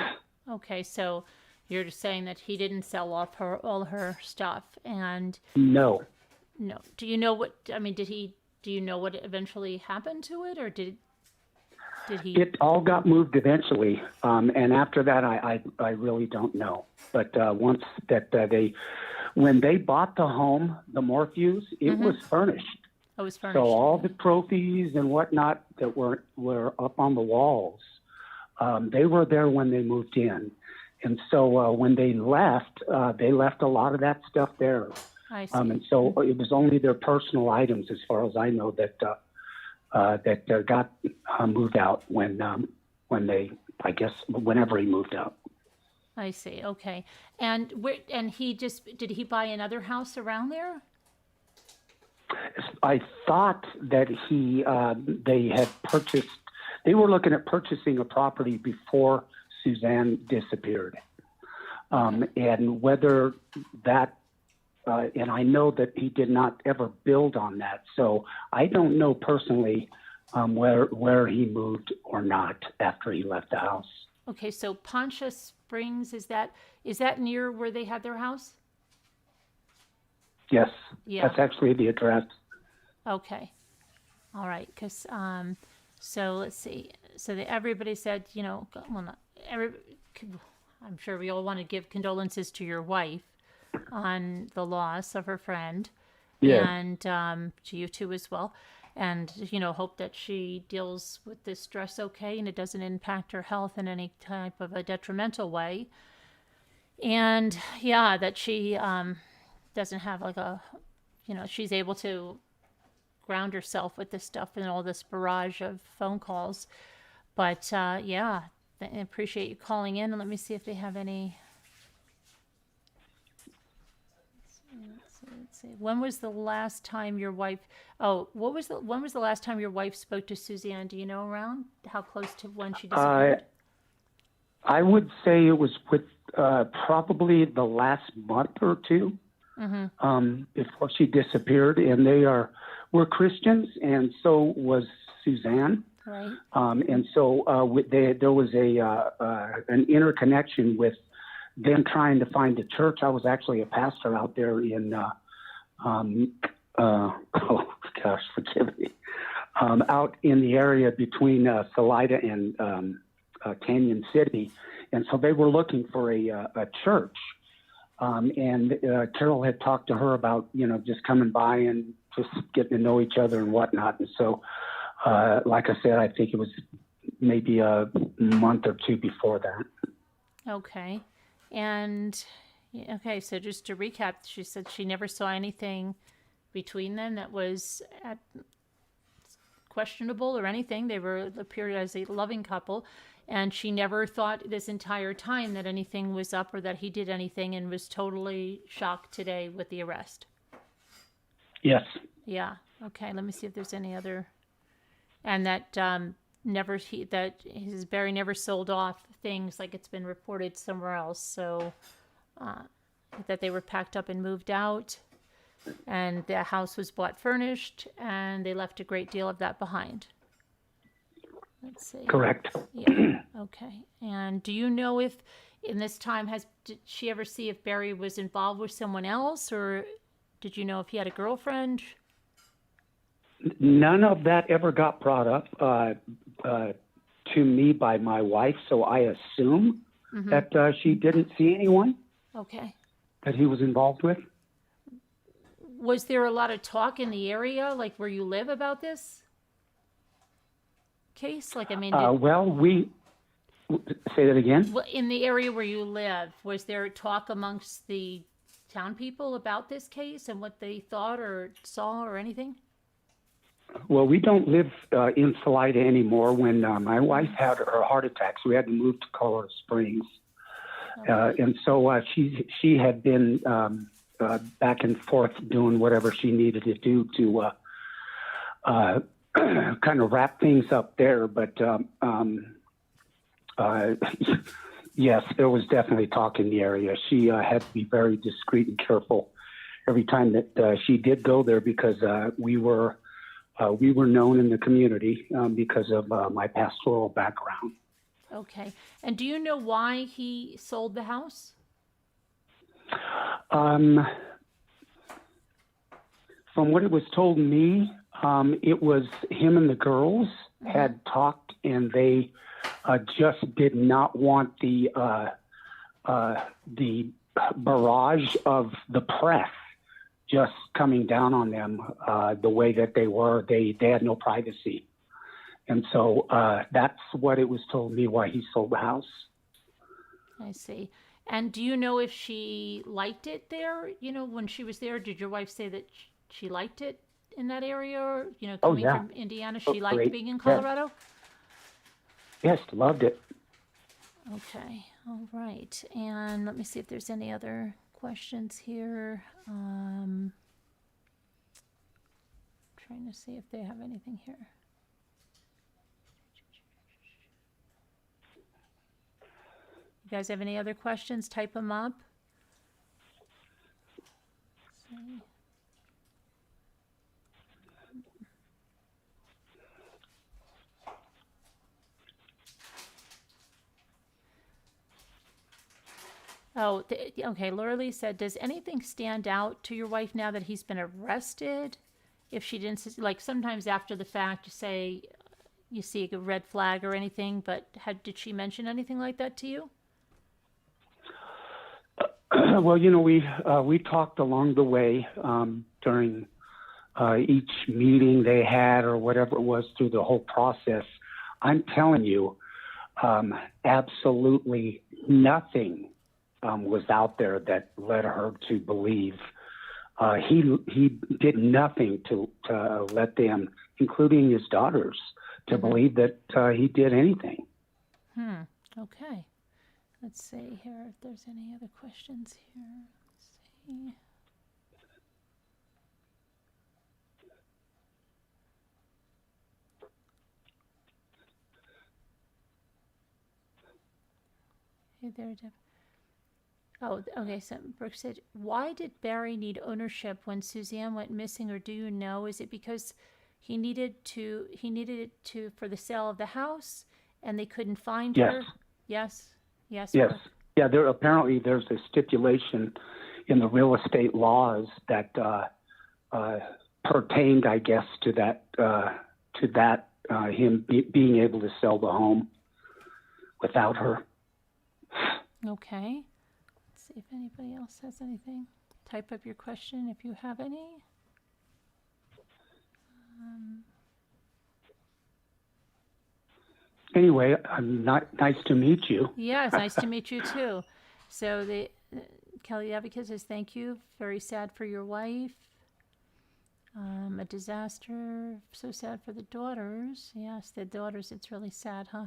Okay, so you're just saying that he didn't sell off all her stuff, and no. Do you know what? I mean, do you know what eventually happened to it, or did he? It all got moved eventually, and after that, I really don't know. But once that when they bought the home, the Morphews, it was furnished. It was furnished. So all the trophies and whatnot that were up on the walls, they were there when they moved in. And so when they left a lot of that stuff there. I see. And so it was only their personal items, as far as I know, that got moved out whenever he moved out. I see. Okay. And did he buy another house around there? I thought that they were looking at purchasing a property before Suzanne disappeared. And whether that, and I know that he did not ever build on that. So I don't know personally where he moved or not after he left the house. Okay, so Poncha Springs, is that near where they had their house? Yes, Yeah. that's actually the address. Okay. All right, because so let's see. So everybody said, well, not I'm sure we all want to give condolences to your wife on the loss of her friend, and to you too as well. And hope that she deals with this stress okay, and it doesn't impact her health in any type of a detrimental way. And that she doesn't have like she's able to ground herself with this stuff and all this barrage of phone calls. But I appreciate you calling in, and let me see if they have any. Let's see. When was the last time your wife? When was the last time your wife spoke to Suzanne? Do you know around how close to when she disappeared? I would say it was with probably the last month or two before she disappeared, and we're Christians, and so was Suzanne. Right. And so there was an interconnection with them trying to find a church. I was actually a pastor out there in, forgive me, out in the area between Salida and Canyon City. And so they were looking for a church. And Carol had talked to her about, just coming by and just getting to know each other and whatnot. And so, like I said, I think it was maybe a month or two before that. Okay. And, so just to recap, she said she never saw anything between them that was questionable or anything. They appeared as a loving couple. And she never thought this entire time that anything was up or that he did anything, and was totally shocked today with the arrest. Yes. Yeah. Okay. Let me see if there's any other. And that Barry never sold off things like it's been reported somewhere else. So that they were packed up and moved out, and the house was bought furnished, and they left a great deal of that behind. Let's see. Correct. Yeah. Okay. And do you know if in this time did she ever see if Barry was involved with someone else, or did you know if he had a girlfriend? None of that ever got brought up to me by my wife, so I assume that she didn't see anyone Okay. that he was involved with. Was there a lot of talk in the area, like where you live, about this case? Like, I mean, we say that again. In the area where you live, was there talk amongst the town people about this case and what they thought or saw or anything? Well, we don't live in Salida anymore. When my wife had her heart attacks, we had to move to Colorado Springs. And so she had been back and forth doing whatever she needed to do to kind of wrap things up there. But yes, there was definitely talk in the area. She had to be very discreet and careful every time that she did go there, because we were known in the community because of my pastoral background. Okay. And do you know why he sold the house? From what it was told me, it was him and the girls had talked, and they just did not want the barrage of the press just coming down on them the way that they were. They had no privacy. And so that's what it was told me why he sold the house. I see. And do you know if she liked it there? When she was there, did your wife say that she liked it in that area? Or, coming from Indiana, she liked great. being in Colorado? Yes, loved it. Okay. All right. And let me see if there's any other questions here. Trying to see if they have anything here. You guys have any other questions? Type them up. Oh, okay. Laura Lee said, does anything stand out to your wife now that he's been arrested? If she didn't, like sometimes after the fact, you say you see a red flag or anything, but did she mention anything like that to you? Well, we talked along the way during each meeting they had or whatever it was through the whole process. I'm telling you, absolutely nothing was out there that led her to believe. He did nothing to let them, including his daughters, to believe that he did anything. Okay. Let's see here if there's any other questions here. Let's see. Hey there, Deb. Oh, okay. So Brooke said, why did Barry need ownership when Suzanne went missing, or do you know? Is it because he needed it for the sale of the house and they couldn't find her? Yes. Yes. Yes. Yeah, there's a stipulation in the real estate laws that pertained, I guess, to that him being able to sell the home without her. Okay. Let's see if anybody else has anything. Type up your question if you have any. Anyway, nice to meet you. Yes, nice to meet you too. So the Kelly Advocate says, thank you. Very sad for your wife. A disaster. So sad for the daughters. Yes, the daughters. It's really sad, huh?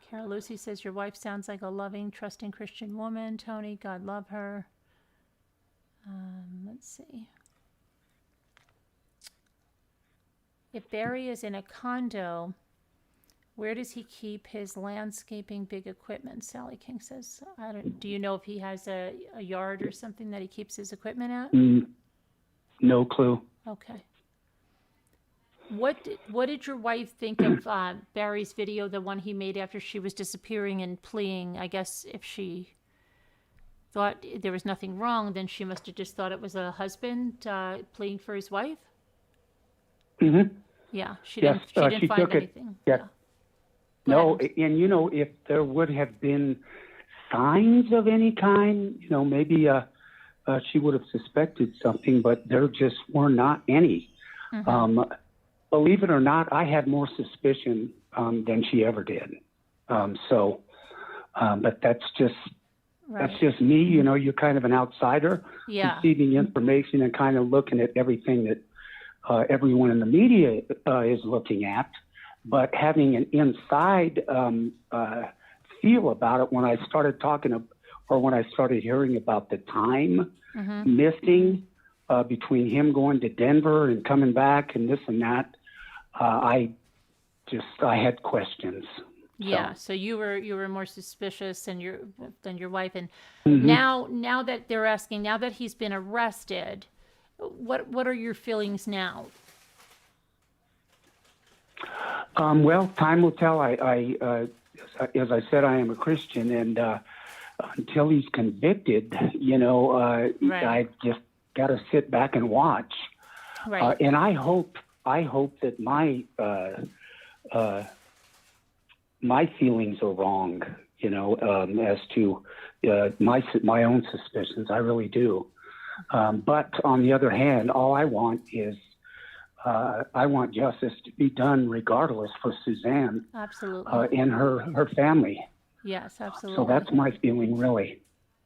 Carol Lucy says, your wife sounds like a loving, trusting Christian woman. Tony, God love her. Let's see. If Barry is in a condo, where does he keep his landscaping big equipment? Sally King says, do you know if he has a yard or something that he keeps his equipment at? No clue. Okay. What did your wife think of Barry's video, the one he made after she was disappearing and pleading? I guess if she thought there was nothing wrong, then she must have just thought it was a husband pleading for his wife. Mm-hmm. Yeah, she didn't find anything. Yeah. No, and if there would have been signs of any kind, maybe she would have suspected something, but there just were not any. Mm-hmm. Believe it or not, I had more suspicion than she ever did. But that's just me. You're kind of an outsider, receiving information and kind of looking at everything that everyone in the media is looking at, but having an inside feel about it when I started when I started hearing about the time missing between him going to Denver and coming back and this and that, I had questions. Yeah, so you were more suspicious than your wife, and now that they're asking, now that he's been arrested, what are your feelings now? Well, time will tell. I as I said, I am a Christian, and until he's convicted, I've just got to sit back and watch. Right. And I hope that my feelings are wrong. As to my own suspicions, I really do. But on the other hand, all I want is I want justice to be done regardless for Suzanne. Absolutely. And her family. Yes, absolutely. So that's my feeling, really.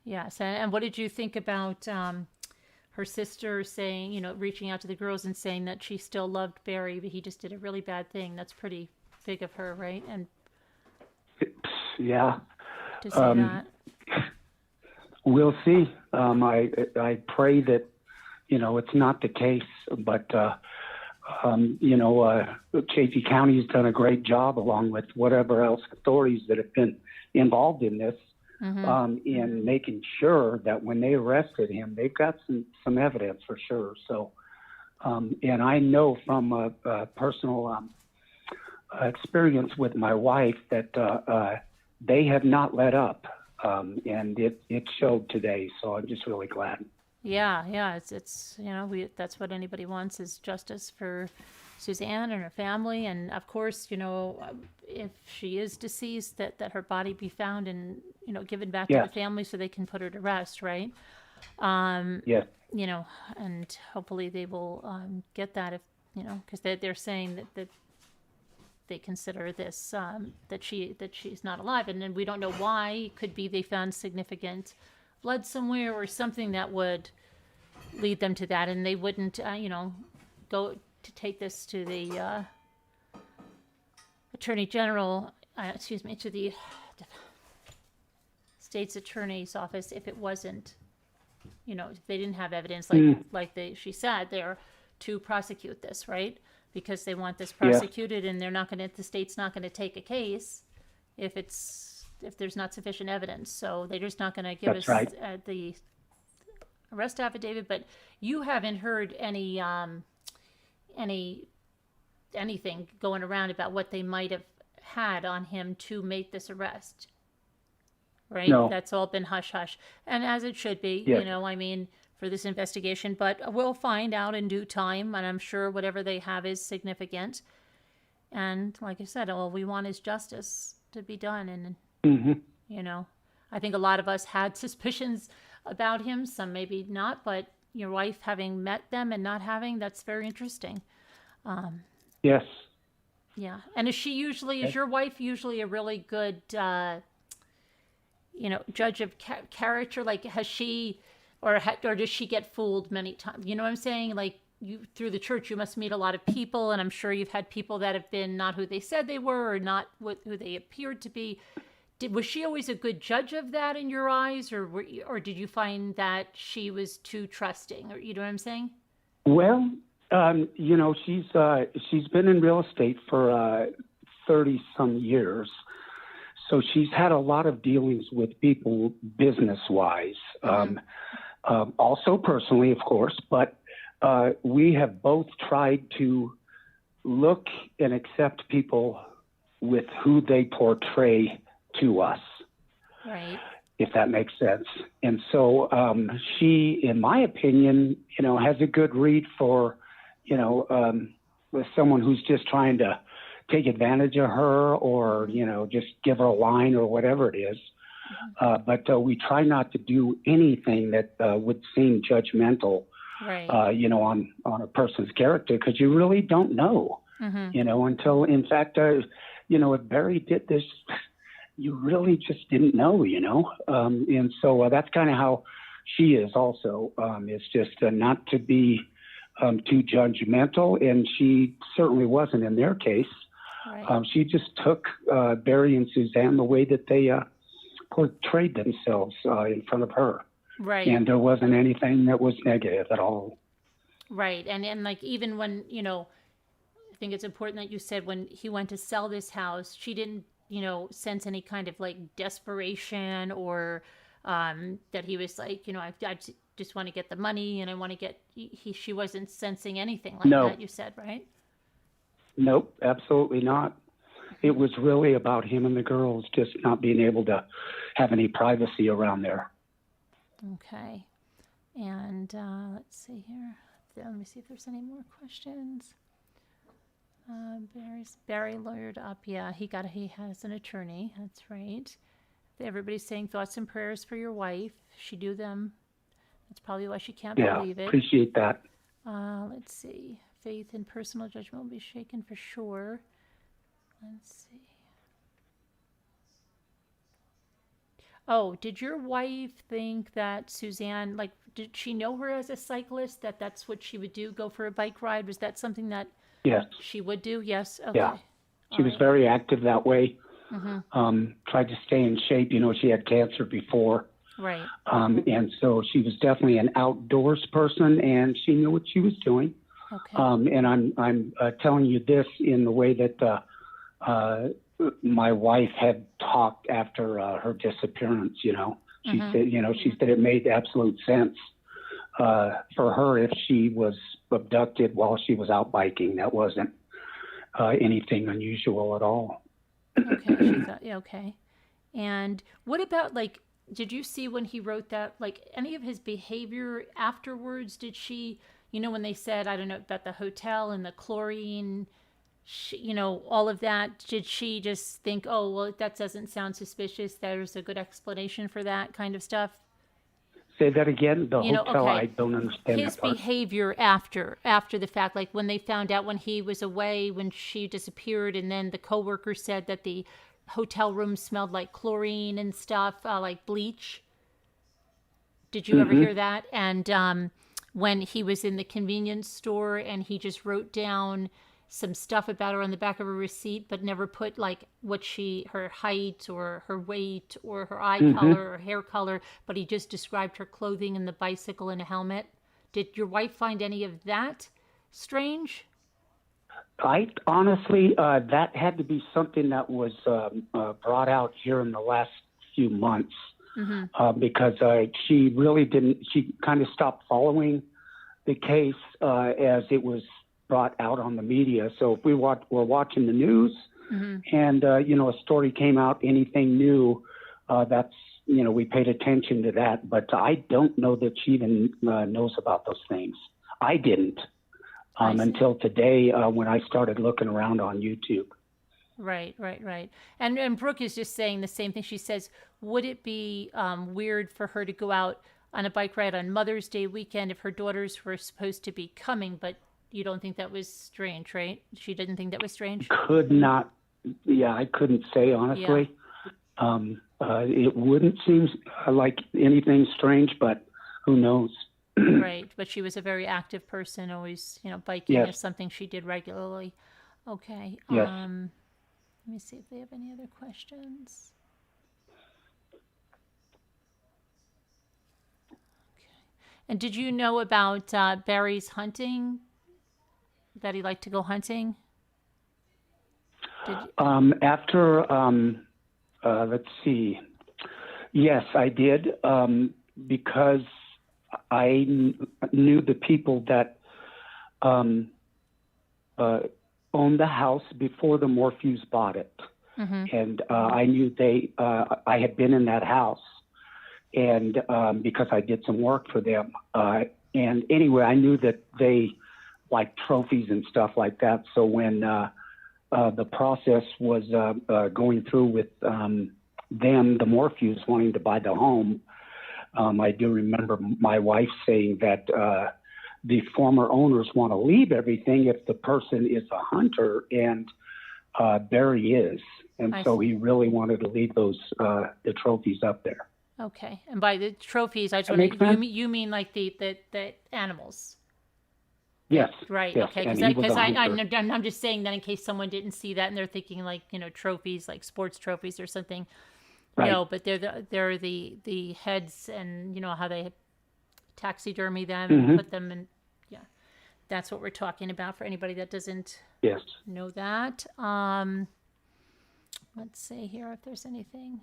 Yes, and what did you think about her sister saying, reaching out to the girls and saying that she still loved Barry, but he just did a really bad thing? That's pretty big of her, right? And yeah. To say that. We'll see. I pray that, it's not the case, but, Chaffee County has done a great job along with whatever else authorities that have been involved in this, in making sure that when they arrested him, they've got some evidence for sure. So, and I know from a personal experience with my wife that they have not let up, and it showed today. So I'm just really glad. Yeah, it's that's what anybody wants is justice for Suzanne and her family, and of course, if she is deceased, that her body be found and given back to Yes. the family so they can put her to rest, right? Yes. And hopefully they will get that if because they're saying that they consider this that she's not alive, and then we don't know why. It could be they found significant blood somewhere or something that would lead them to that, and they wouldn't go to take this to the attorney general to the state's attorney's office if it wasn't if they didn't have evidence she said there to prosecute this, right? Because they want this prosecuted, and the state's not going to take a case if there's not sufficient evidence. So they're just not going to give That's us right. the arrest affidavit. But you haven't heard anything going around about what they might have had on him to make this arrest, right? No. That's all been hush hush, and as it should be. Yes. For this investigation, but we'll find out in due time, and I'm sure whatever they have is significant. And like I said, all we want is justice to be done. And I think a lot of us had suspicions about him, some maybe not, but your wife having met them and not having, that's very interesting. Yes. Yeah. And is your wife usually a really good judge of character? Like, has she or does she get fooled many times? You know what I'm saying? Like, you through the church, you must meet a lot of people, and I'm sure you've had people that have been not who they said they were, or not who they appeared to be. Was she always a good judge of that in your eyes, or did you find that she was too trusting? Or you know what I'm saying? Well, she's been in real estate for 30 some years, so she's had a lot of dealings with people business wise. Also personally, of course, but we have both tried to look and accept people with who they portray to us, right? If that makes sense. And so she, in my opinion, has a good read for, with someone who's just trying to take advantage of her or, just give her a line or whatever it is. But we try not to do anything that would seem judgmental, right? On a person's character, because you really don't know, until, in fact, if Barry did this, you really just didn't know, and so that's kind of how she is also. It's just not to be too judgmental, and she certainly wasn't in their case. Right. She just took Barry and Suzanne the way that they portrayed themselves in front of her. Right. And there wasn't anything that was negative at all. Right. And like, even when, I think it's important that you said when he went to sell this house, she didn't, sense any kind of like desperation or that he was like, I just want to get the money and I want to get, she wasn't sensing anything like that, you said, right? Nope, absolutely not. It was really about him and the girls just not being able to have any privacy around there. Okay. And let's see here. Let me see if there's any more questions. Barry lawyered up. Yeah, he has an attorney. That's right. Everybody's saying thoughts and prayers for your wife. She do them. That's probably why she can't believe it. Appreciate that. Let's see. Faith and personal judgment will be shaken for sure. Let's see. Oh, did your wife think that Suzanne, did she know her as a cyclist, that's what she would do, go for a bike ride? Was that something that she would do? Yes. Okay. Yeah. She was very active that way. Mm-hmm. Tried to stay in shape. She had cancer before. Right. And so she was definitely an outdoors person, and she knew what she was doing. Okay. And I'm telling you this in the way that my wife had talked after her disappearance. She said it made absolute sense for her if she was abducted while she was out biking. That wasn't anything unusual at all. Okay. She thought, okay. And what about, like, did you see when he wrote that, like, any of his behavior afterwards? Did she, when they said, I don't know, about the hotel and the chlorine, all of that, did she just think, oh, well, that doesn't sound suspicious, there's a good explanation for that kind of stuff? Say that again. The hotel. Okay. I don't understand His that part. behavior after the fact, like when they found out when he was away, when she disappeared, and then the coworker said that the hotel room smelled like chlorine and stuff, like bleach. Did you ever hear that? And when he was in the convenience store and he just wrote down some stuff about her on the back of a receipt, but never put like her height or her weight or her eye color or hair color, but he just described her clothing and the bicycle and a helmet. Did your wife find any of that strange? I honestly, that had to be something that was brought out here in the last few months, because she really didn't. She kind of stopped following the case as it was brought out on the media. So if we're watching the news, and a story came out, anything new, that's we paid attention to that. But I don't know that she even knows about those things. I didn't. Until today, when I started looking around on YouTube. Right. And Brooke is just saying the same thing. She says, would it be weird for her to go out on a bike ride on Mother's Day weekend if her daughters were supposed to be coming? But you don't think that was strange, right? She didn't think that was strange? Could not. Yeah, I couldn't say, honestly. Yeah. It wouldn't seem like anything strange, but who knows? Right, but she was a very active person, always, biking is something she did regularly. Okay. Yes. Let me see if they have any other questions. Okay. And did you know about Barry's hunting? That he liked to go hunting? After, let's see. Yes, I did, because I knew the people that owned the house before the Morphews bought it. And I knew I had been in that house, and because I did some work for them. And anyway, I knew that they like trophies and stuff like that. So when the process was going through with them, the Morphews wanting to buy the home, I do remember my wife saying that the former owners want to leave everything if the person is a hunter, and Barry is. And so he really wanted to leave those the trophies up there. Okay. And by the trophies, I just want to, you mean like the animals? Yes. Right. Yes. Okay. Because I'm just saying that in case someone didn't see that and they're thinking like, trophies, like sports trophies or something. Right. No, but they're the heads, and how they taxidermy them and put them in. Yeah, that's what we're talking about for anybody that doesn't know that. Let's see here if there's anything.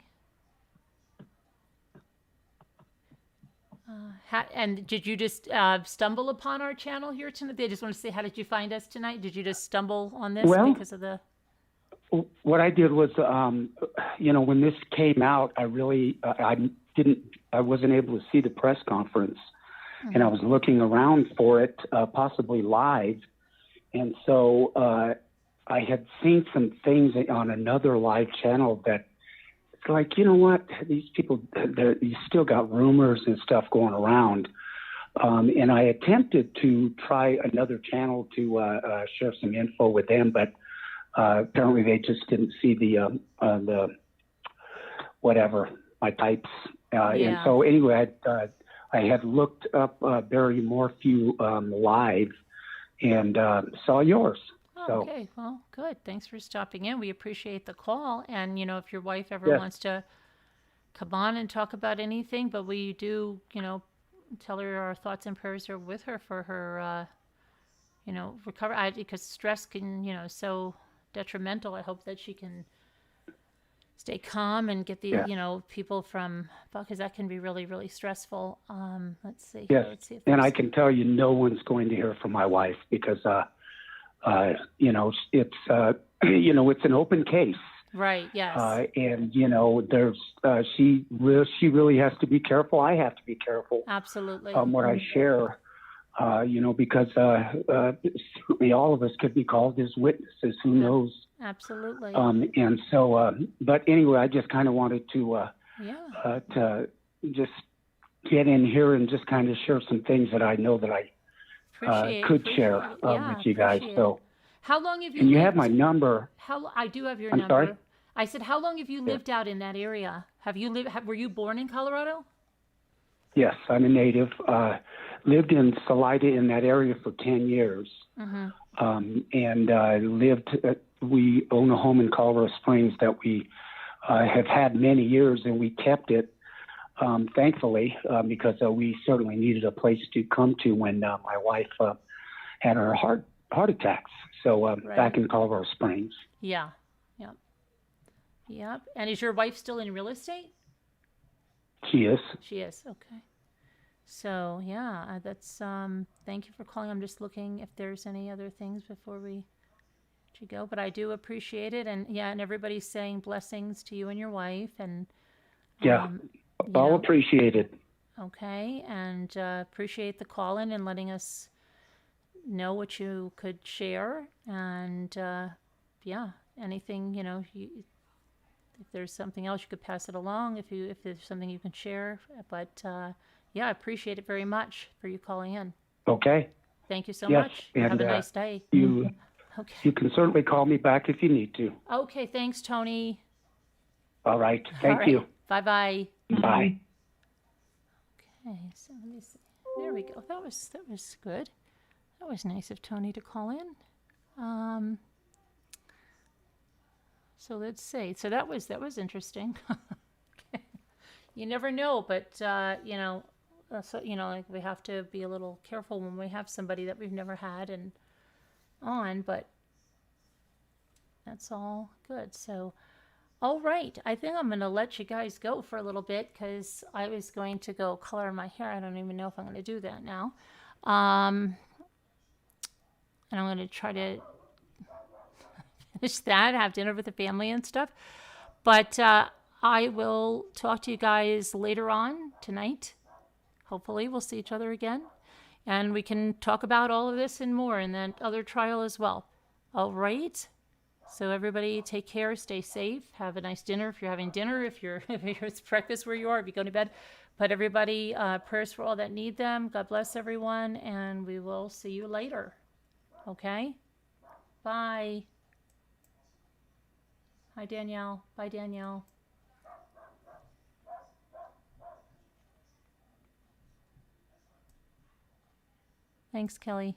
And did you just stumble upon our channel here tonight? They just want to say, how did you find us tonight? Did you just stumble on this because of the? What I did was, when this came out, I really, I wasn't able to see the press conference, and I was looking around for it, possibly live. And so I had seen some things on another live channel that it's like, you know what, these people, you still got rumors and stuff going around. And I attempted to try another channel to share some info with them, but apparently they just didn't see the whatever, my types. And so anyway, I had looked up Barry Morphew live and saw yours. So. Okay, well, good. Thanks for stopping in. We appreciate the call. And, if your wife ever wants to come on and talk about anything, but we do, tell her our thoughts and prayers are with her for her, recovery. Because stress can, so detrimental. I hope that she can stay calm and get the, people from, because that can be really, really stressful. Let's see. Yes, let's see if and I can tell you no one's going to hear from my wife because, it's, it's an open case. Right. Yes. And there's she really has to be careful. I have to be careful. Absolutely. What I share, because certainly all of us could be called as witnesses. Who knows? Absolutely. And so, but anyway, I just kind of wanted to just get in here and just kind of share some things that I know that I could share with you guys. So, how long have you? And you lived, have my number. I do have your I'm number. sorry? I said, how long have you lived out in that area? Have you were you born in Colorado? Yes, I'm a native. Lived in Salida in that area for 10 years. And lived, we own a home in Colorado Springs that we have had many years, and we kept it, thankfully, because we certainly needed a place to come to when my wife had her heart attacks. So back in Colorado Springs. Yeah. Yep. Yep. And is your wife still in real estate? She is. She is. Okay. So yeah, that's thank you for calling. I'm just looking if there's any other things before we let you go, but I do appreciate it. And yeah, and everybody's saying blessings to you and your wife, and all appreciated. Okay, and appreciate the call in and letting us know what you could share. And anything, if there's something else you could pass it along, if there's something you can share. But I appreciate it very much for you calling in. Okay. Thank you so Yes, much. and, Have a nice day. You can certainly call me back if you need to. Okay, thanks, Tony. All right. Thank you. Bye-bye. Bye. Okay, so let me see. There we go. That was good. That was nice of Tony to call in. So let's see. So that was interesting. Okay. You never know, but like we have to be a little careful when we have somebody that we've never had and on, but that's all good. So, all right. I think I'm going to let you guys go for a little bit because I was going to go color my hair. I don't even know if I'm going to do that now. And I'm going to try to finish that, have dinner with the family and stuff. But I will talk to you guys later on tonight. Hopefully we'll see each other again. And we can talk about all of this and more in that other trial as well. All right? So everybody take care, stay safe, have a nice dinner if you're having dinner, if it's breakfast where you are, if you go to bed. But everybody, prayers for all that need them. God bless everyone, and we will see you later. Okay? Bye. Hi, Danielle. Bye, Danielle. Thanks, Kelly.